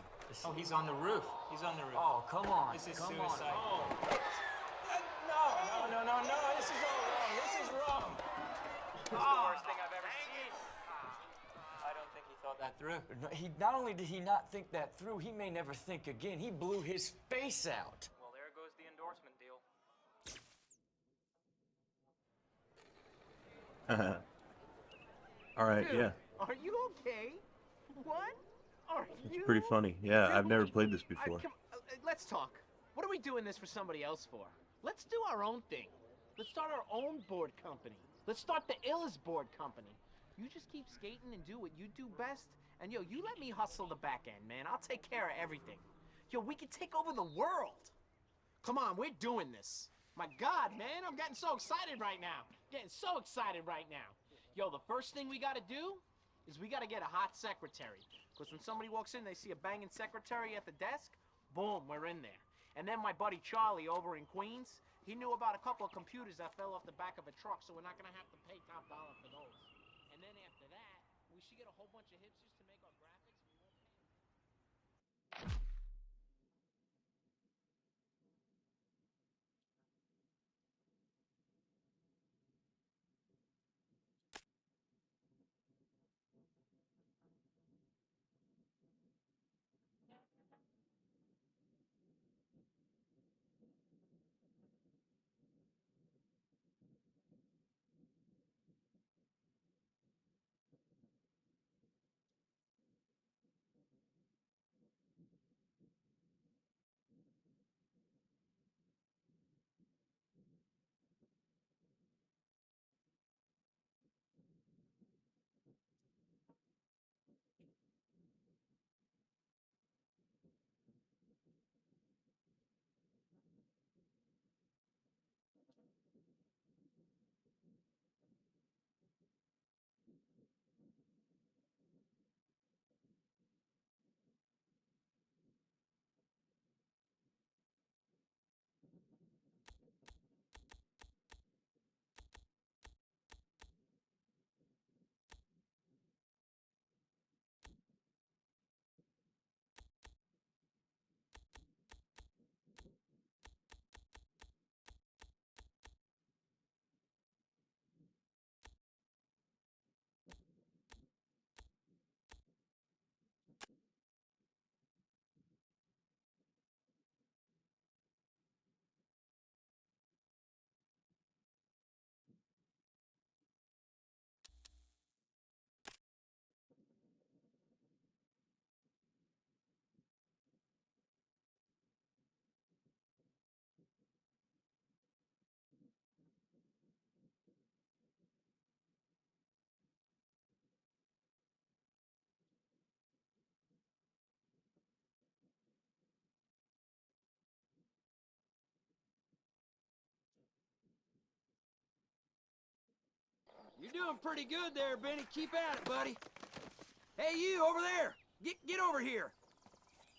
Oh, he's on the roof. He's on the roof. Oh, come on. This is come suicide. On. Oh. No. This is all wrong. This is wrong. This is the worst thing I've ever seen. I don't think he thought that through. No, not only did he not think that through, he may never think again. He blew his face out. Well, there goes the endorsement deal. All right, Dude, yeah. Are you okay? What? Are you? It's pretty funny. Yeah, Dude, I've never wait. played this before. Let's talk. What are we doing this for somebody else for? Let's do our own thing. Let's start our own board company. Let's start the illest board company. You just keep skating and do what you do best. And yo, you let me hustle the back end, man. I'll take care of everything. Yo, we can take over the world. Come on, we're doing this. My God, man, I'm getting so excited right now. Getting so excited right now. Yo, the first thing we gotta do is we gotta get a hot secretary. Because when somebody walks in, they see a banging secretary at the desk, boom, we're in there. And then my buddy Charlie over in Queens, he knew about a couple of computers that fell off the back of a truck, so we're not gonna have to pay top dollar for those. And then after that, we should get a whole bunch of hipsters to make our graphics, and we won't pay them. You're doing pretty good there, Benny. Keep at it, buddy. Hey, you over there. Get over here.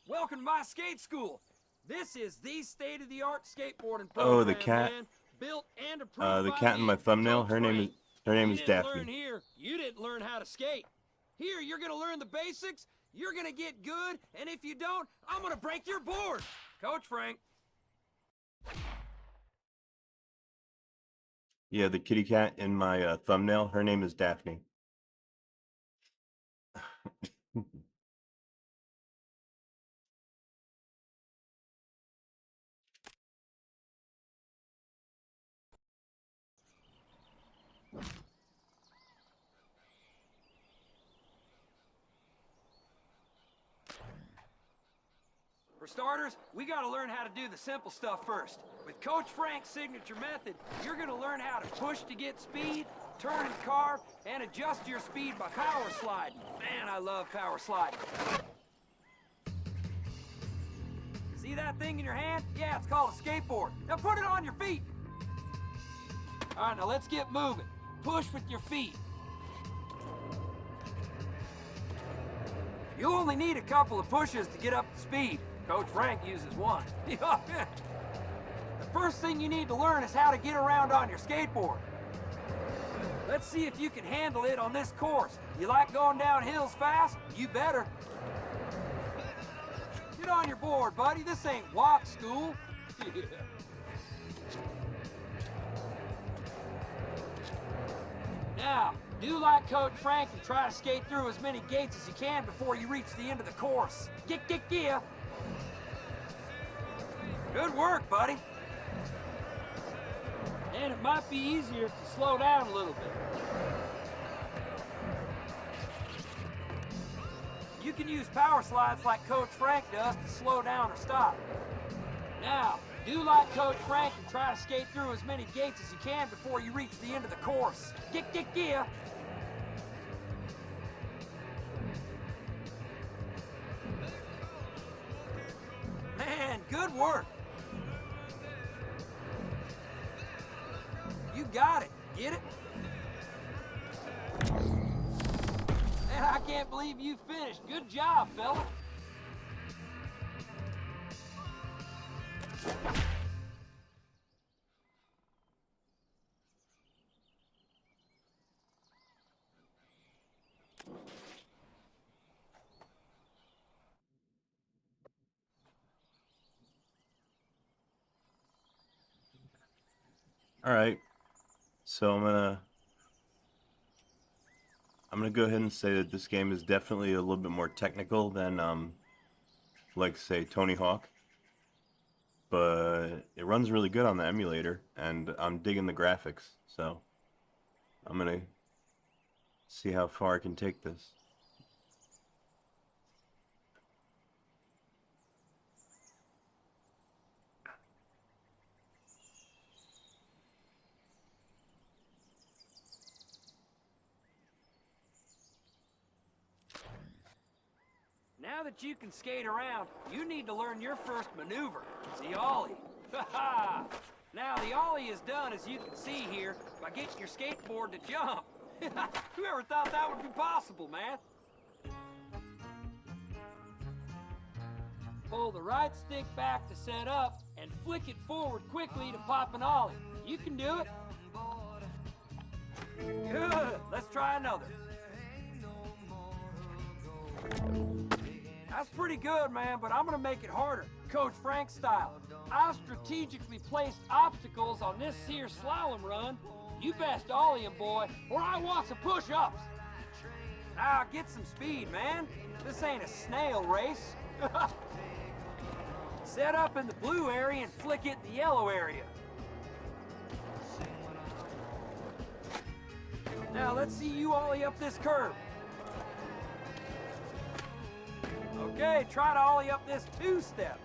Welcome to my skate school. This is the state-of-the-art skateboarding program. Oh, the cat. Man. Built and approved The by cat in my me, thumbnail. Coach Her name Frank. is You didn't learn Daphne. here. You didn't learn how to skate. Here, you're gonna learn the basics. You're gonna get good, and if you don't, I'm gonna break your board. Coach Frank. Yeah, the kitty cat in my thumbnail. Her name is Daphne. For starters, we gotta learn how to do the simple stuff first. With Coach Frank's signature method, you're gonna learn how to push to get speed, turn and carve, and adjust your speed by power sliding. Man, I love power sliding. See that thing in your hand? Yeah, it's called a skateboard. Now put it on your feet. All right, now let's get moving. Push with your feet. You only need a couple of pushes to get up to speed. Coach Frank uses one. The first thing you need to learn is how to get around on your skateboard. Let's see if you can handle it on this course. You like going down hills fast? You better. Get on your board, buddy. This ain't walk school. Now, do like Coach Frank and try to skate through as many gates as you can before you reach the end of the course. Get. Good work, buddy. And it might be easier to slow down a little bit. You can use power slides like Coach Frank does to slow down or stop. Now, do like Coach Frank and try to skate through as many gates as you can before you reach the end of the course. Get. Man, good work. You got it. Get it? Man, I can't believe you finished. Good job, fella. All right. So I'm gonna go ahead and say that this game is definitely a little bit more technical than like say Tony Hawk, but it runs really good on the emulator, and I'm digging the graphics. So I'm gonna see how far I can take this. Now that you can skate around, you need to learn your first maneuver, the ollie. Ha-ha! Now, the ollie is done, as you can see here, by getting your skateboard to jump. Whoever thought that would be possible, man? Pull the right stick back to set up, and flick it forward quickly to pop an ollie. You can do it. Good. Let's try another. That's pretty good, man, but I'm gonna make it harder, Coach Frank style. I've strategically placed obstacles on this here slalom run. You best ollie 'em, boy, or I want some push-ups. Now, get some speed, man. This ain't a snail race. Set up in the blue area and flick it in the yellow area. Now, let's see you ollie up this curve. Okay, try to ollie up this two-step.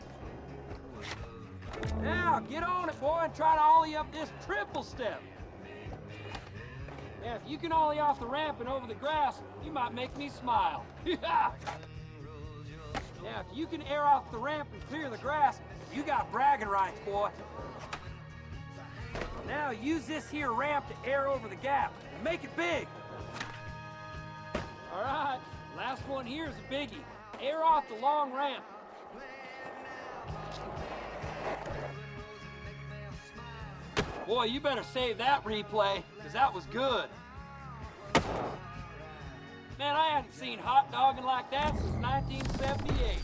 Now, get on it, boy, and try to ollie up this triple step. Yeah, if you can ollie off the ramp and over the grass, you might make me smile. Now, if you can air off the ramp and clear the grass, you got bragging rights, boy. Now, use this here ramp to air over the gap and make it big. All right, last one here is a biggie. Air off the long ramp. Boy, you better save that replay, because that was good. Man, I hadn't seen hot dogging like that since 1978.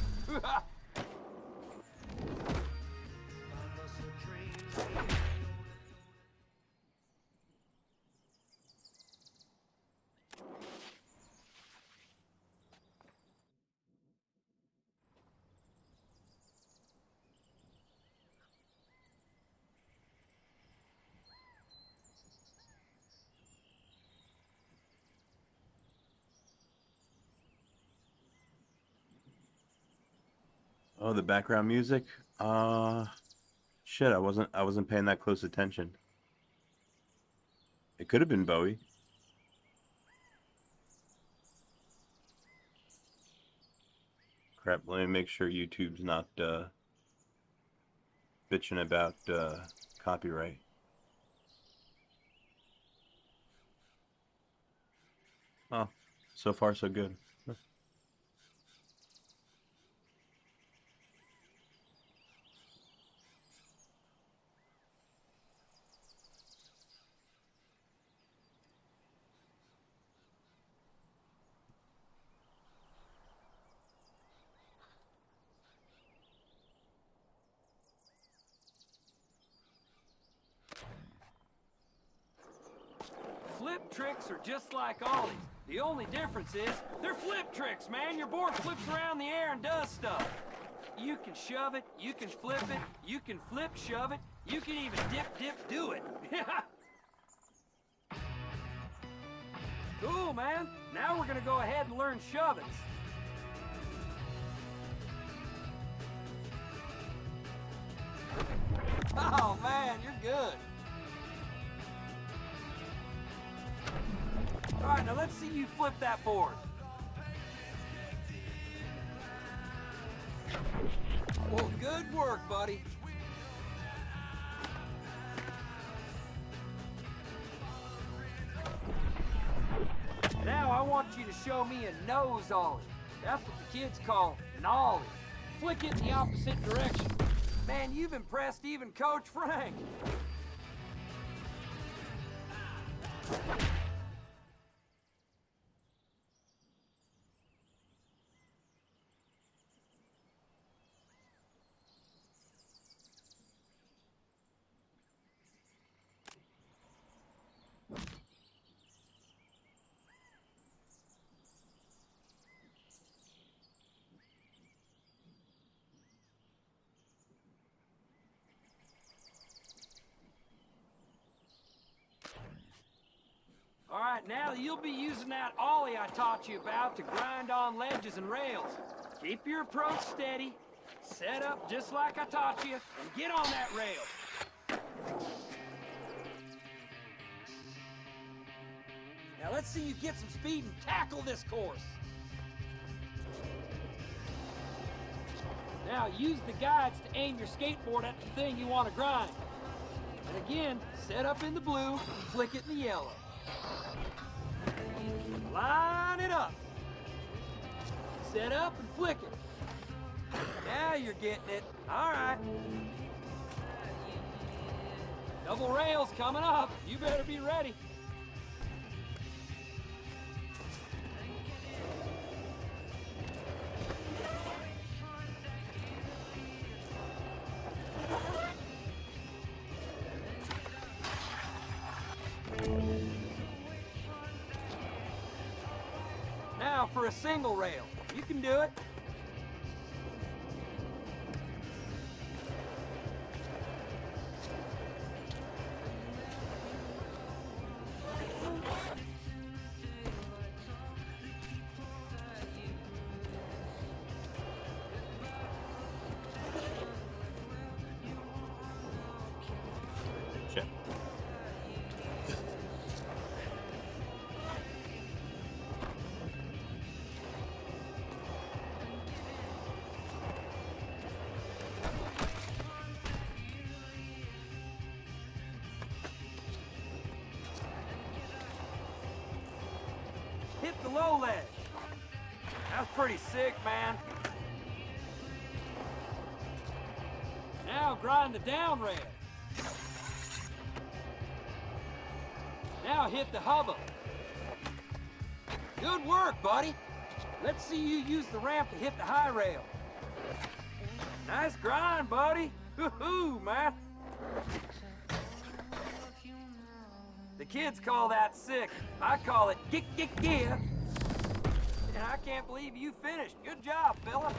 Oh, the background music? Shit, I wasn't paying that close attention. It could have been Bowie. Crap, let me make sure YouTube's not bitching about copyright. Oh, so far so good. Flip tricks are just like ollies. The only difference is, they're flip tricks, man. Your board flips around the air and does stuff. You can shove it, you can flip it, you can flip, shove it, you can even dip, do it. Cool, man. Now we're gonna go ahead and learn shove-its. Oh, man, you're good. All right, now let's see you flip that board. Well, good work, buddy. Now I want you to show me a nose ollie. That's what the kids call an ollie. Flick it in the opposite direction. Man, you've impressed even Coach Frank. All right, now you'll be using that ollie I taught you about to grind on ledges and rails. Keep your approach steady, set up just like I taught you, and get on that rail. Now let's see you get some speed and tackle this course. Now use the guides to aim your skateboard at the thing you want to grind. And again, set up in the blue, flick it in the yellow. Line it up. Set up and flick it. Now you're getting it. All right. Double rails coming up. You better be ready. Now for a single rail. You can do it. Check. Hit the low ledge. That's pretty sick, man. Now grind the down rail. Now hit the hubba. Good work, buddy. Let's see you use the ramp to hit the high rail. Nice grind, buddy. Woohoo, man. The kids call that sick. I call it give. And I can't believe you finished. Good job, fella.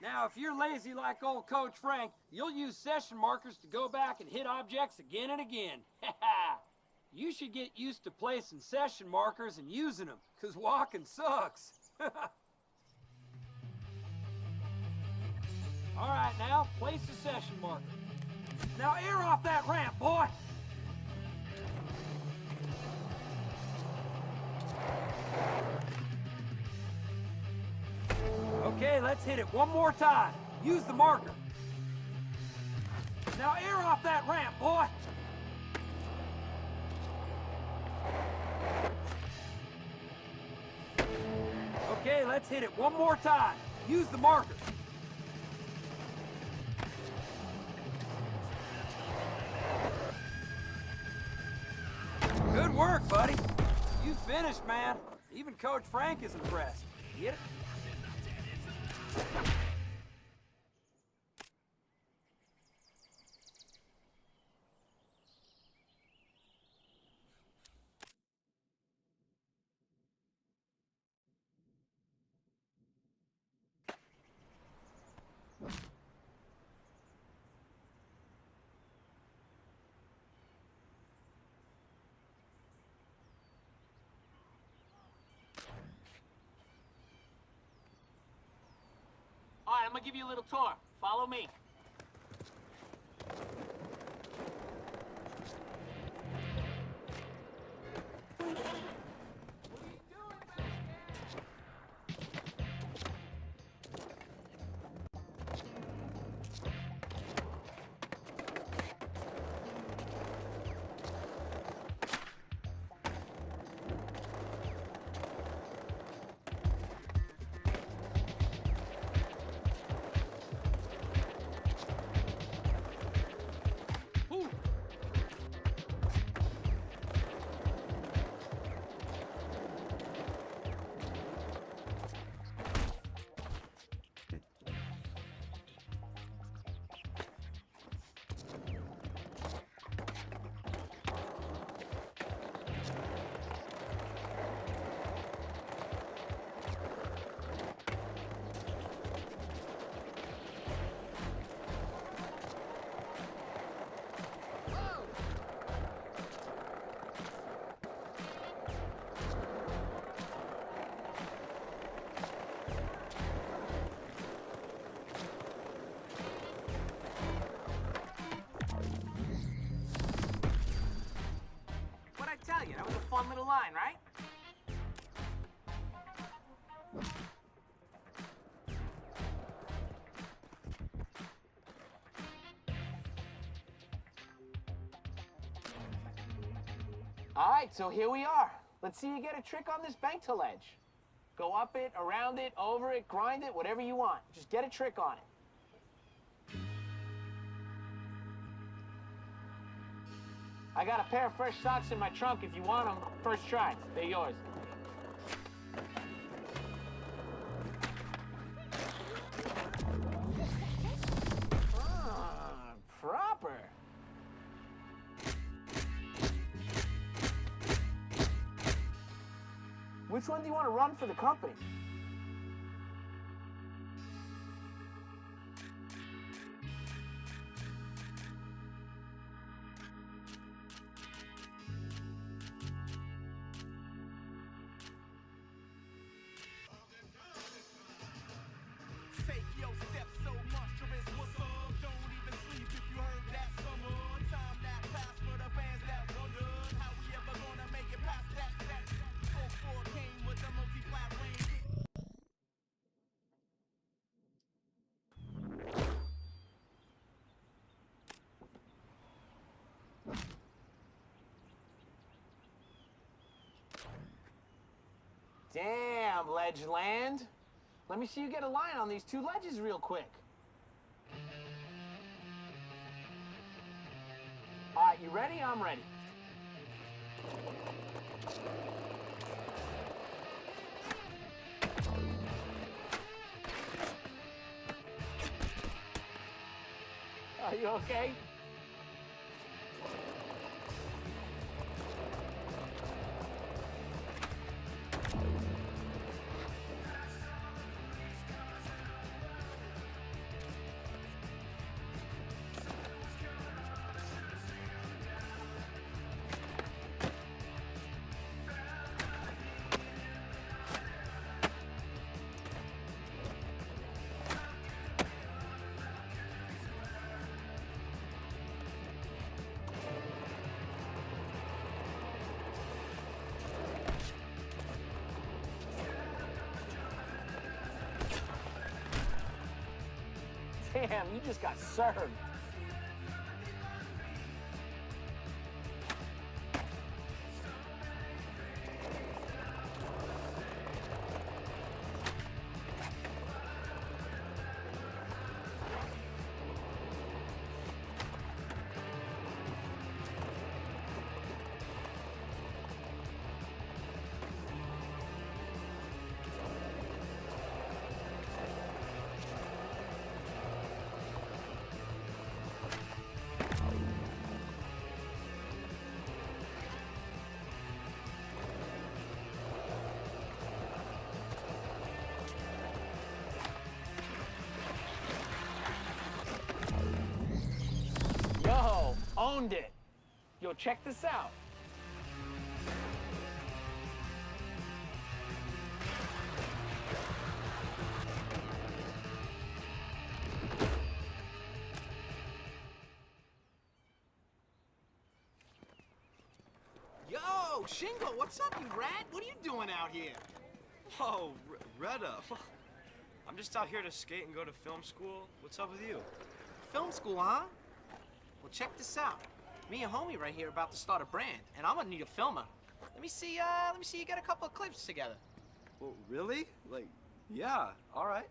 Now, if you're lazy like old Coach Frank, you'll use session markers to go back and hit objects again and again. You should get used to placing session markers and using them, 'cause walking sucks. All right, now, place a session marker. Now air off that ramp, boy! Okay, let's hit it one more time. Use the marker. Now air off that ramp, boy! Okay, let's hit it one more time. Use the marker. Good work, buddy. You finished, man. Even Coach Frank is impressed. Get it? All right, I'm gonna give you a little tour. Follow me. Tell you, that was a fun little line, right? All right, so here we are. Let's see you get a trick on this bank to ledge. Go up it, around it, over it, grind it, whatever you want. Just get a trick on it. I got a pair of fresh socks in my trunk if you want them. First try. They're yours. Ah, proper. Which one do you want to run for the company? Damn, Ledgeland. Let me see you get a line on these two ledges real quick. All right, you ready? I'm ready. Are you okay? Damn, you just got served. Yo, owned it. Yo, check this out. Yo, Shingo, what's up, you rat? What are you doing out here? Whoa, Retta. I'm just out here to skate and go to film school. What's up with you? Film school, huh? Well, check this out. Me and homie right here are about to start a brand, and I'm gonna need a filmer. Let me see you get a couple of clips together. Well, really? Like, yeah, all right.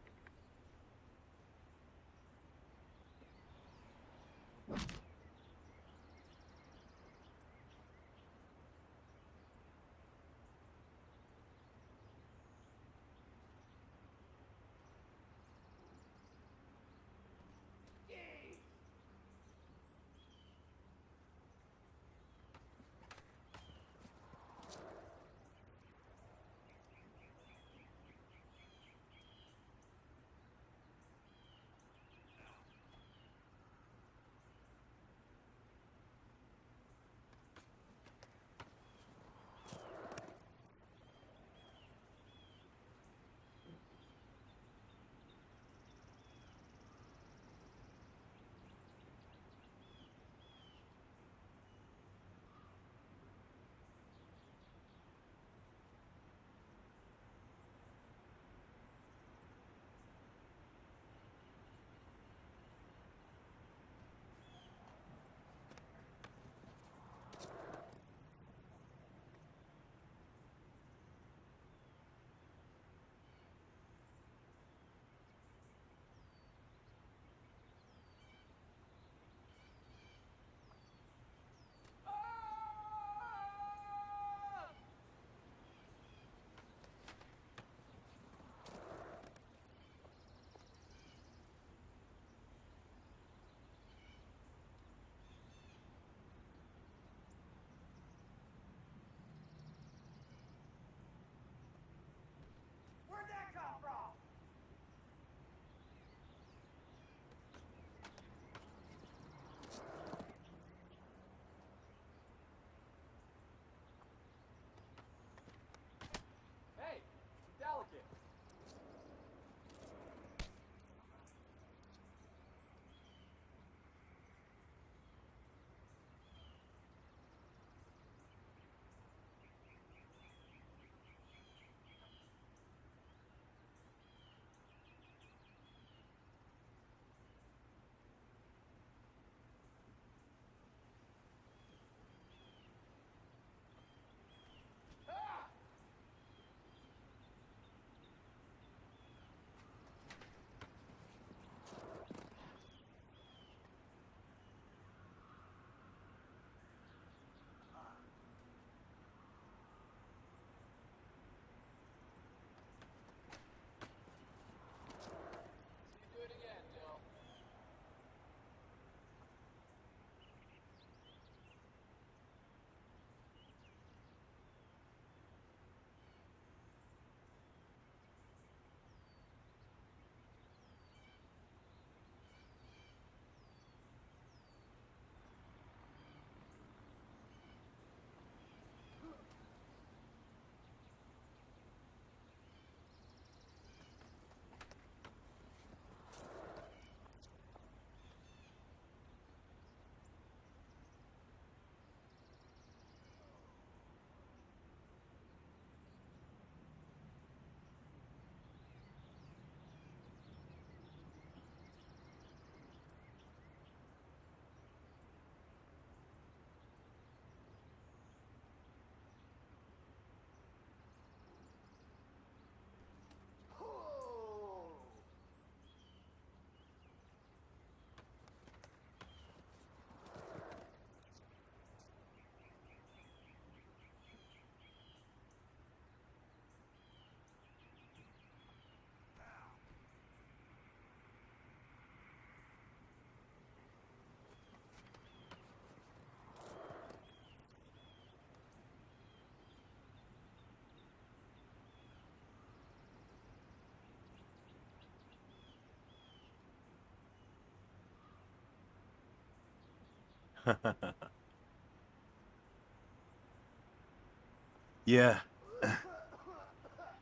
Yeah.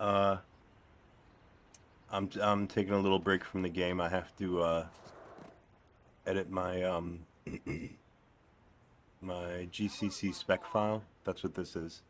Uh, I'm taking a little break from the game. I have to edit my my GCC spec file. That's what this is.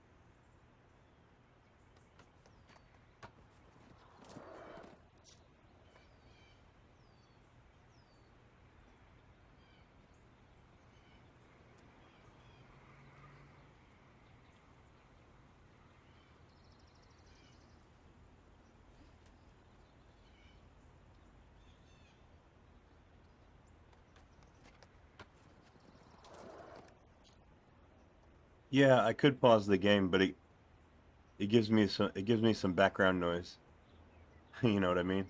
Yeah, I could pause the game, but it gives me some background noise. You know what I mean?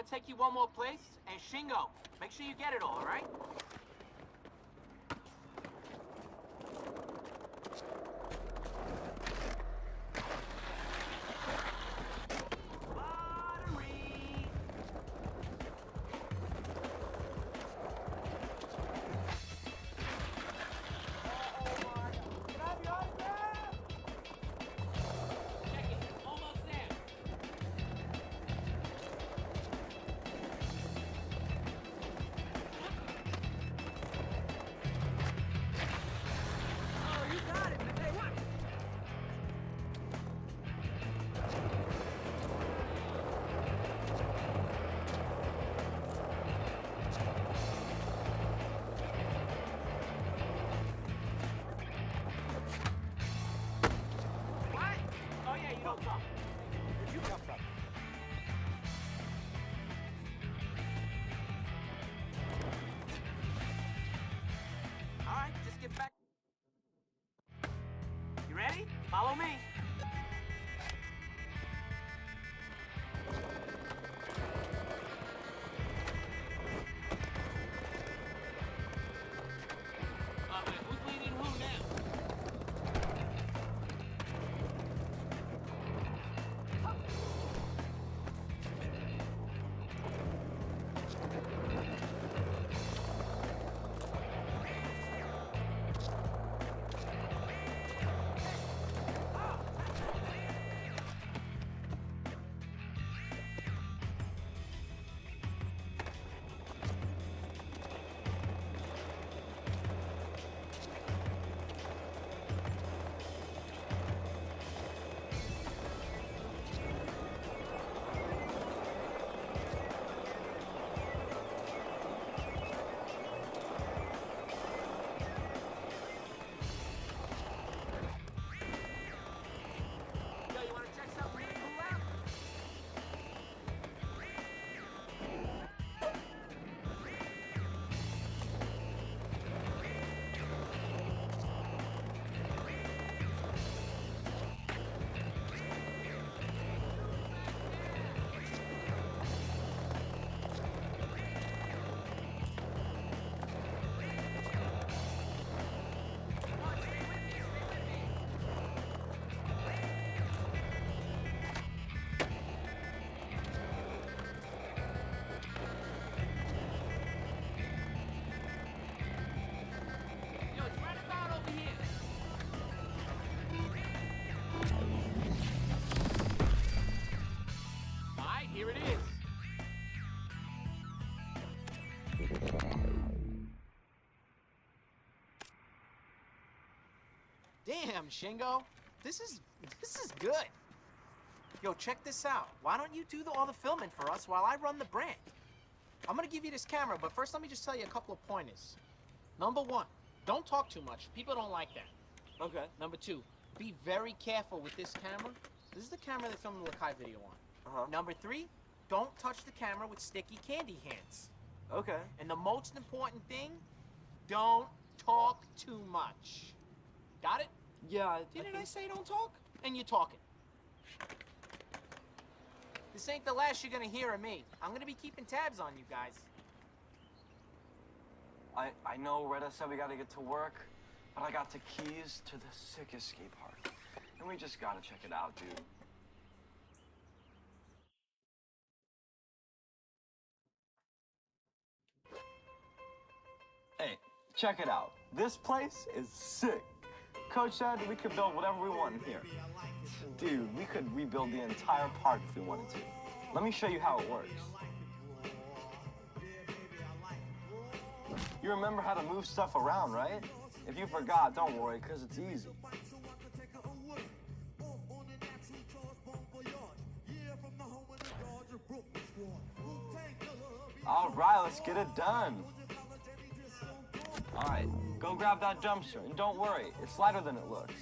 to take you one more place. And Shingo, make sure you get it all right? Follow me. Who's leading who now? Here it is. Damn, Shingo. This is good. Yo, check this out. Why don't you do all the filming for us while I run the brand? I'm gonna give you this camera, but first let me just tell you a couple of pointers. Number one, don't talk too much. People don't like that. Okay. Number two, be very careful with this camera. This is the camera they filmed the Lakai video on. Number three, don't touch the camera with sticky candy hands. Okay. And the most important thing, don't talk too much. Got it? Yeah, Didn't I say don't talk? And you're talking. This ain't the last you're gonna hear of me. I'm gonna be keeping tabs on you guys. I know Retta said we gotta get to work, but I got the keys to the sick escape park. And we just gotta check it out, dude. Hey, check it out. This place is sick. Coach said we could build whatever we want in here. Dude, we could rebuild the entire park if we wanted to. Let me show you how it works. You remember how to move stuff around, right? If you forgot, don't worry, because it's easy. All right, let's get it done. All right, go grab that dumpster, and don't worry, it's lighter than it looks.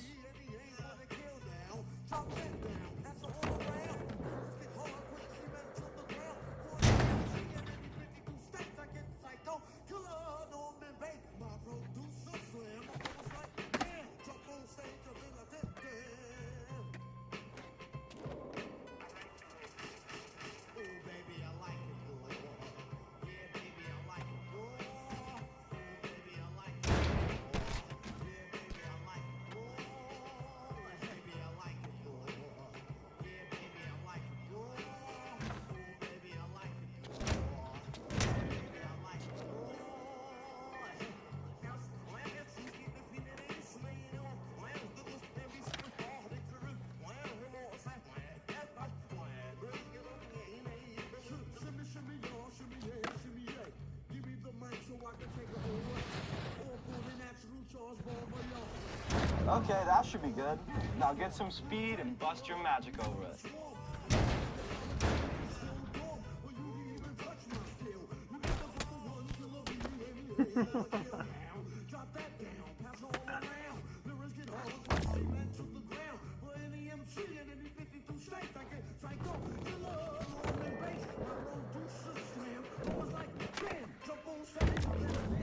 Okay, that should be good. Now get some speed and bust your magic over it.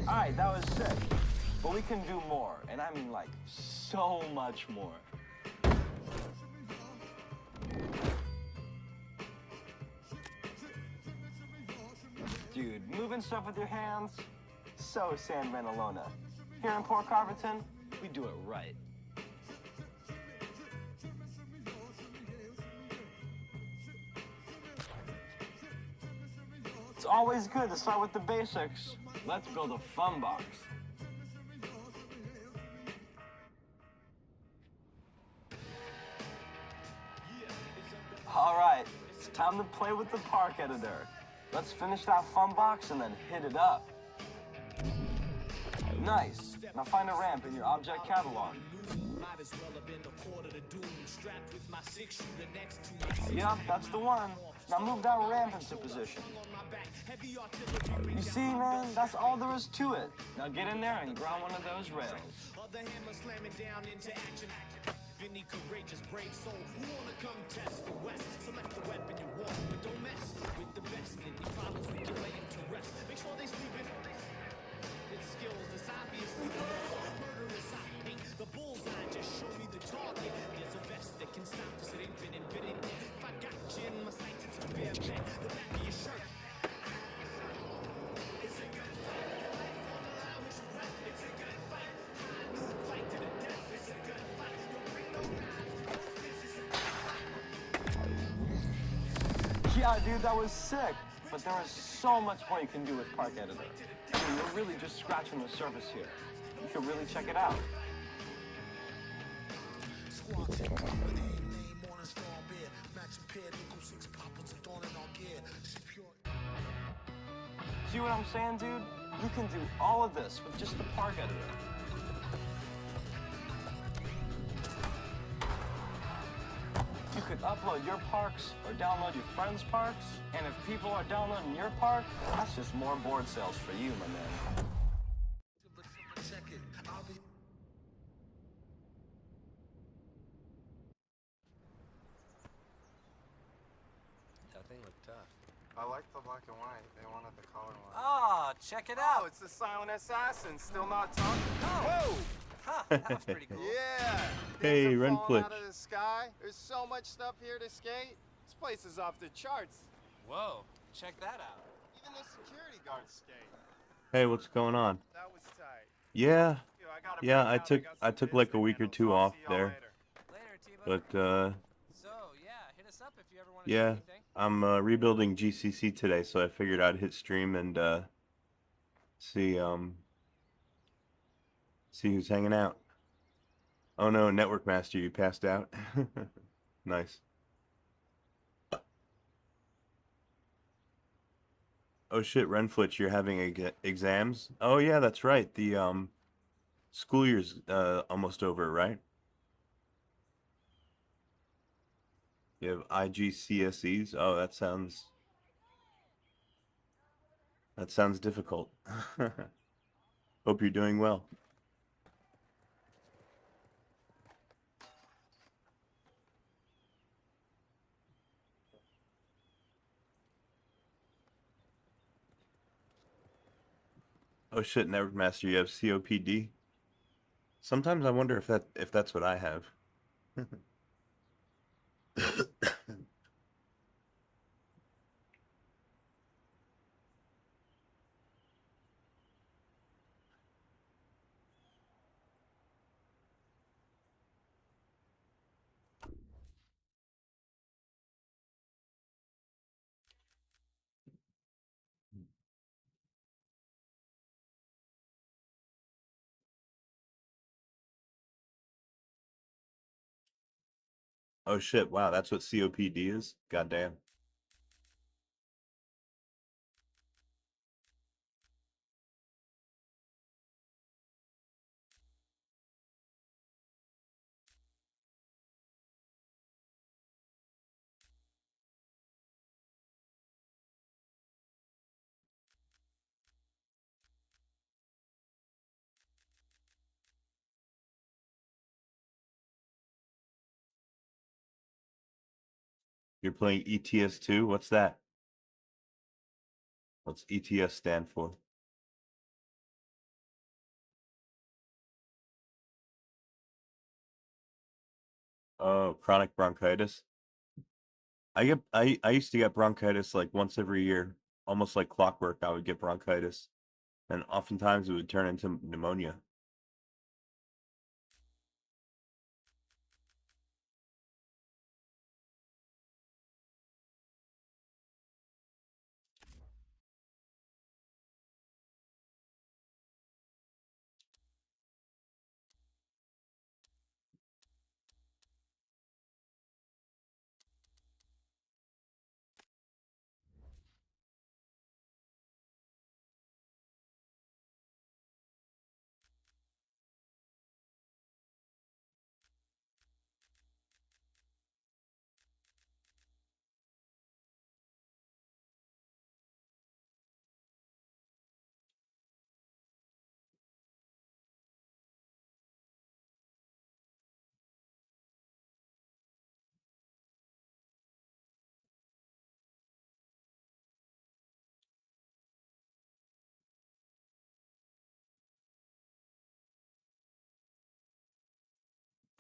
Alright, that was sick. But we can do more, and I mean like so much more. Dude, moving stuff with your hands, so San Renalona. Here in Port Carverton, we do it right. It's always good to start with the basics. Let's build a fun box. All right, it's time to play with the park editor. Let's finish that fun box and then hit it up. Nice. Now find a ramp in your object catalog. Yep, that's the one. Now move that ramp into position. You see, man, that's all there is to it. Now get in there and ground one of those rails. Any courageous, brave soul who wanna come test the West. Select the weapon you want, but don't mess with the best. Any problems we can lay them to rest. Make sure they sleep in. It's skills that's obviously murderous. I paint the bullseye. Just show me the target. There's a vest that can stop us. It ain't been invented yet. If I got you in my sights, it's a fair bet. The back of your shirt. It's a good fight. Your life on the line with your breath. It's a good fight. Fight to the death. It's a good fight. Yeah, dude, that was sick. But there is so much more you can do with Park Editor. I mean, we're really just scratching the surface here. You should really check it out. See what I'm saying, dude? You can do all of this with just the Park Editor. You could upload your parks or download your friends' parks, and if people are downloading your park, that's just more board sales for you, my man. That thing looked tough. I like the black and white. They wanted the color one. Oh, check it out. Oh, it's the Silent Assassin. Still not talking. Oh. Whoa! Huh, that was pretty cool. Yeah. Hey, Things are Ren falling Flitch. out of the sky. There's so much stuff here to skate. This place is off the charts. Whoa, check that out. Even the security guards skate. Hey, what's going on? That was tight. Yeah, Yo, I gotta yeah. break I out. took got I some took bids like to a week or handle, two so I'll off see y'all there, later. but So, yeah, hit us up if you ever want to do yeah, anything. I'm rebuilding GCC today, so I figured I'd hit stream and see see who's hanging out. Oh no, Network Master, you passed out. Nice. Oh shit, Renflitch, you're having exams? Oh yeah, that's right. The school year's almost over, right? You have IGCSEs? Oh, that sounds difficult. Hope you're doing well. Oh shit, Network Master, you have COPD? Sometimes I wonder if that's what I have. Oh shit, wow, that's what COPD is? Goddamn. You're playing ETS2? What's that? What's ETS stand for? Oh, chronic bronchitis. I used to get bronchitis like once every year, almost like clockwork. I would get bronchitis, and oftentimes it would turn into pneumonia.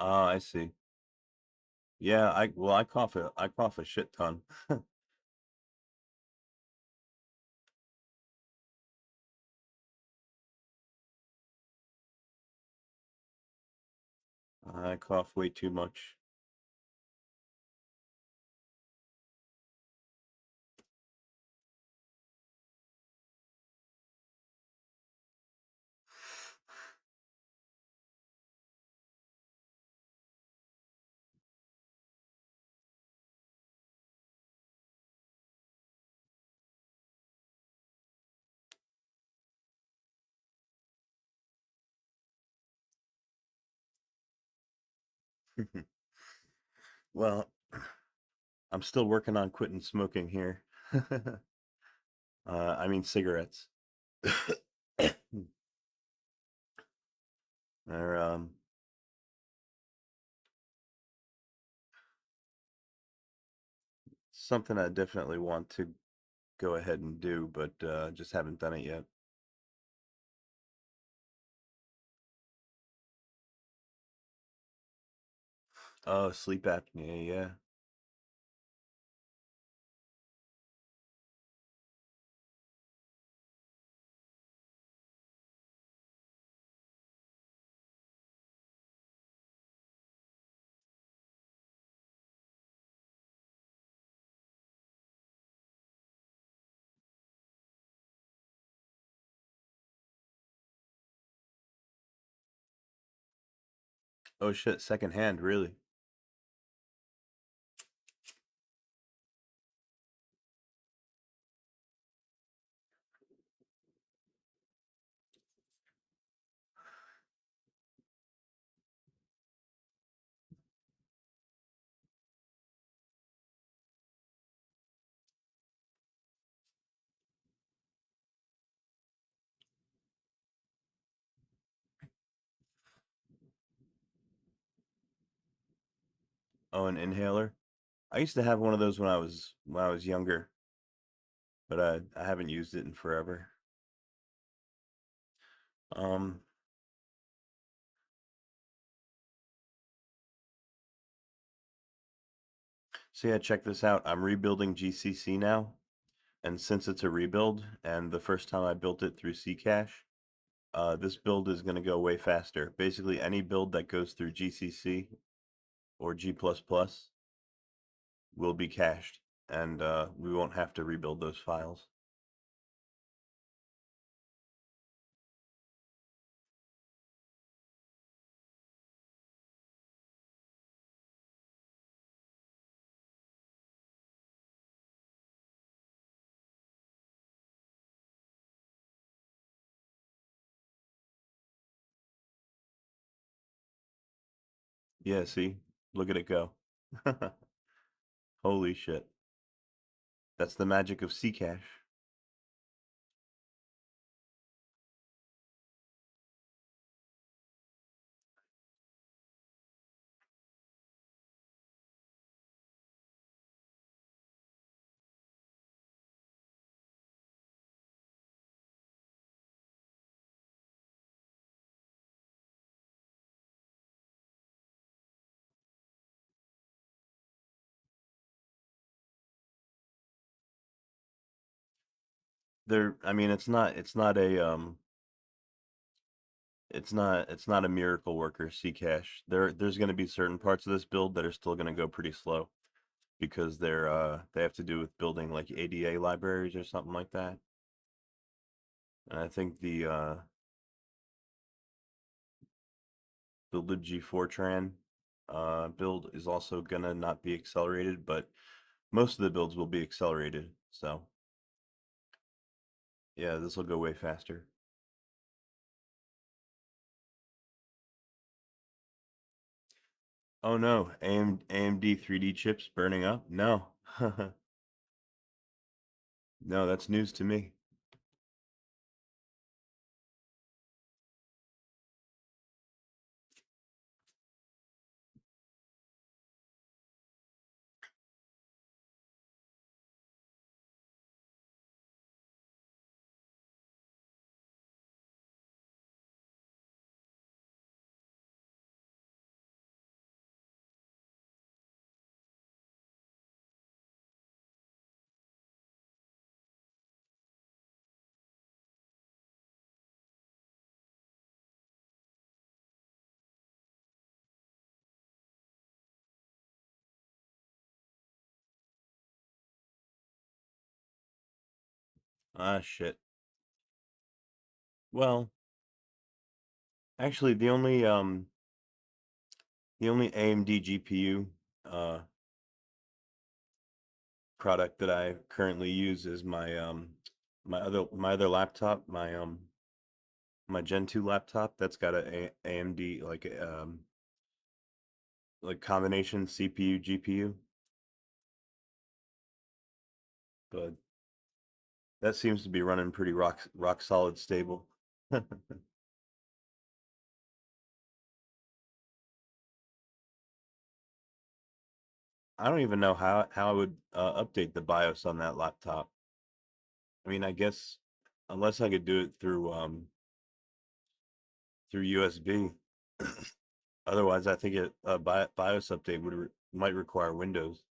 Oh, I see. Yeah, I cough a shit ton. I cough way too much. Well, I'm still working on quitting smoking here. I mean cigarettes. They're something I definitely want to go ahead and do, but just haven't done it yet. Oh, sleep apnea, yeah. Oh shit, secondhand, really? Oh, an inhaler? I used to have one of those when I was younger, but I haven't used it in forever. Um, so yeah, check this out. I'm rebuilding GCC now, and since it's a rebuild, and the first time I built it through Ccache, this build is going to go way faster. Basically, any build that goes through GCC or G++ will be cached, and we won't have to rebuild those files. Yeah, see? Look at it go. Holy shit. That's the magic of Ccache. there. I mean, it's not a it's not a miracle worker Cash. There's going to be certain parts of this build that are still going to go pretty slow because they have to do with building like ADA libraries or something like that. And I think the libg Fortran build is also gonna not be accelerated, but most of the builds will be accelerated. So yeah, this will go way faster. Oh no, AMD 3D chips burning up? No. No, that's news to me. Ah, shit. Well, actually, the only AMD GPU product that I currently use is my other laptop, my Gen 2 laptop that's got a AMD like combination CPU GPU, but that seems to be running pretty rock solid stable. I don't even know how I would update the BIOS on that laptop. I mean, I guess unless I could do it through USB. Otherwise, I think a BIOS update might require Windows.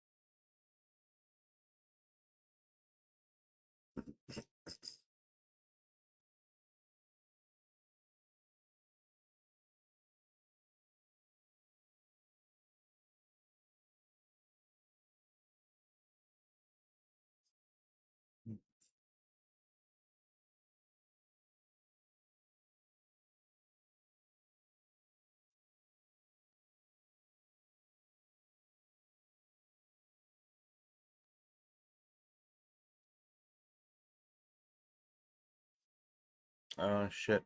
Shit.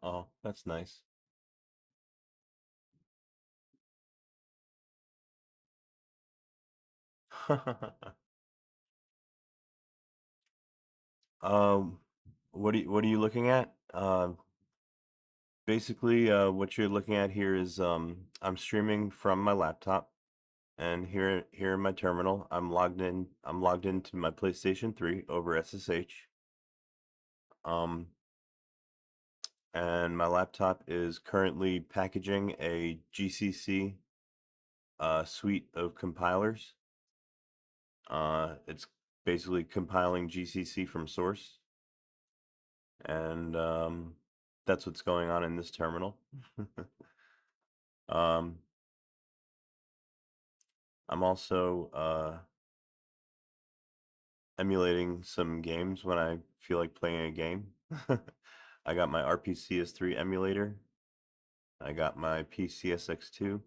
Oh, that's nice. Um, what are you looking at? Basically, what you're looking at here is I'm streaming from my laptop, and here in my terminal, I'm logged in. I'm logged into my PlayStation 3 over SSH. Um, and my laptop is currently packaging a GCC suite of compilers. It's basically compiling GCC from source, and that's what's going on in this terminal. um, I'm also emulating some games when I feel like playing a game. I got my RPCS3 emulator. I got my PCSX2.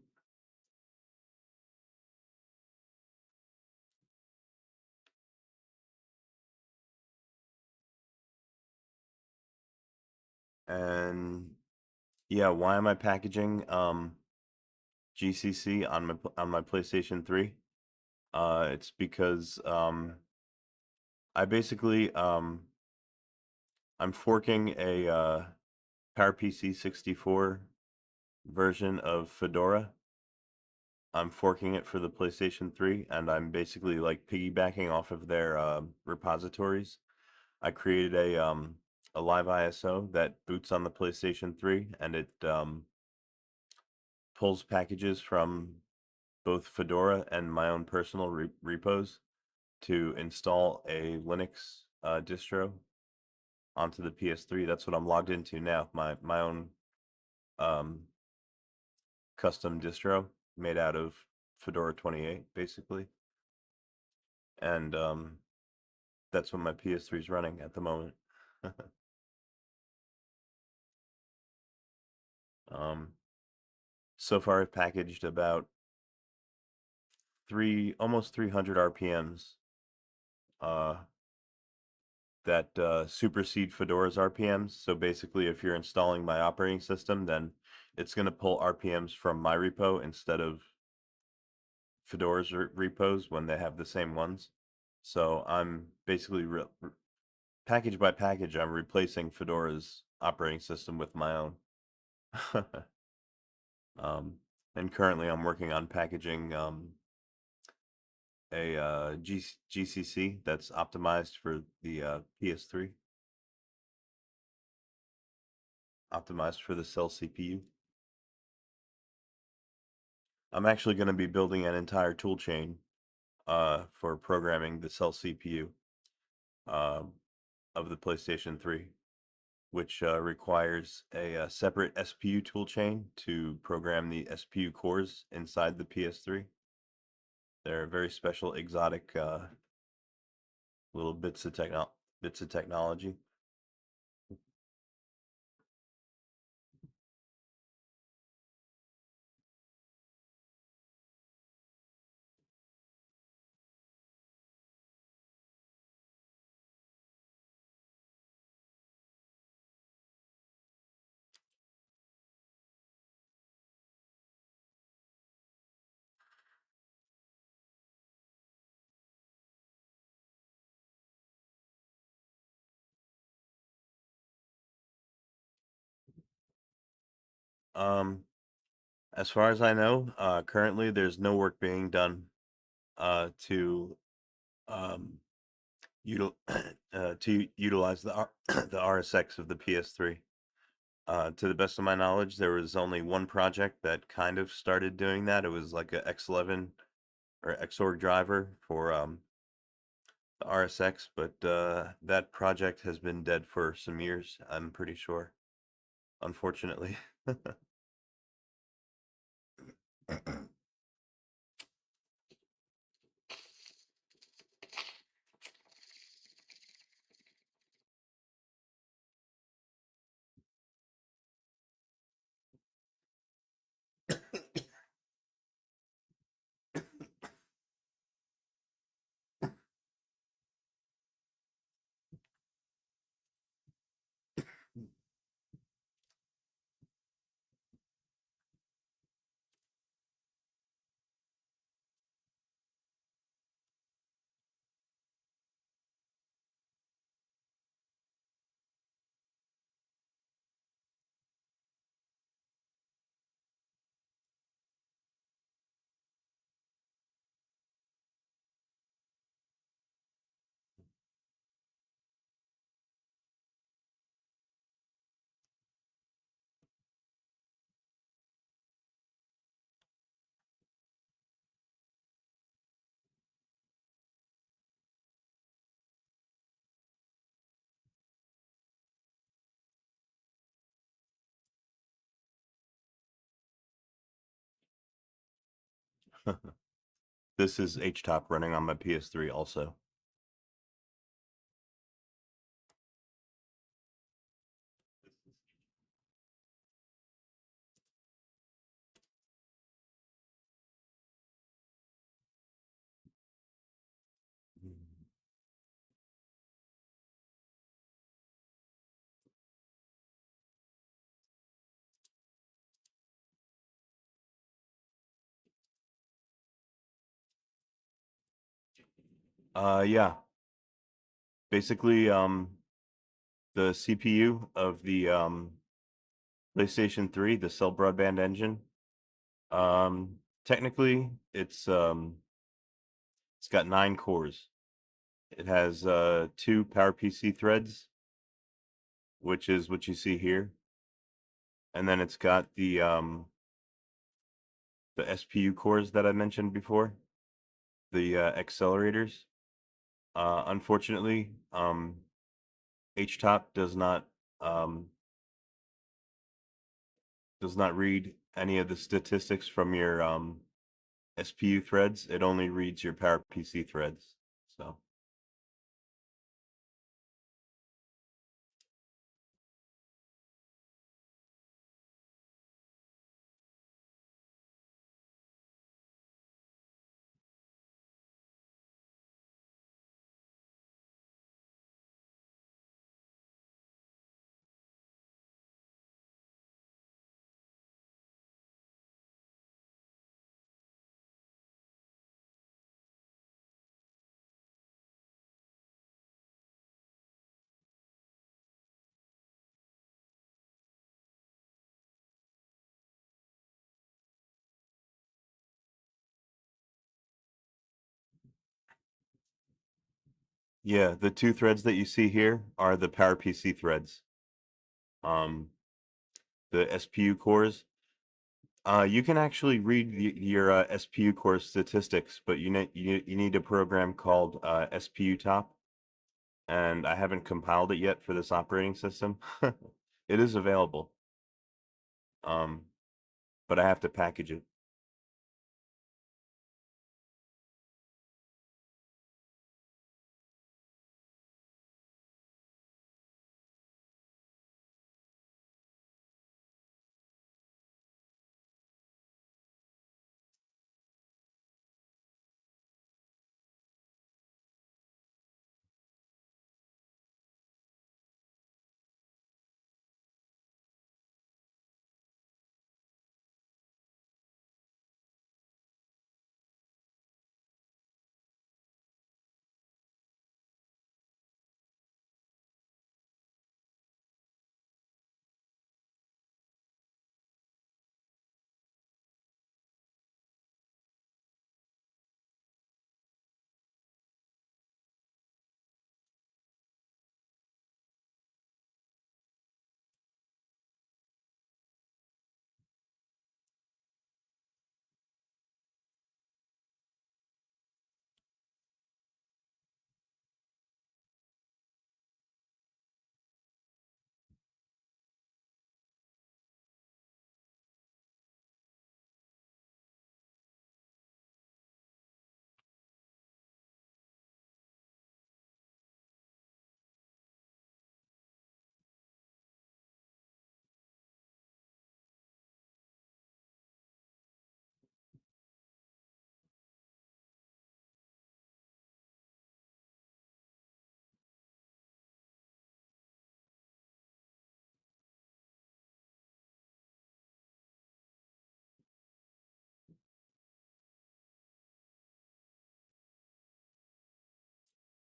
And yeah, why am I packaging GCC on my PlayStation 3? It's because I basically I'm forking a PowerPC 64 version of Fedora. I'm forking it for the PlayStation 3, and I'm basically like piggybacking off of their repositories. I created a live ISO that boots on the PlayStation 3, and it pulls packages from both Fedora and my own personal repos to install a Linux distro onto the PS3. That's what I'm logged into now. My own um, custom distro made out of Fedora 28, basically, and that's what my PS3 is running at the moment. um, so far, I've packaged about almost 300 RPMs that supersede Fedora's RPMs. So basically, if you're installing my operating system, then it's going to pull RPMs from my repo instead of Fedora's repos when they have the same ones. So I'm basically package by package, I'm replacing Fedora's operating system with my own. um, and currently, I'm working on packaging a GCC that's optimized for the PS3, optimized for the cell CPU. I'm actually going to be building an entire tool chain for programming the cell CPU of the PlayStation 3, which requires a separate SPU toolchain to program the SPU cores inside the PS3. They're very special, exotic little bits of technology. As far as I know, currently there's no work being done to um, to utilize the RSX of the PS3. To the best of my knowledge, there was only one project that kind of started doing that. It was like a X11 or Xorg driver for the RSX, but that project has been dead for some years, I'm pretty sure, unfortunately. This is HTOP running on my PS3 also. Yeah. Basically, the CPU of the PlayStation 3, the Cell Broadband engine, technically it's got 9 cores. It has 2 PowerPC threads, which is what you see here. And then it's got the SPU cores that I mentioned before, the accelerators. Unfortunately, HTOP does not read any of the statistics from your SPU threads. It only reads your PowerPC threads. So. Yeah, the 2 threads that you see here are the PowerPC threads. The SPU cores. You can actually read your SPU core statistics, but you need a program called SPU Top, and I haven't compiled it yet for this operating system. It is available, but I have to package it.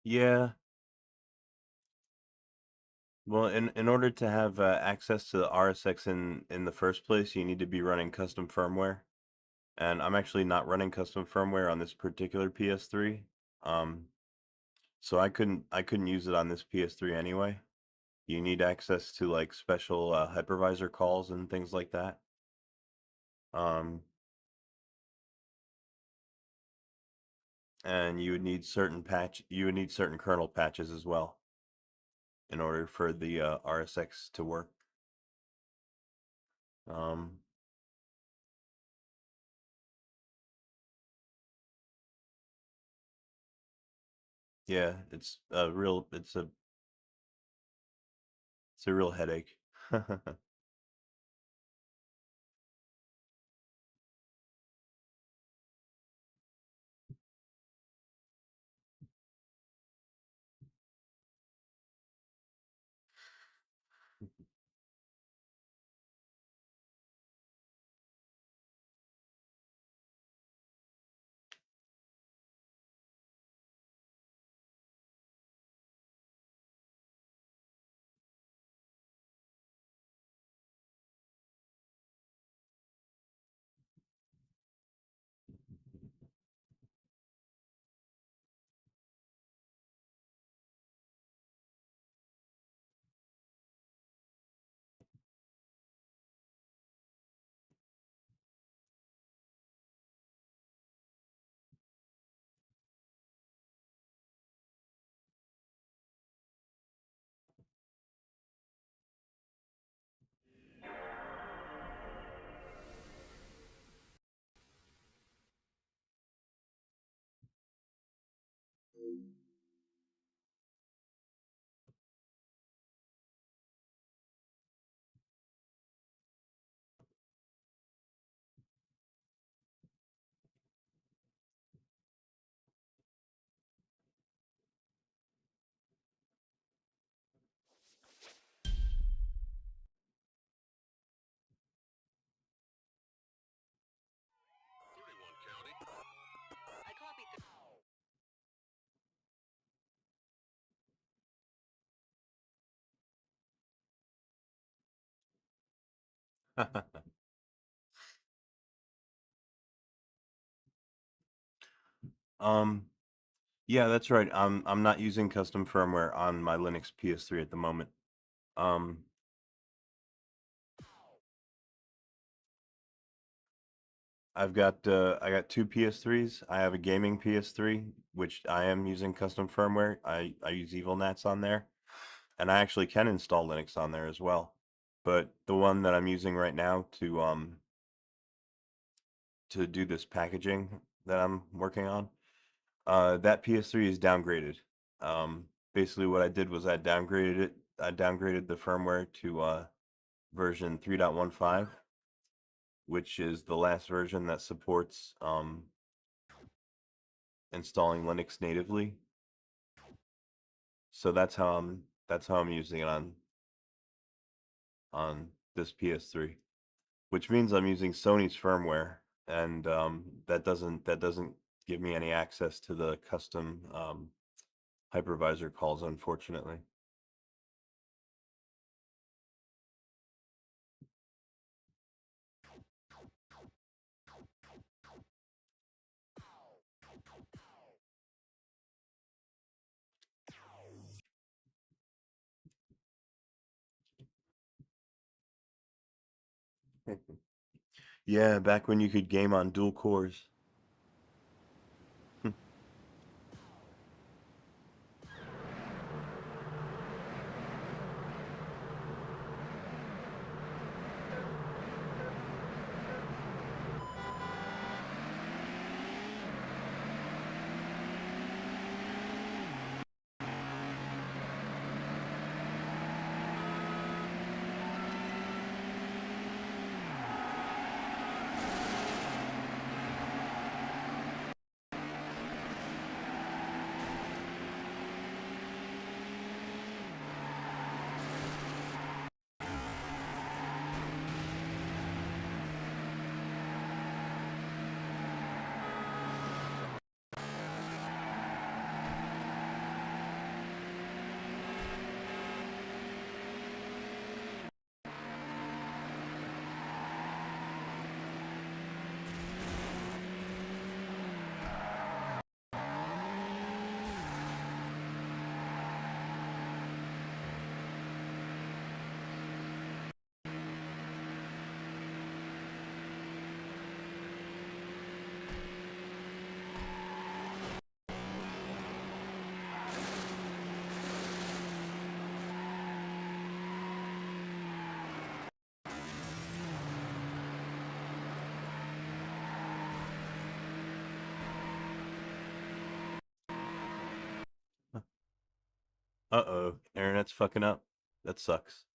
Yeah. Well, in order to have access to the RSX in the first place, you need to be running custom firmware. And I'm actually not running custom firmware on this particular PS3. So I couldn't use it on this PS3 anyway. You need access to like special hypervisor calls and things like that. And you would need certain kernel patches as well in order for the RSX to work. Yeah, it's a real headache. Um, yeah, that's right. I'm not using custom firmware on my Linux PS3 at the moment. Um, I got two PS3s. I have a gaming PS3, which I am using custom firmware. I use EvilNats on there, and I actually can install Linux on there as well. But the one that I'm using right now to do this packaging that I'm working on, that PS3 is downgraded. Basically what I did was I downgraded it. I downgraded the firmware to version 3.15, which is the last version that supports installing Linux natively. So that's how I'm using it on this PS3, which means I'm using Sony's firmware, and that doesn't give me any access to the custom hypervisor calls, unfortunately. Yeah, back when you could game on dual cores. Uh-oh, internet's fucking up. That sucks.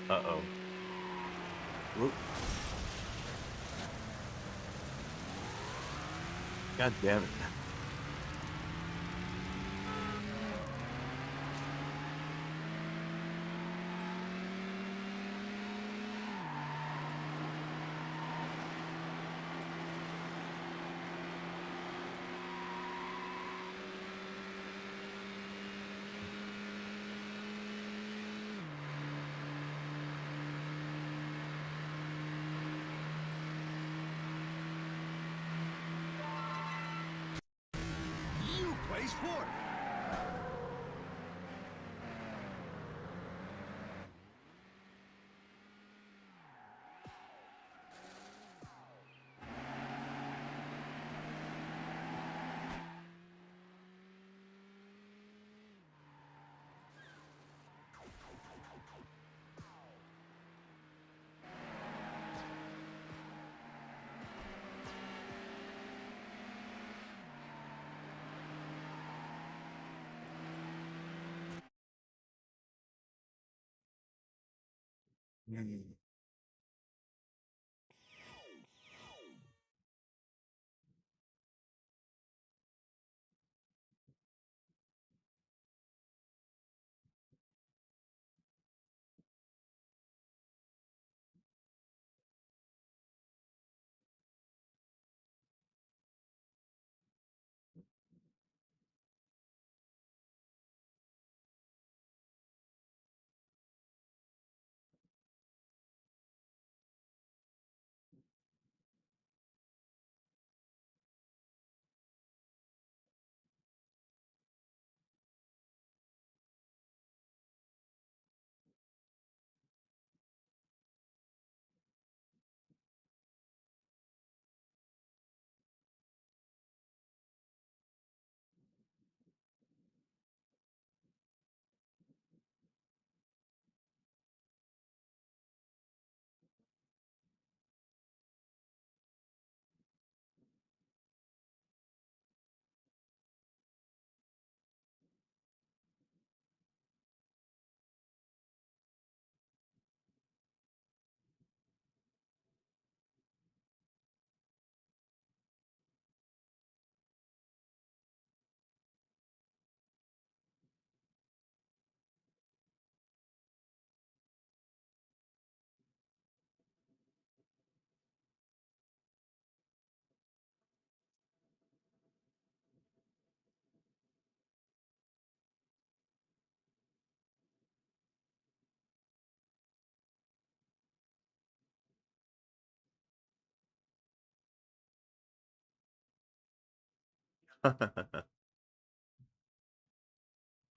Uh-oh. Whoop. God damn it. You play sport.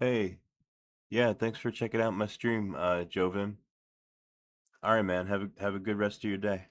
Hey, yeah, thanks for checking out my stream, Jovim. All right, man. Have a good rest of your day.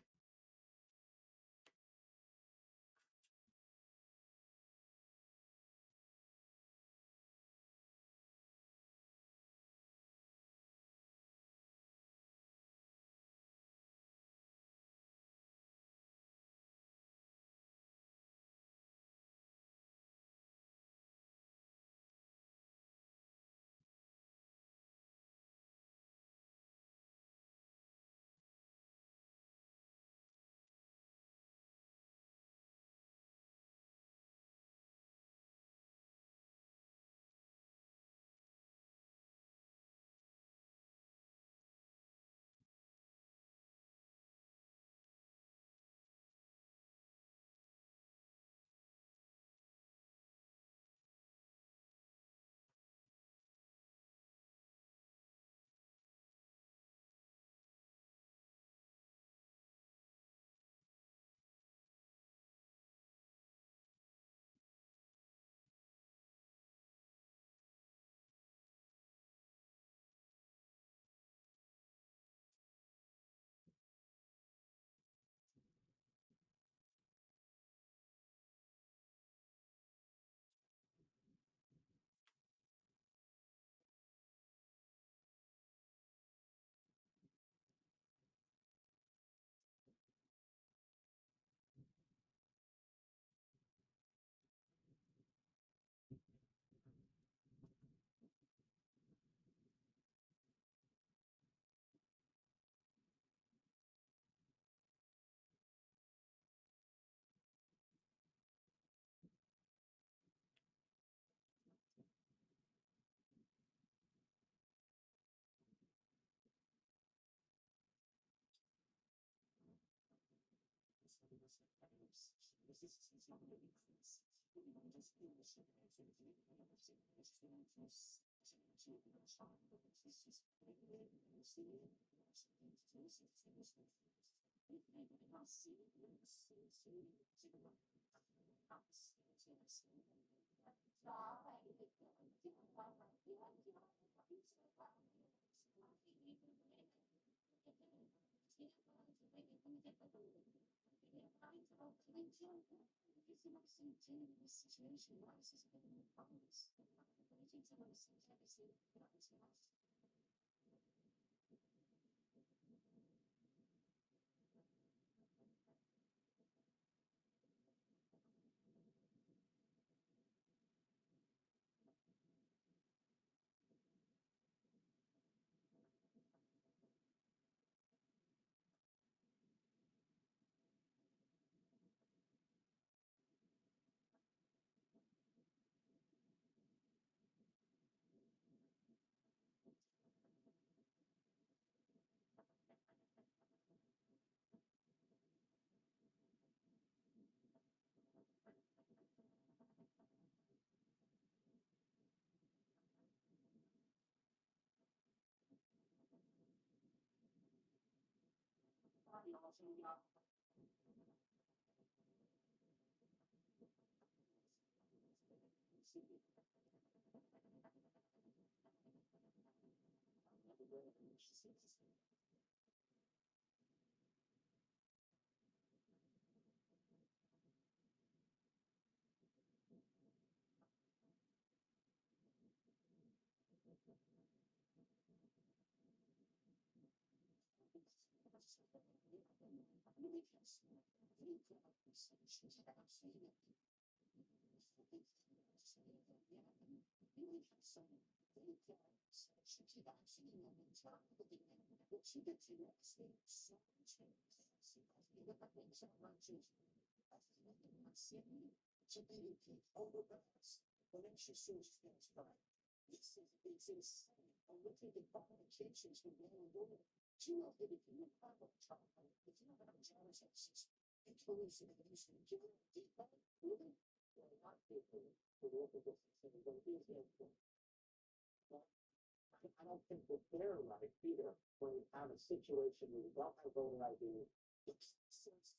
I don't think that they're right either. When you have a situation where you don't have voter ID, it makes sense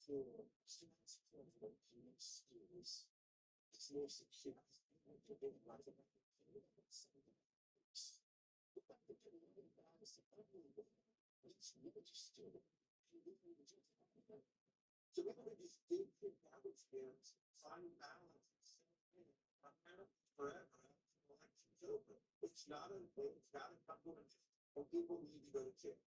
to transfer the excuse. It's no success. To be like a the fact that you're really bad is the only way. It's really just stupid. You really just so we would just dig through garbage cans, find balance, and say, hey, I'm out forever after election's over. It's not a thing, it's not a couple of just, and people need to go to jail.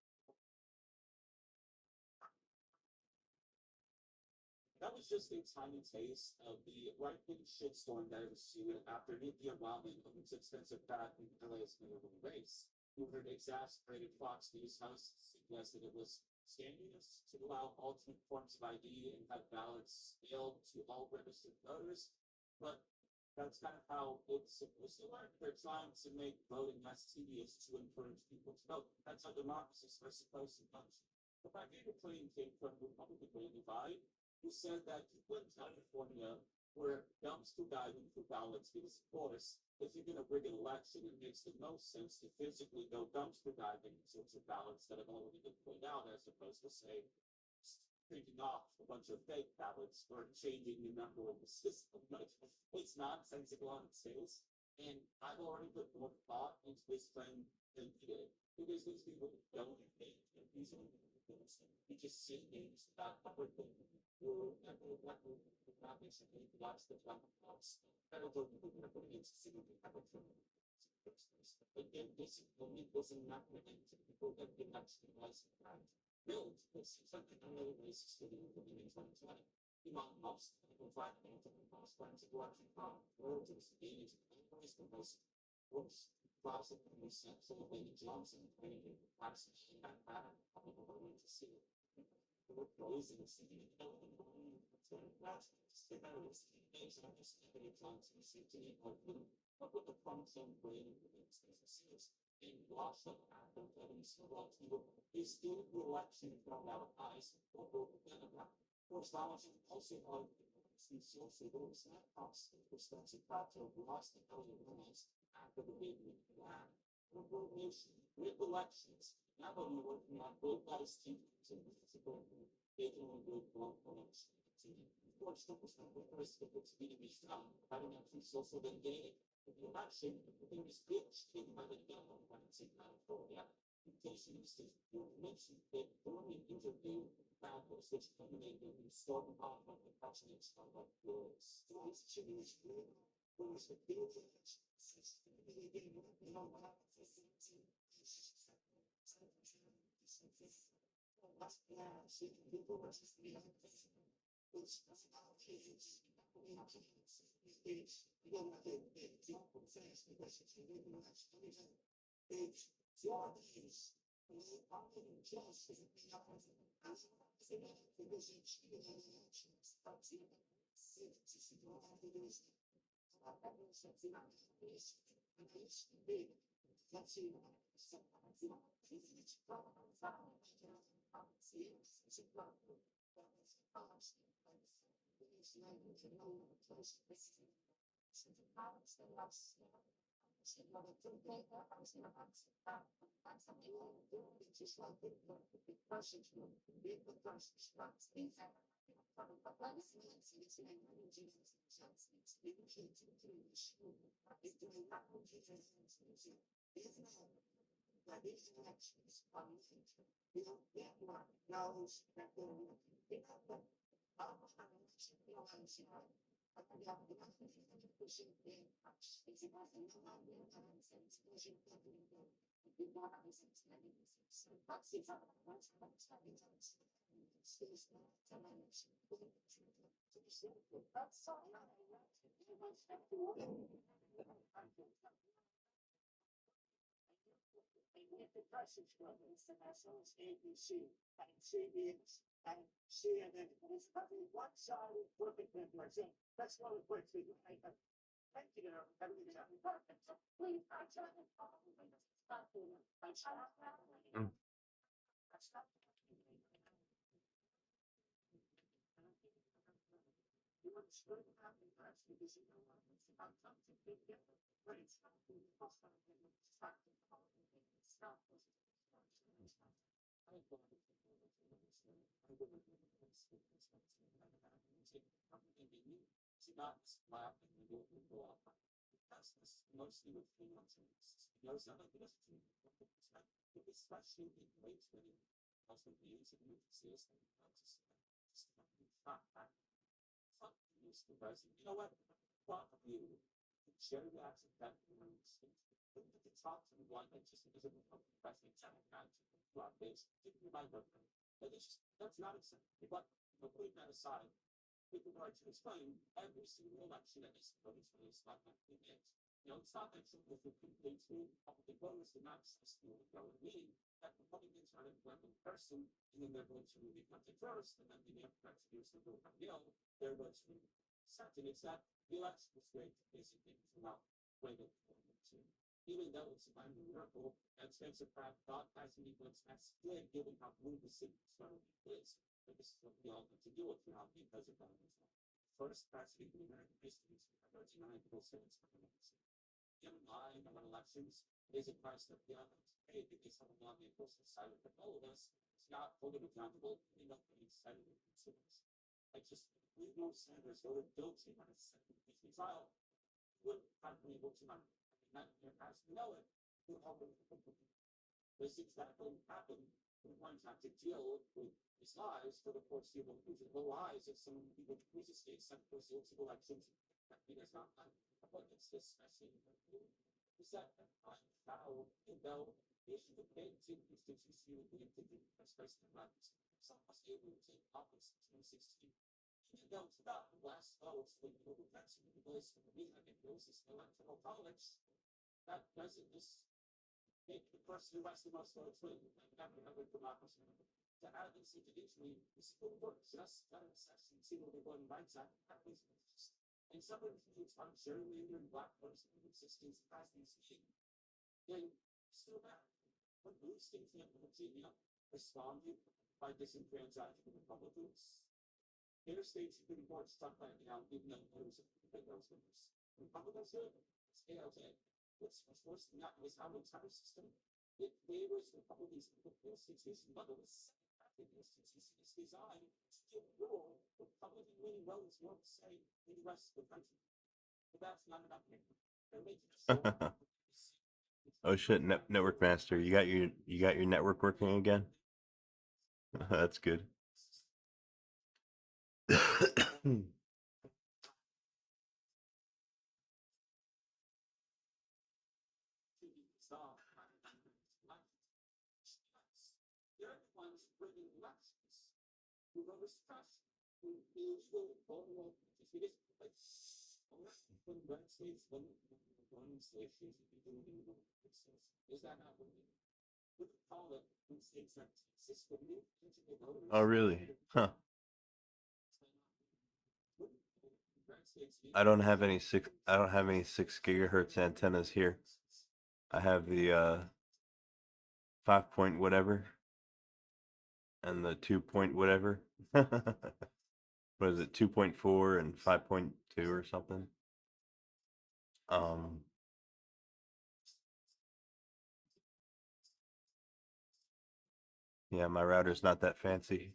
That was just a tiny taste of the right-wing shitstorm that ensued after Nikki Obama and its expensive back in LA's minimum race. You heard exasperated Fox News hosts suggest that it was scandalous to allow alternate forms of ID and have ballots mailed to all registered voters, but that's kind of how it's supposed to work. They're trying to make voting less tedious to encourage people to vote. That's how democracies are supposed to function. But my favorite claim came from Republican Randy Vine, who said that people in California were dumpster diving for ballots because, of course, if you're going to rig an election, it makes the most sense to physically go dumpster diving in sorts of ballots that have already been put out, as opposed to, say, printing off a bunch of fake ballots or changing the number of the system. It's nonsensical on its face, and I've already put more thought into this claim than he did, because these people don't think these are you just see names about everything. You never not basically lots of time lost. I don't think people are putting into significant everything. But then this only wasn't not related to people that did actually license that. No, this is something I'm really racist to the in 2020. You know, most people find anything most times to go out from relatives, age, and always the most worst. Lots of percent so many jobs and training classes and that people are going to see it. Those in the city don't know last scenarios and I'm just very trying to see to what would the function brain businesses in Washington and getting so well people is still the election from our eyes or for as long as also the social rules and policy responsive to lost the organized after the big plan. Revolution, recollections, now that we're working on both guys teams and physical, making a good connection. Of course, the first to be strong, having a free social engagement. The election, there is bitch taken by the devil when it's in California. In case you mention that during an interview, was which culminated in storming off of the president's of the stories change. There was the field of ABC and CBS and CNN. It's probably one side of perfect memorization. That's one of the quick things I have. Thank you, everything's perfect. Please, I try to follow the you would screw up the press because you know what it's about something big different. But it's not the cost of it. It's not the cost of it. It's not the mostly with freelancers. Knows some of this especially in late winning, most of the use of nucleus and just use the person. You know what? Fuck you. Share the accent that moves. Look at the top to the one that just doesn't become the president. Block base. Didn't remind them. But that's not acceptable. But putting that aside, with regard to explain every single election that is voted for is not actually it. You know, it's not that simple for people to the voters to not access the meaning that Republicans are going to person and then they're going to become the first and then the Democrats use the vote on the other. They're going to be second. It's that the election was great basically throughout way to even though it's a minor miracle, and Spencer Pratt thought as he was as good given how blue the city started is. But this is what we all need to deal with now because of that. First president in American history is 39 percent. Given lying about elections is a price that the others pay because some of the people decided that all of us is not fully accountable and not being decided to consumers. Like just we know senators voted guilty on a second impeachment trial. Wouldn't have been able to not your past know it. This exactly happened. We want to have to deal with these lies for the foreseeable future. The lies of some people who state some foreseeable elections. Because not but it's especially is that how though issue the big two institutions you would be especially rights. Some was able to take office in 2016. Even though it's about the last votes when you were passing the voice of the media and process electoral college, that doesn't just make the person who has the most votes win and have a democracy. To have this individually, the Supreme Court just got a section 2 of the Voting Rights Act. And some of the things on gerrymander and black voters in existence as these then still bad. When blue states in Virginia responded by disenfranchising the Republicans, Interstates pretty much stuck right now, even though those numbers. Republicans do it. It's ALJ. What's worse than that is how the entire system it favors Republicans in the institution, but it was the institution is designed to give rule Republican winning voters more to say in the rest of the country. But that's not enough. They're making sure. Oh shit, network master, you got your network working again? That's good. They're the ones bringing elections. Who vote trust. Who illegal vote. If you just like when red states when stations is that not working? We could call it when states like Texas when you voters. Oh really? Huh. I don't have any 6 gigahertz antennas here. I have the 5 point whatever and the 2 point whatever. What is it? 2.4 and 5.2 or something. Yeah, my router's not that fancy.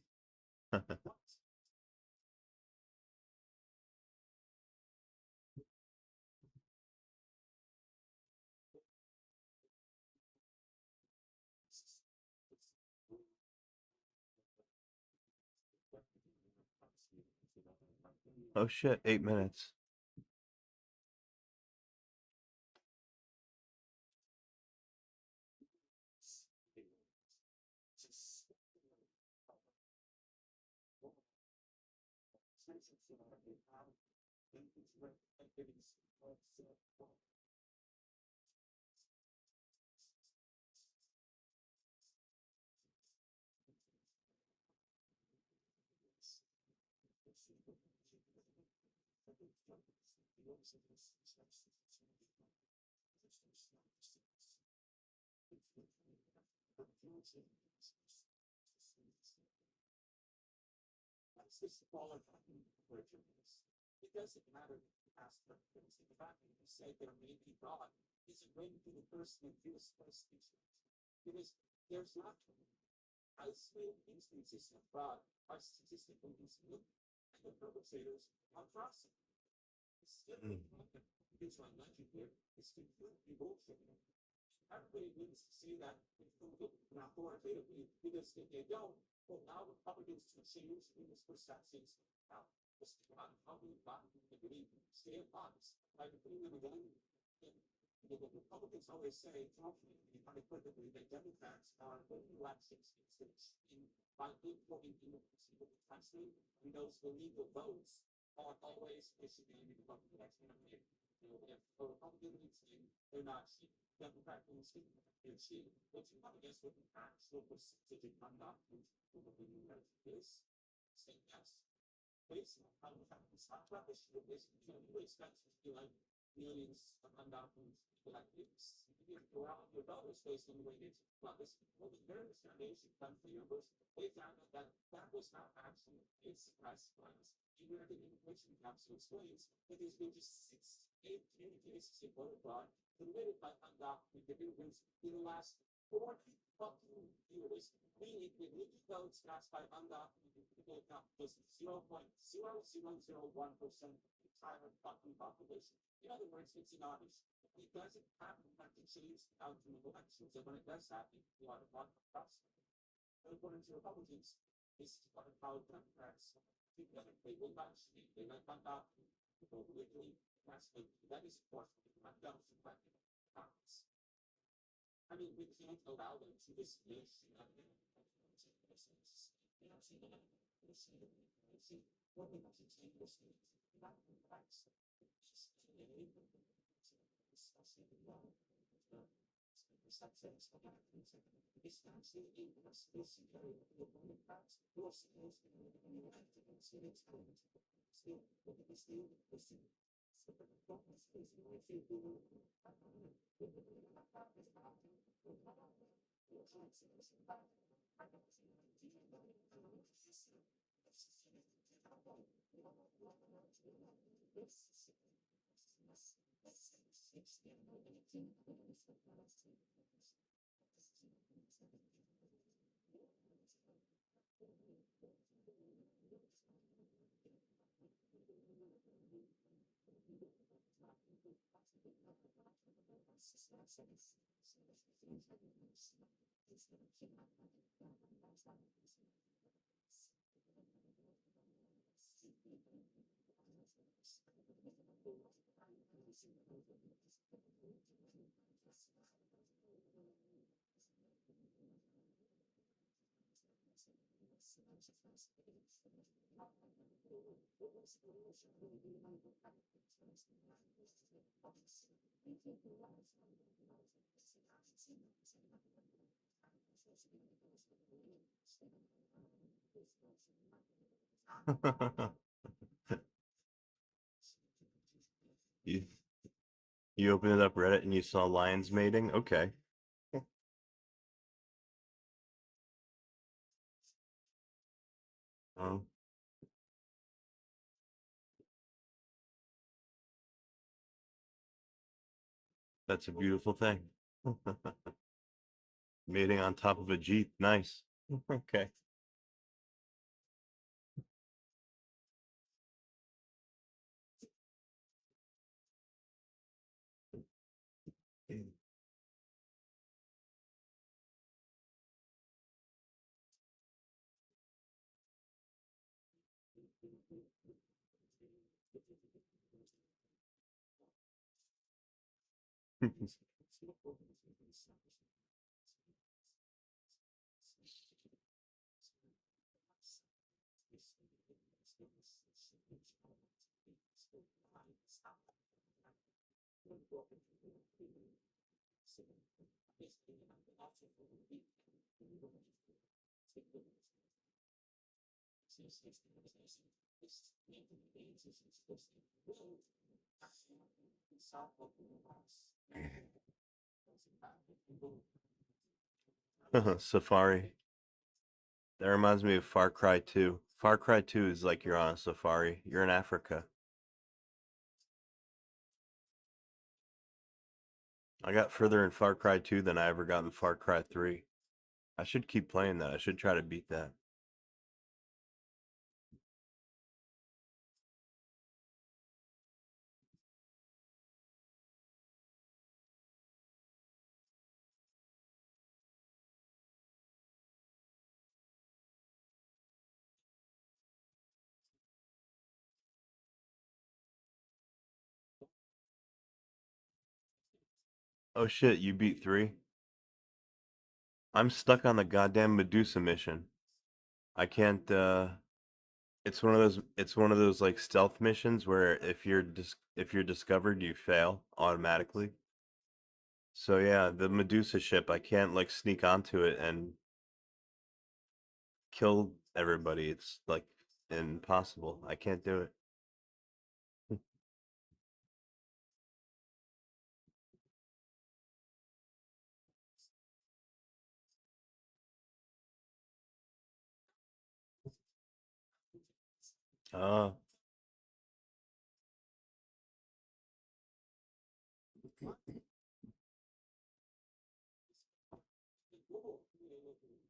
Oh shit, 8 minutes. That's the smaller version of this. It doesn't matter the aspect of things. The fact that you say there may be God isn't waiting for the person who is first species. Because there's not isolated instances of God are statistically insignificant, and the perpetrators are processed. It's my legend here. It's completely bullshit. Everybody needs to see that authoritatively, because if they don't, well, now Republicans to change in this perceptions. Now, just how we got to believe stay in box. Like the thing that the Republicans always say, unequivocally, that Democrats are winning elections by voting in the country, and those illegal votes are always pushing the Republican election. If the Republican team, they're not cheap. Democrat team, they're cheap. But you want to guess what the actual percentage of undocumented people in the United States say yes. Based on how we have this hot rubbish, you expect to be like millions of undocumented people like this. You go out your dollars based on the way it's this. Well, the various foundation done for your books, they found that that was not actually a suppressed class. Even at the immigration council explains that there's been just 8 cases of voter fraud committed by undocumented immigrants in the last 40 fucking years. Meaning the legal votes cast by undocumented people account for just 0.0001% of the entire fucking population. In other words, it's not it doesn't happen to change outcome of elections, and when it does happen, a lot of process. According to Republicans, this is part of how Democrats they will not speak, they let undocumented people legally translate. That is, of course, undocumented Congress. I mean, we can't allow them to dismiss you you opened it up Reddit and you saw lions mating? Okay. Oh, that's a beautiful thing. Mating on top of a Jeep. Nice. Okay. Safari. That reminds me of Far Cry 2. Far Cry 2 is like you're on a safari. You're in Africa. I got further in Far Cry 2 than I ever got in Far Cry 3. I should keep playing that. I should try to beat that. Oh shit, you beat 3? I'm stuck on the goddamn Medusa mission. I can't it's one of those like stealth missions where if you're discovered, you fail automatically. So yeah, the Medusa ship, I can't like sneak onto it and kill everybody. It's like impossible. I can't do it. Uh,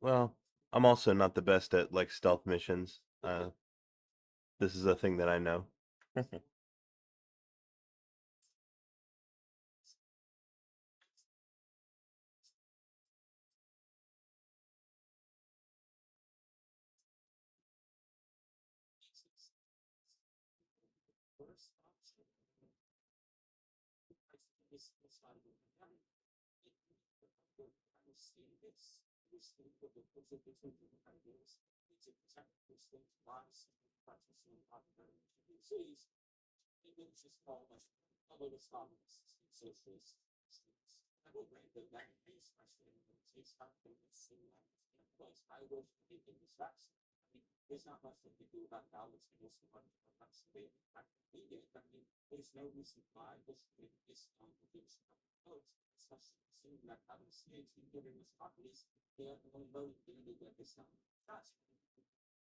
well, I'm also not the best at like stealth missions. This is a thing that I know.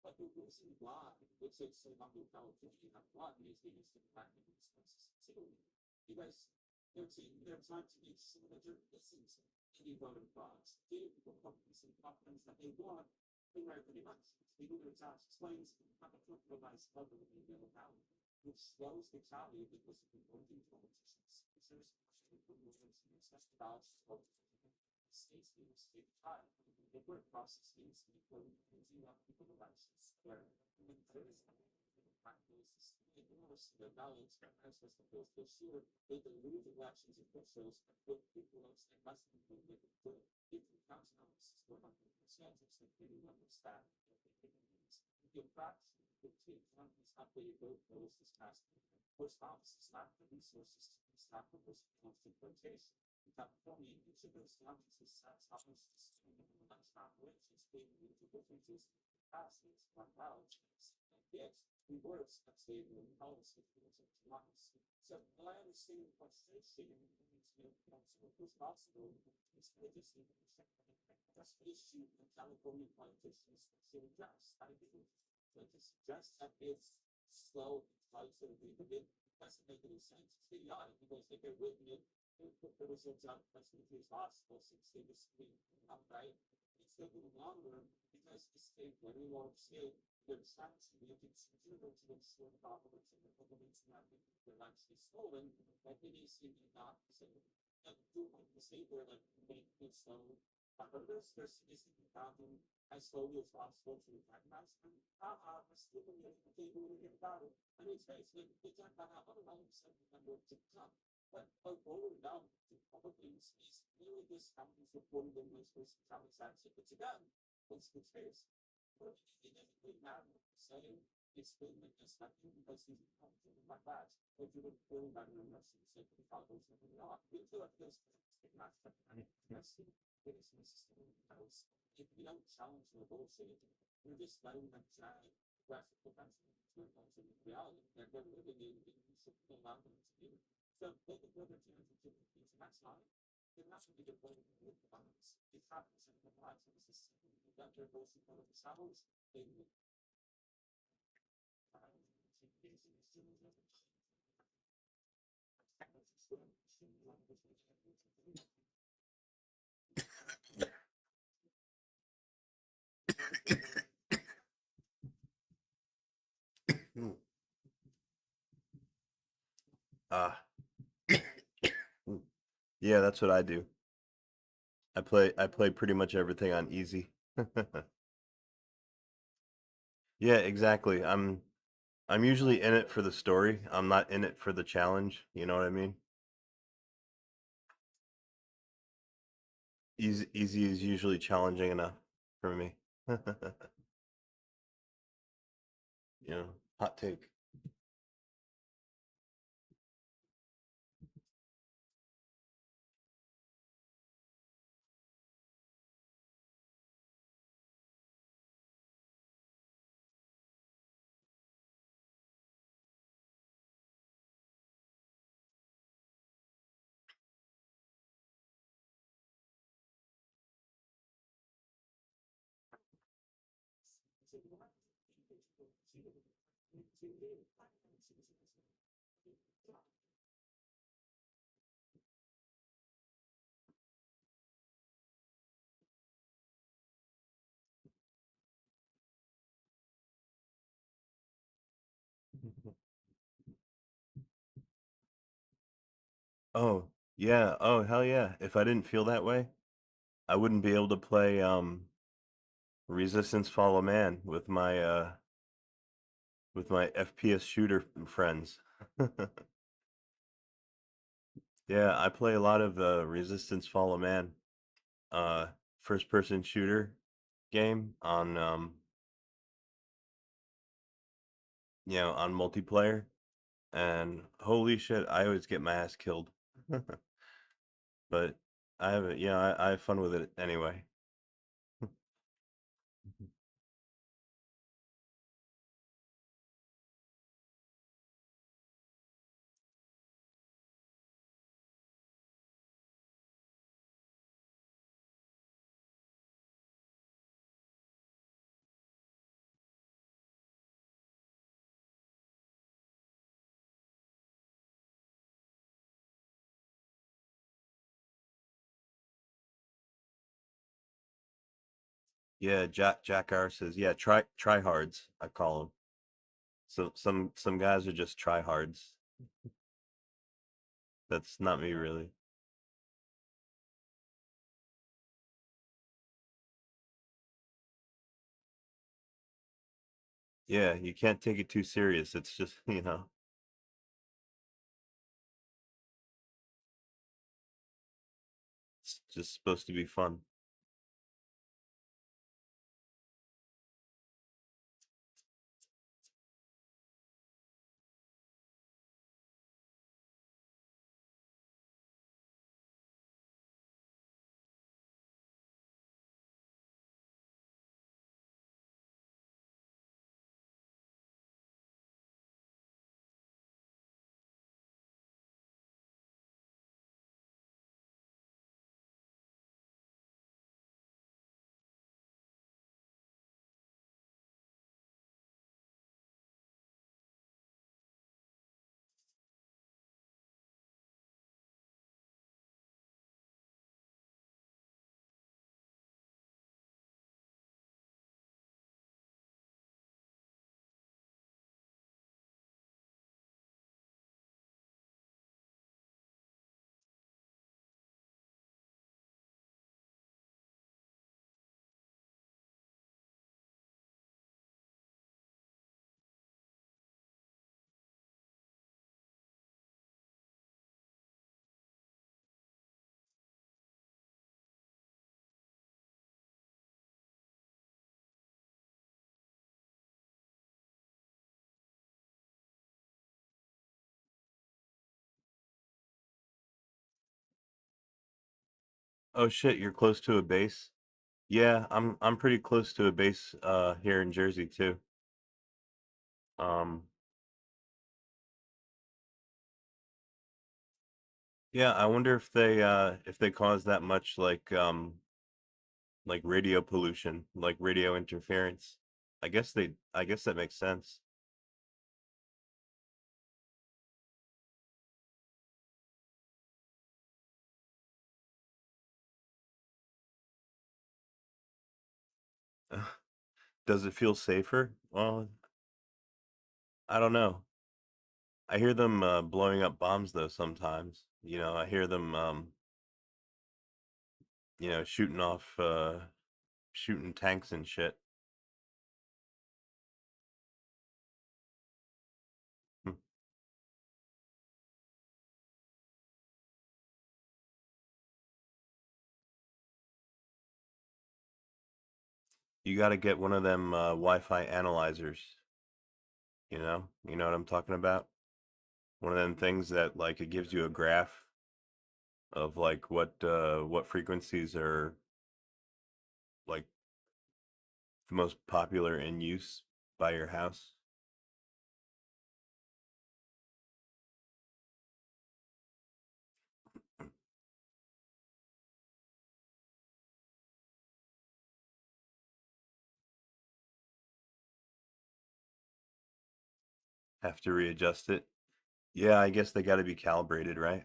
But the reason why it takes so long to develop 15.1 is because the practical expenses too. Because their time to make sure that there isn't any voting fraud. Give people companies and companies that they want, they wear pretty much. They do their jobs explains how the compromise level of the account, which slows the tally because of the voting politicians. There's such dollars states need to state time. The work process needs to be voted using up people elections where the third practices ignores the balance that access the bills this year, they dilute elections officials with people and less people with the different council offices for 100% of the number of staff. In practice, the two counties updated both bills this past year. Post offices lack the resources to staff the most constant rotation. In California, each of those counties has set offices to election operations, leading to differences in capacities on ballots. Yet, we were stable in policy towards democracy. So, while I understand the frustration and the need to make who's possible, it's legislative. That's the issue that California politicians should address. I think that to suggest that it's slow and twice a week a bit doesn't make any sense. It's idiotic because if they're with it, the results out as quickly as possible since they just outright. It's taking longer because the state, very large state, they're trying to make it easier to ensure the government and the government's not being actually stolen, like it is in the opposite. And do like the state where like make it slow. There's significant problem as slowly as possible to recognize them. We're still going to get about it. I mean, it's basically, it's not about how otherwise number to come. But rolling down to public things is really this company's reporting the most recent transactions. But again, what's the case? But it doesn't really matter what you're saying. It's been like this happening because these companies like that. If you're reporting that in a message, say, the problems that we are, we feel like this. I mean, yes, it is necessary because if we don't challenge the bullshit, we're just letting them try graphical potential to reality that they're living in we should allow them to do. So they can go to that's not. They're not going to get voted with the violence. It happens in the lives of the system. That they're both in the travels, they will. Ah. Yeah, that's what I do. I play pretty much everything on easy. Yeah, exactly. I'm usually in it for the story. I'm not in it for the challenge, you know what I mean? Easy is usually challenging enough for me. You know, hot take. Oh, yeah. Oh, hell yeah. If I didn't feel that way, I wouldn't be able to play Resistance Fall of Man with my FPS shooter friends. Yeah, I play a lot of Resistance Fall of Man, first person shooter game on on multiplayer, and holy shit, I always get my ass killed. But I have it, I have fun with it anyway. Yeah, Jack R says, yeah, tryhards, I call them. So some guys are just tryhards. That's not me really. Yeah, you can't take it too serious. It's just, it's just supposed to be fun. Oh shit, you're close to a base? Yeah, I'm pretty close to a base here in Jersey too. Um yeah, I wonder if they cause that much like radio pollution, like radio interference. I guess that makes sense. Does it feel safer? Well, I don't know. I hear them blowing up bombs though sometimes. I hear them shooting off shooting tanks and shit. Hmm. You got to get one of them Wi-Fi analyzers, you know? You know what I'm talking about? One of them things that like it gives you a graph of like what frequencies are like the most popular in use by your house. Have to readjust it. Yeah, I guess they got to be calibrated, right?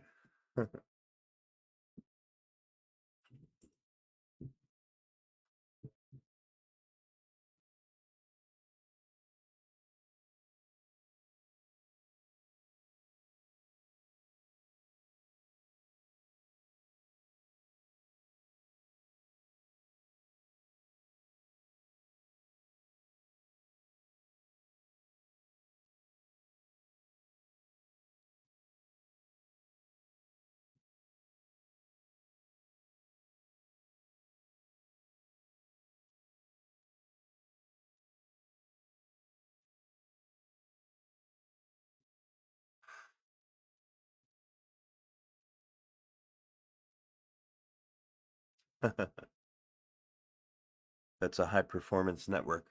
That's a high performance network.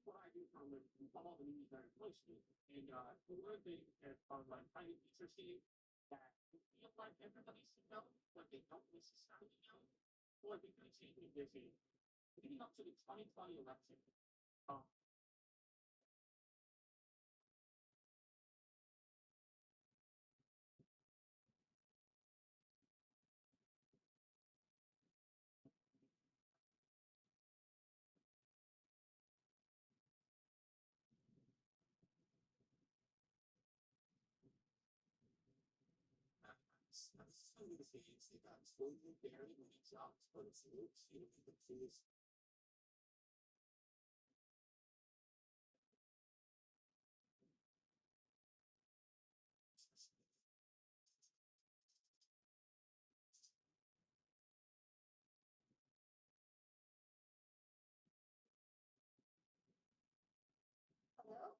What I do from follow the news very closely. And the one thing that I'm finding interesting that it feels like everybody should know, but they don't necessarily know, or because they've been busy. Leading up to the 2020 election, um, under the fans, they got totally buried when he dropped, but it's looks, you know, the fans. Hello?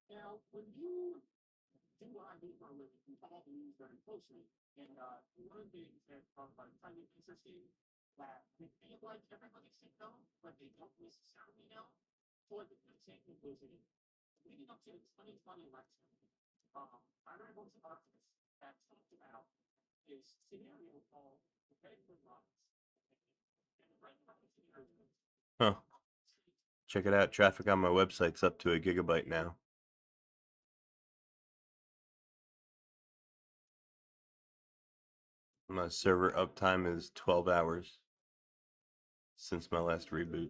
Now, when you do what I do for a living, you follow the news very closely, and one of the things that I find it interesting that they feel like everybody should know, but they don't necessarily know. For the example was in leading up to the 2020 election, I read a bunch of articles that talked about this scenario called the red lines. And the red line scenario Huh. Check it out. Traffic on my website's up to 1 gigabyte now. My server uptime is 12 hours since my last reboot.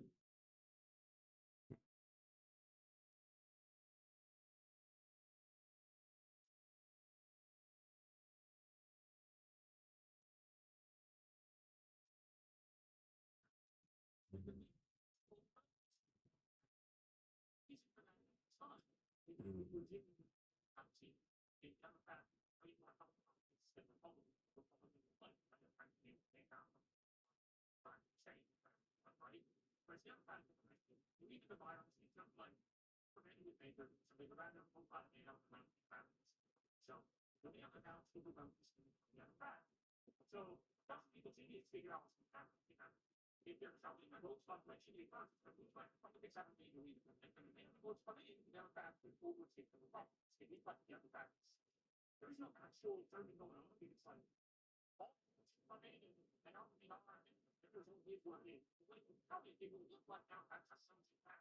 So, that's people see is figure out what's going on. If there's something that goes on election day first, but we like politics haven't been really and the man who votes for the Democrats will overtake the Republicans. They look like the Democrats. There's no actual turning going on. It's like, oh, come in and I'll be not there's no big one in. Like, probably they will look like Democrats have something back.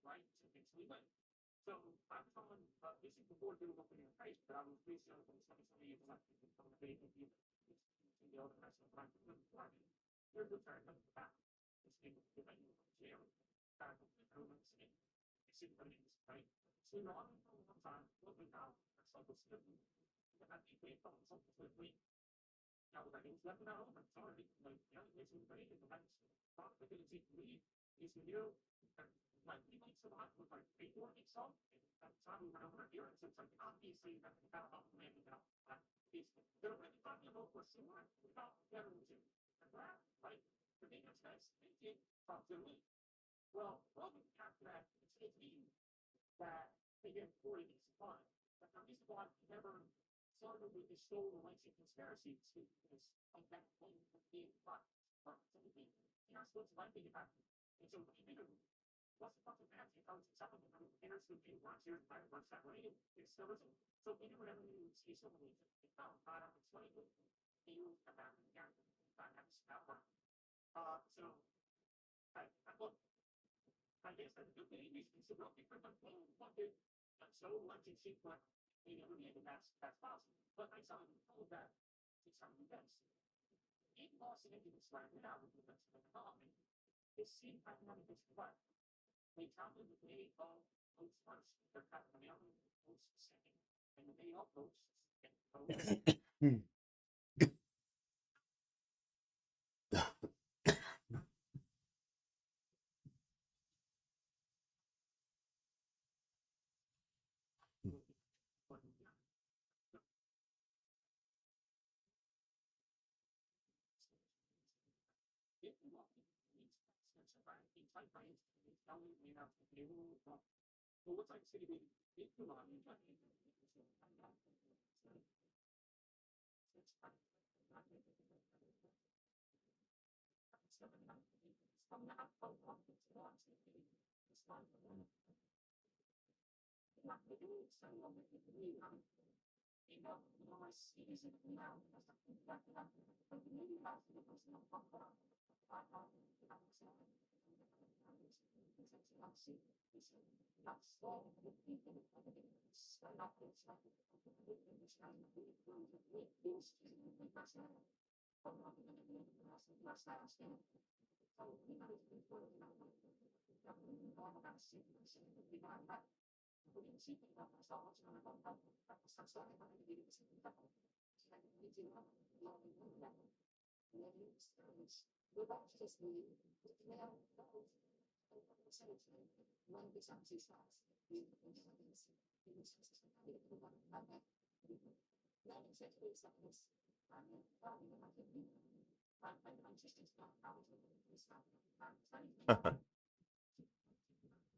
Right? To eventually win. So, I'm telling, this is before they were looking at face, but I was researching when somebody elected to come to the other national party. They're the turn of the back. It's the jail. Back of the government state. It's in the news, right? So, you know, I'm for a long time, looking out, it's like what's good. And I think they thought something was good. Now, like, it's left it out, I'm sorry. Like, the only place we're ready to the next thought that didn't take lead is the new, like, we like to lot with like before it so at the time we went over here, so it's like obviously that the battle of the land without is they're already talking about for sure without veteran two. And that, like, the thing that's nice, they did talk to me. Well, after that, it's me that they get 40 days fun. But the reason why we never started with the stolen election conspiracy is like that thing of being fun. So you're not supposed to like being happy. And so what you do, what's the fucking math? You know, some of them enters the being once here, once that way, it's still isn't. So you do whatever you see someone needs to know. I don't explain it. You come out and again, not have to smell work. So I look. I guess that's a good thing. We should look for the fuck it. So election seems like they never made it. That's possible. But I saw you told that to some of the best. In Los Angeles right now with the rest of the economy, it seems like none of this what. They counted the day of votes first. They're counting the mail-in votes second. And the day of votes second. Well, what's like city meeting? If you want, you can.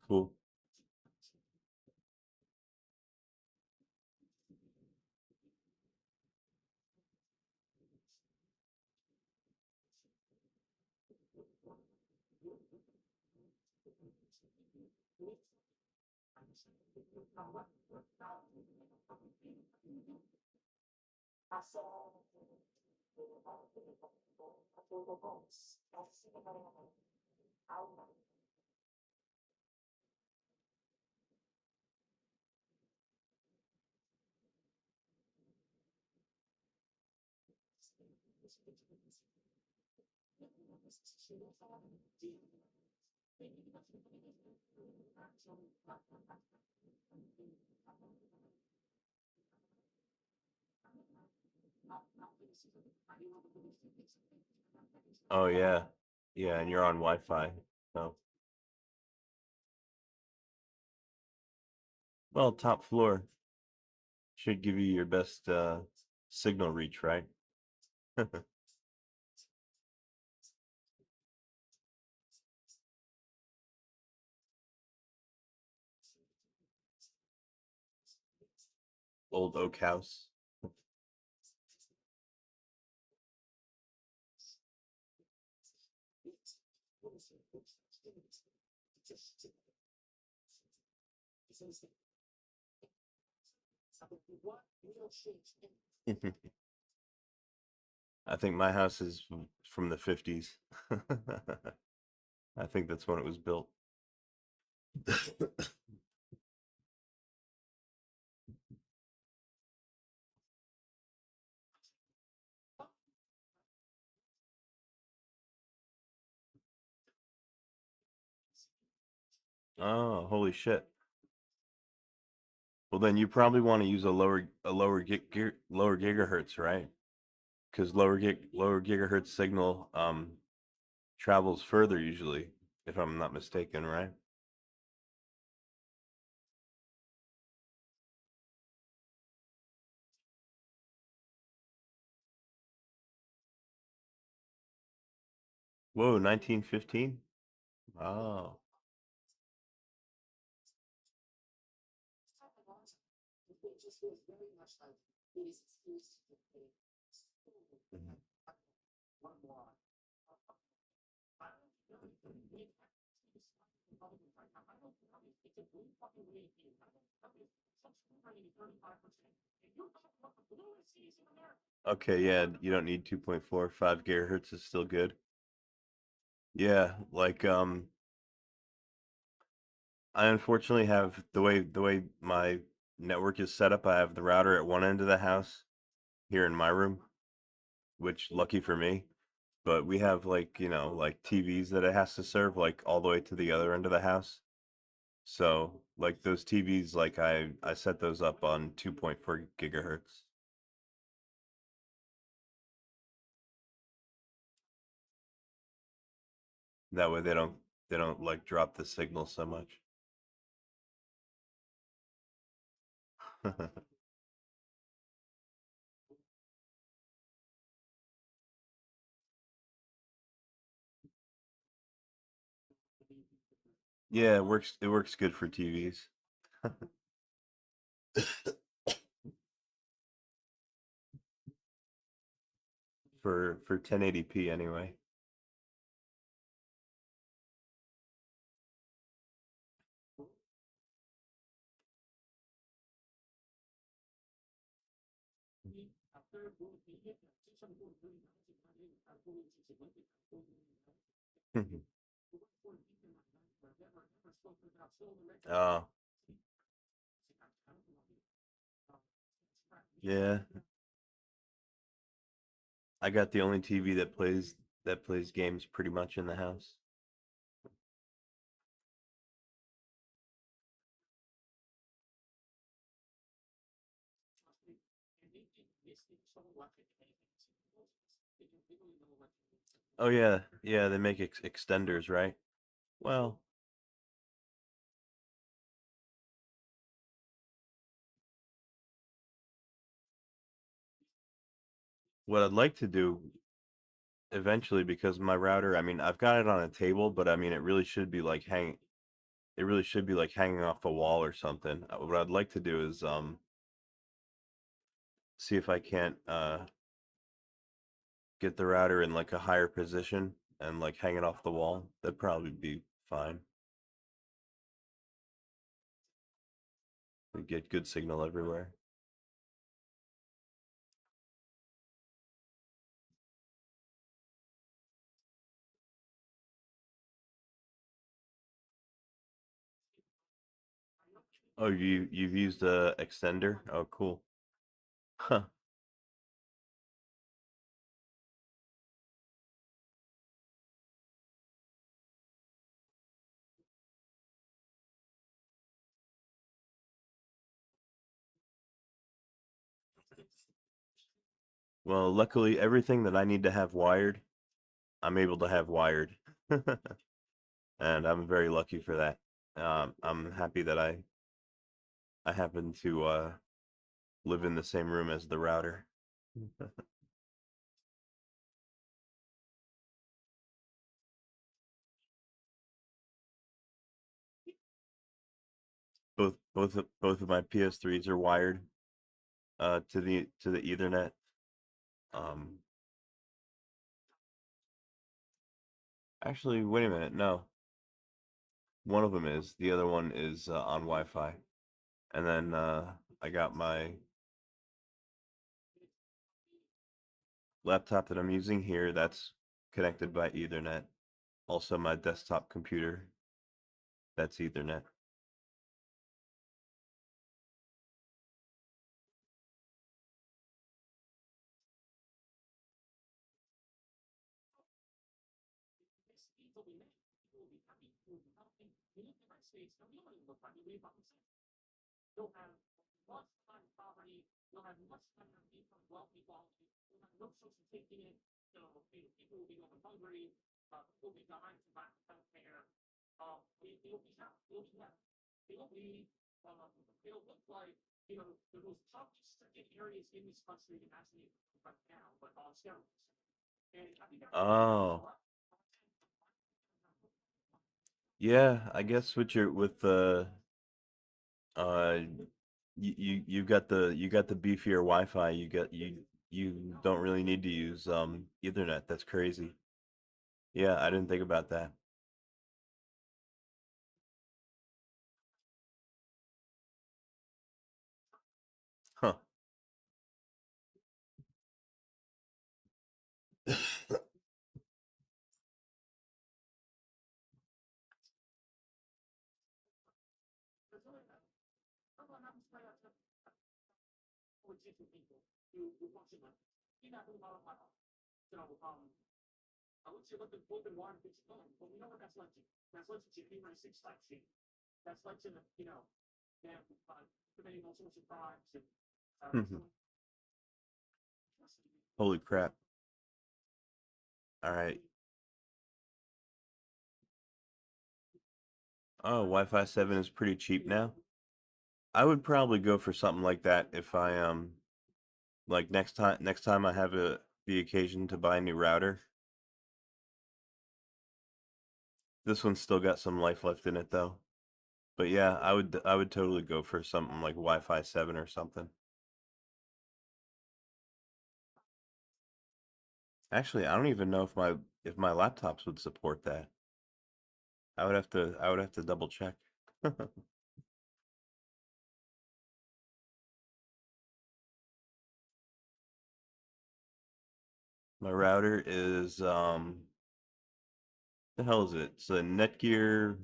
Cool. Oh yeah, yeah, and you're on Wi-Fi. So, well, top floor should give you your best signal reach, right? Old oak house. I think my house is from the 50s. I think that's when it was built. Oh, holy shit. Well, then you probably want to use lower gigahertz, right? Because lower gigahertz signal travels further usually, if I'm not mistaken, right? Whoa, 1915? Oh. Mhm. Okay, yeah, you don't need 2.4. 5 gigahertz is still good. Yeah, like I unfortunately have the way my network is set up, I have the router at one end of the house here in my room, which lucky for me. But we have like, like TVs that it has to serve like all the way to the other end of the house. So like those TVs, like I set those up on 2.4 gigahertz. That way they don't like drop the signal so much. Yeah, it works good for TVs. For 1080p anyway. Oh, yeah. I got the only TV that plays games pretty much in the house. Oh yeah, yeah, they make extenders, right? Well, what I'd like to do eventually, because my router, I mean, I've got it on a table, but I mean, it really should be like hanging off a wall or something. What I'd like to do is see if I can't get the router in like a higher position and like hang it off the wall. That'd probably be fine. We get good signal everywhere. Oh, you've used a extender? Oh, cool. Huh. Well, luckily everything that I need to have wired, I'm able to have wired. And I'm very lucky for that. I'm happy that I happen to live in the same room as the router. Both of my PS3s are wired to the Ethernet. Um, Actually, wait a minute. No, one of them is. The other one is on Wi-Fi. And then I got my laptop that I'm using here. That's connected by Ethernet. Also, my desktop computer. That's Ethernet. You'll have much higher poverty, you'll have much higher income, wealthy quality, you'll have no social safety net, people will be going hungry, people will be dying from lack of health care, it'll be hell, it'll be hell. It'll be, it'll look like, the most poverty stricken areas in this country as they right now, but on steroids. And I think Oh, yeah. I guess with the uh you got the beefier Wi-Fi. You don't really need to use Ethernet. That's crazy. Yeah, I didn't think about that. Huh. with different people who function like you know so I would say let the open water get you going, but we know what that's led to. That's led to January 6th type shit. That's led to them committing all sorts of crimes and Mhm. Holy crap. All right. Oh, Wi-Fi 7 is pretty cheap now. I would probably go for something like that if I like next time I have the occasion to buy a new router. This one's still got some life left in it though. But yeah, I would totally go for something like Wi-Fi 7 or something. Actually, I don't even know if my laptops would support that. I would have to double check. My router is the hell is it? It's a Netgear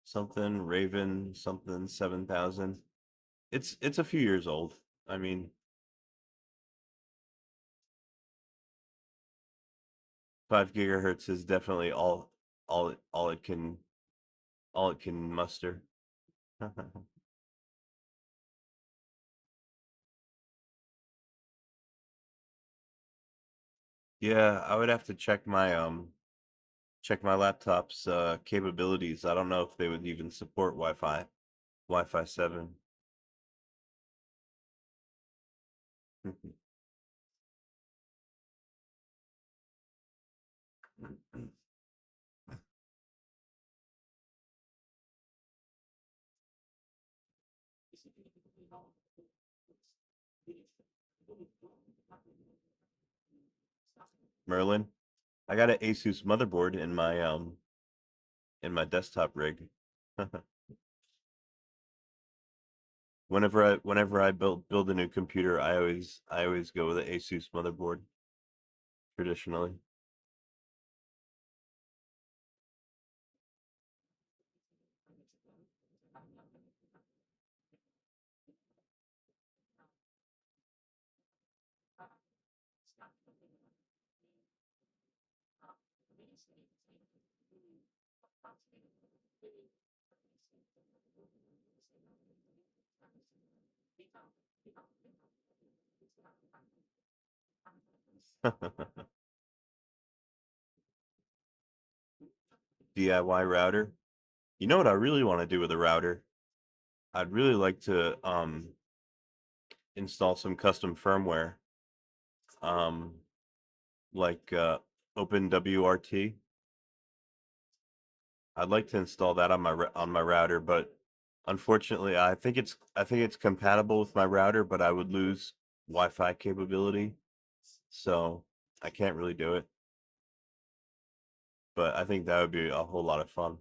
something Raven something 7000. It's a few years old. I mean, 5 gigahertz is definitely all it can muster. Yeah, I would have to check my laptop's capabilities. I don't know if they would even support Wi-Fi 7. Merlin, I got an Asus motherboard in my desktop rig. Whenever I build a new computer, I always go with an Asus motherboard traditionally. DIY router. You know what I really want to do with a router? I'd really like to install some custom firmware, um, like OpenWRT. I'd like to install that on on my router, but unfortunately, I think it's compatible with my router, but I would lose Wi-Fi capability, so I can't really do it. But I think that would be a whole lot of fun.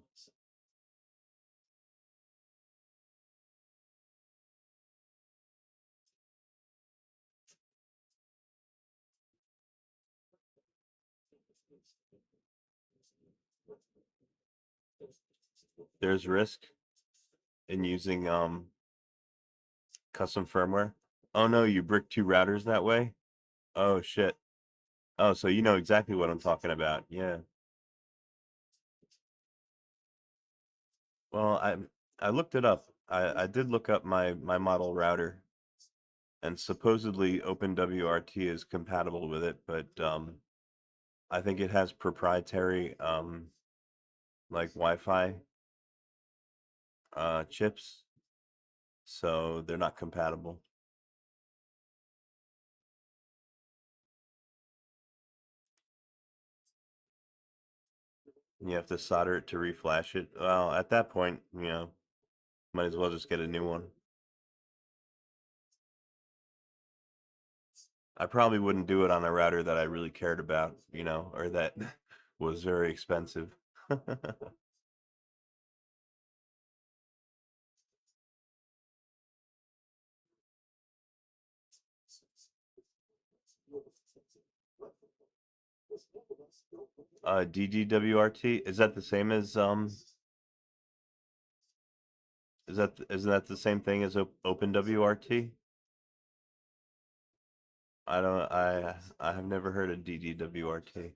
There's risk in using custom firmware. Oh no, you brick two routers that way? Oh shit. Oh, so you know exactly what I'm talking about. Yeah. Well, I looked it up. I did look up my model router, and supposedly OpenWRT is compatible with it, but I think it has proprietary like Wi-Fi chips, so they're not compatible. You have to solder it to reflash it. Well, at that point, you know, might as well just get a new one. I probably wouldn't do it on a router that I really cared about, you know, or that was very expensive. DDWRT, is that the same as isn't that the same thing as OpenWRT? I have never heard of DDWRT.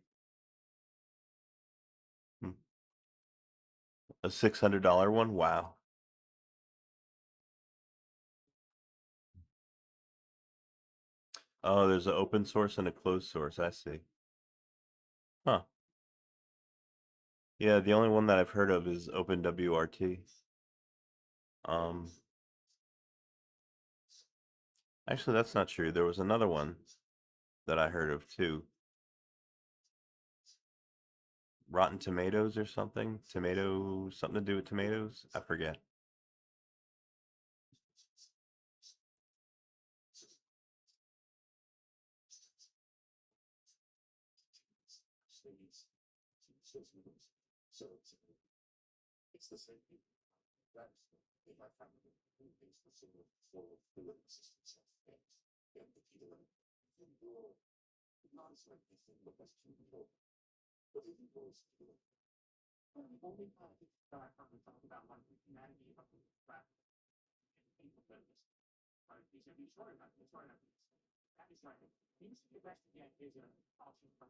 A $600 one? Wow. Oh, there's an open source and a closed source. I see. Huh. Yeah, the only one that I've heard of is OpenWRT. Um, Actually, that's not true. There was another one that I heard of too. Rotten Tomatoes or something? Something to do with tomatoes? I forget. So it's the same thing. That in my family, it's the same for the existence of and the Not like this thing, but that's too little. But if it goes to the only time that I probably talk about like the humanity of the craft and capabilities, right? He said, "Be sorry about this, sorry about this." That is like, needs to be best again is an option from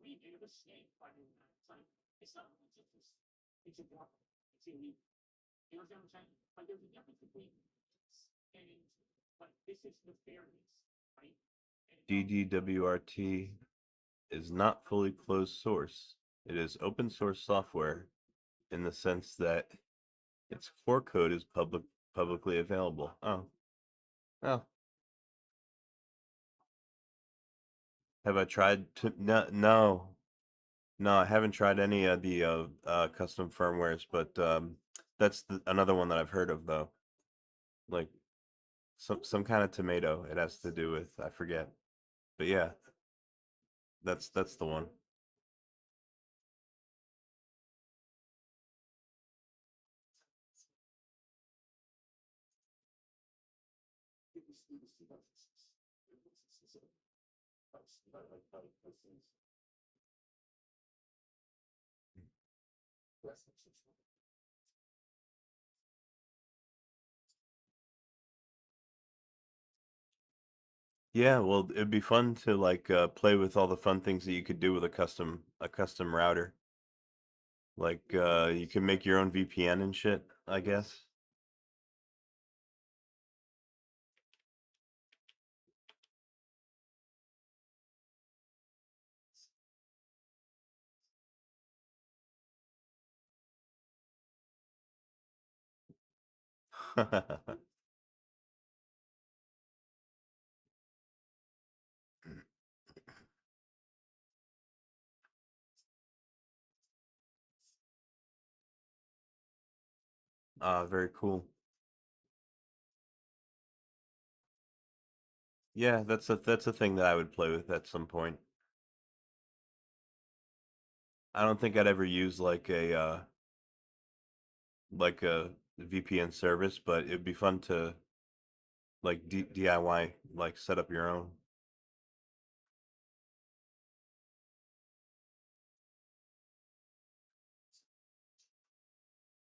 we made a mistake by doing that. It's not just this, it's a block, it's illegal. You know what I'm saying? Like there's a difference between this and like this is nefarious, right? DDWRT is not fully closed source. It is open source software in the sense that its core code is publicly available. Oh. Oh. Have I tried to no. No, I haven't tried any of the custom firmwares, but that's another one that I've heard of though. Like some kind of tomato it has to do with, I forget. But yeah, that's the one. Yeah, well, it'd be fun to like play with all the fun things that you could do with a custom router. Like you can make your own VPN and shit, I guess. Very cool. Yeah, that's a thing that I would play with at some point. I don't think I'd ever use like a VPN service, but it'd be fun to like DIY, like set up your own.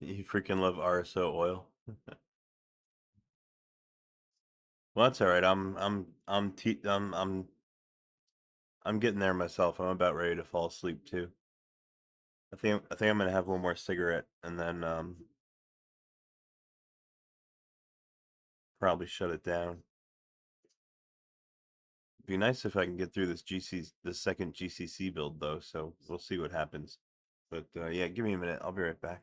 You freaking love RSO oil. Well, that's all right. I'm getting there myself. I'm about ready to fall asleep too. I think I'm gonna have one more cigarette and then probably shut it down. Be nice if I can get through the second GCC build though, so we'll see what happens. But yeah, give me a minute. I'll be right back.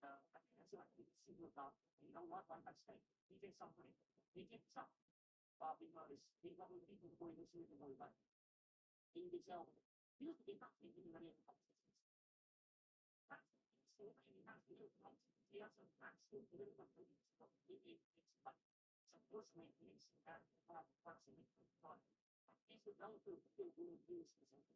I think that's what you see about, you know what, like I said, he did something. He did something. Because he probably people going to see the way back. You can tell, he used to be not thinking about it. That's so he has to do it. He has some facts to do it. It's like some personal things that personally fun. He's developed to do use something.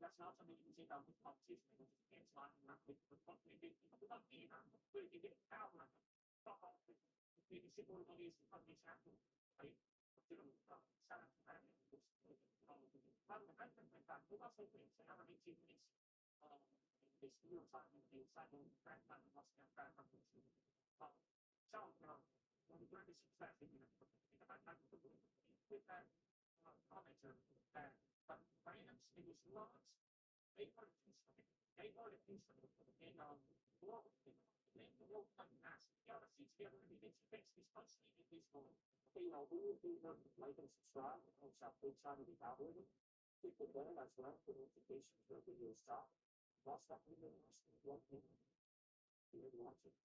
That's not something you can take out with competition because it's not with company. Without being but if you get out of it, maybe simple is the company's happening, right? This real time inside the back time was back from the so when we learn this exactly, with that commenter that brands and these laws, they are the piece of it. They are the piece of it. And world, they will come massive. Yeah, let's see together and it's these constantly in this world. Okay, who will like and subscribe and subscribe to the algorithm? Click the bell as well for notifications when videos drop. Watch that video one thing. You're watching.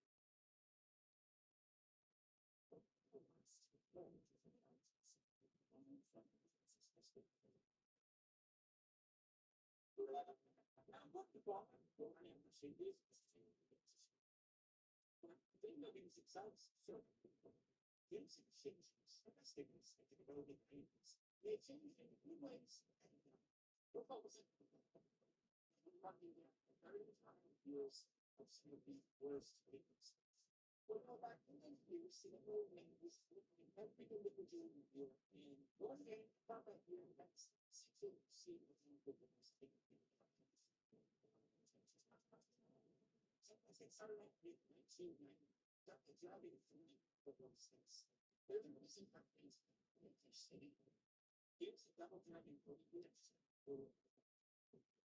Well, back in the years, Singapore was every individual here, and one day, probably here in the next 6 years, see what you would do. As it started like mid-1990, got the job in for those things. There's a reason for things in the city. Here's a double driving for the units.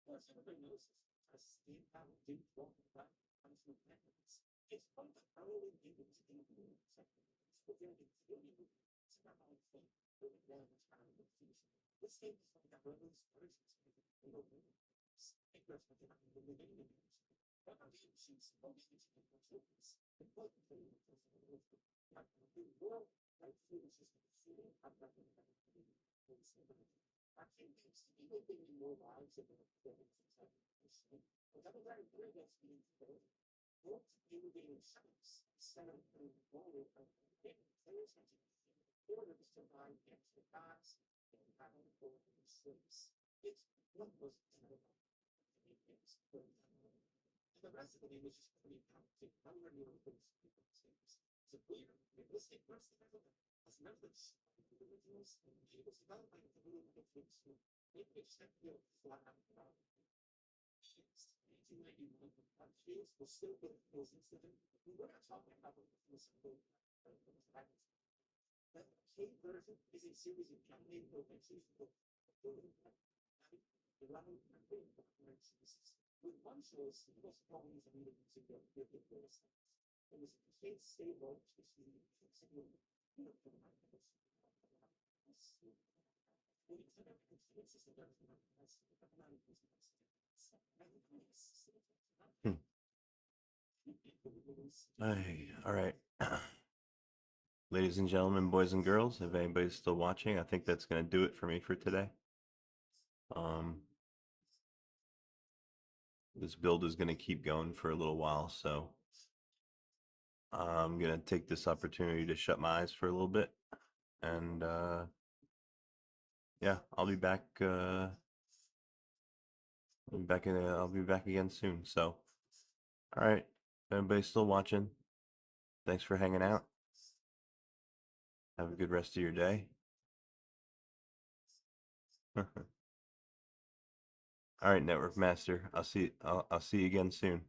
Plus, everybody knows this. I stand out and do walk back on the memories. It's fun to early into the second. So we're going to continue to have our thing for the long term of the future. This thing is like a brother's version. It goes with it. It goes with it. The beginning of it. But I'm being shoots. Most of the children's important thing is like the world, like food system. I'm not going to I think it's even thinking more lives of the but I'm very good at being today. What innovative science instead of being forward and there's such a order to survive against the gods and having to go to sleeps. It's one was terrible. And the rest of the name is just pretty complicated. I don't know what those things. It's a clear, realistic person as members individuals and able to develop like the little things to make it step flat out. 1891, kids were still good at those incidents. We were not talking about the simple the K version is a series of animated adventures with 11 with one choice, it was always a meeting to go with the first. It was a kid stable, which is the Hey, all right. Ladies and gentlemen, boys and girls, if anybody's still watching, I think that's going to do it for me for today. This build is going to keep going for a little while, so I'm going to take this opportunity to shut my eyes for a little bit. And yeah, I'll be back. I'll be back again soon. So, all right, if anybody's still watching, thanks for hanging out. Have a good rest of your day. All right, Network Master. I'll see you again soon.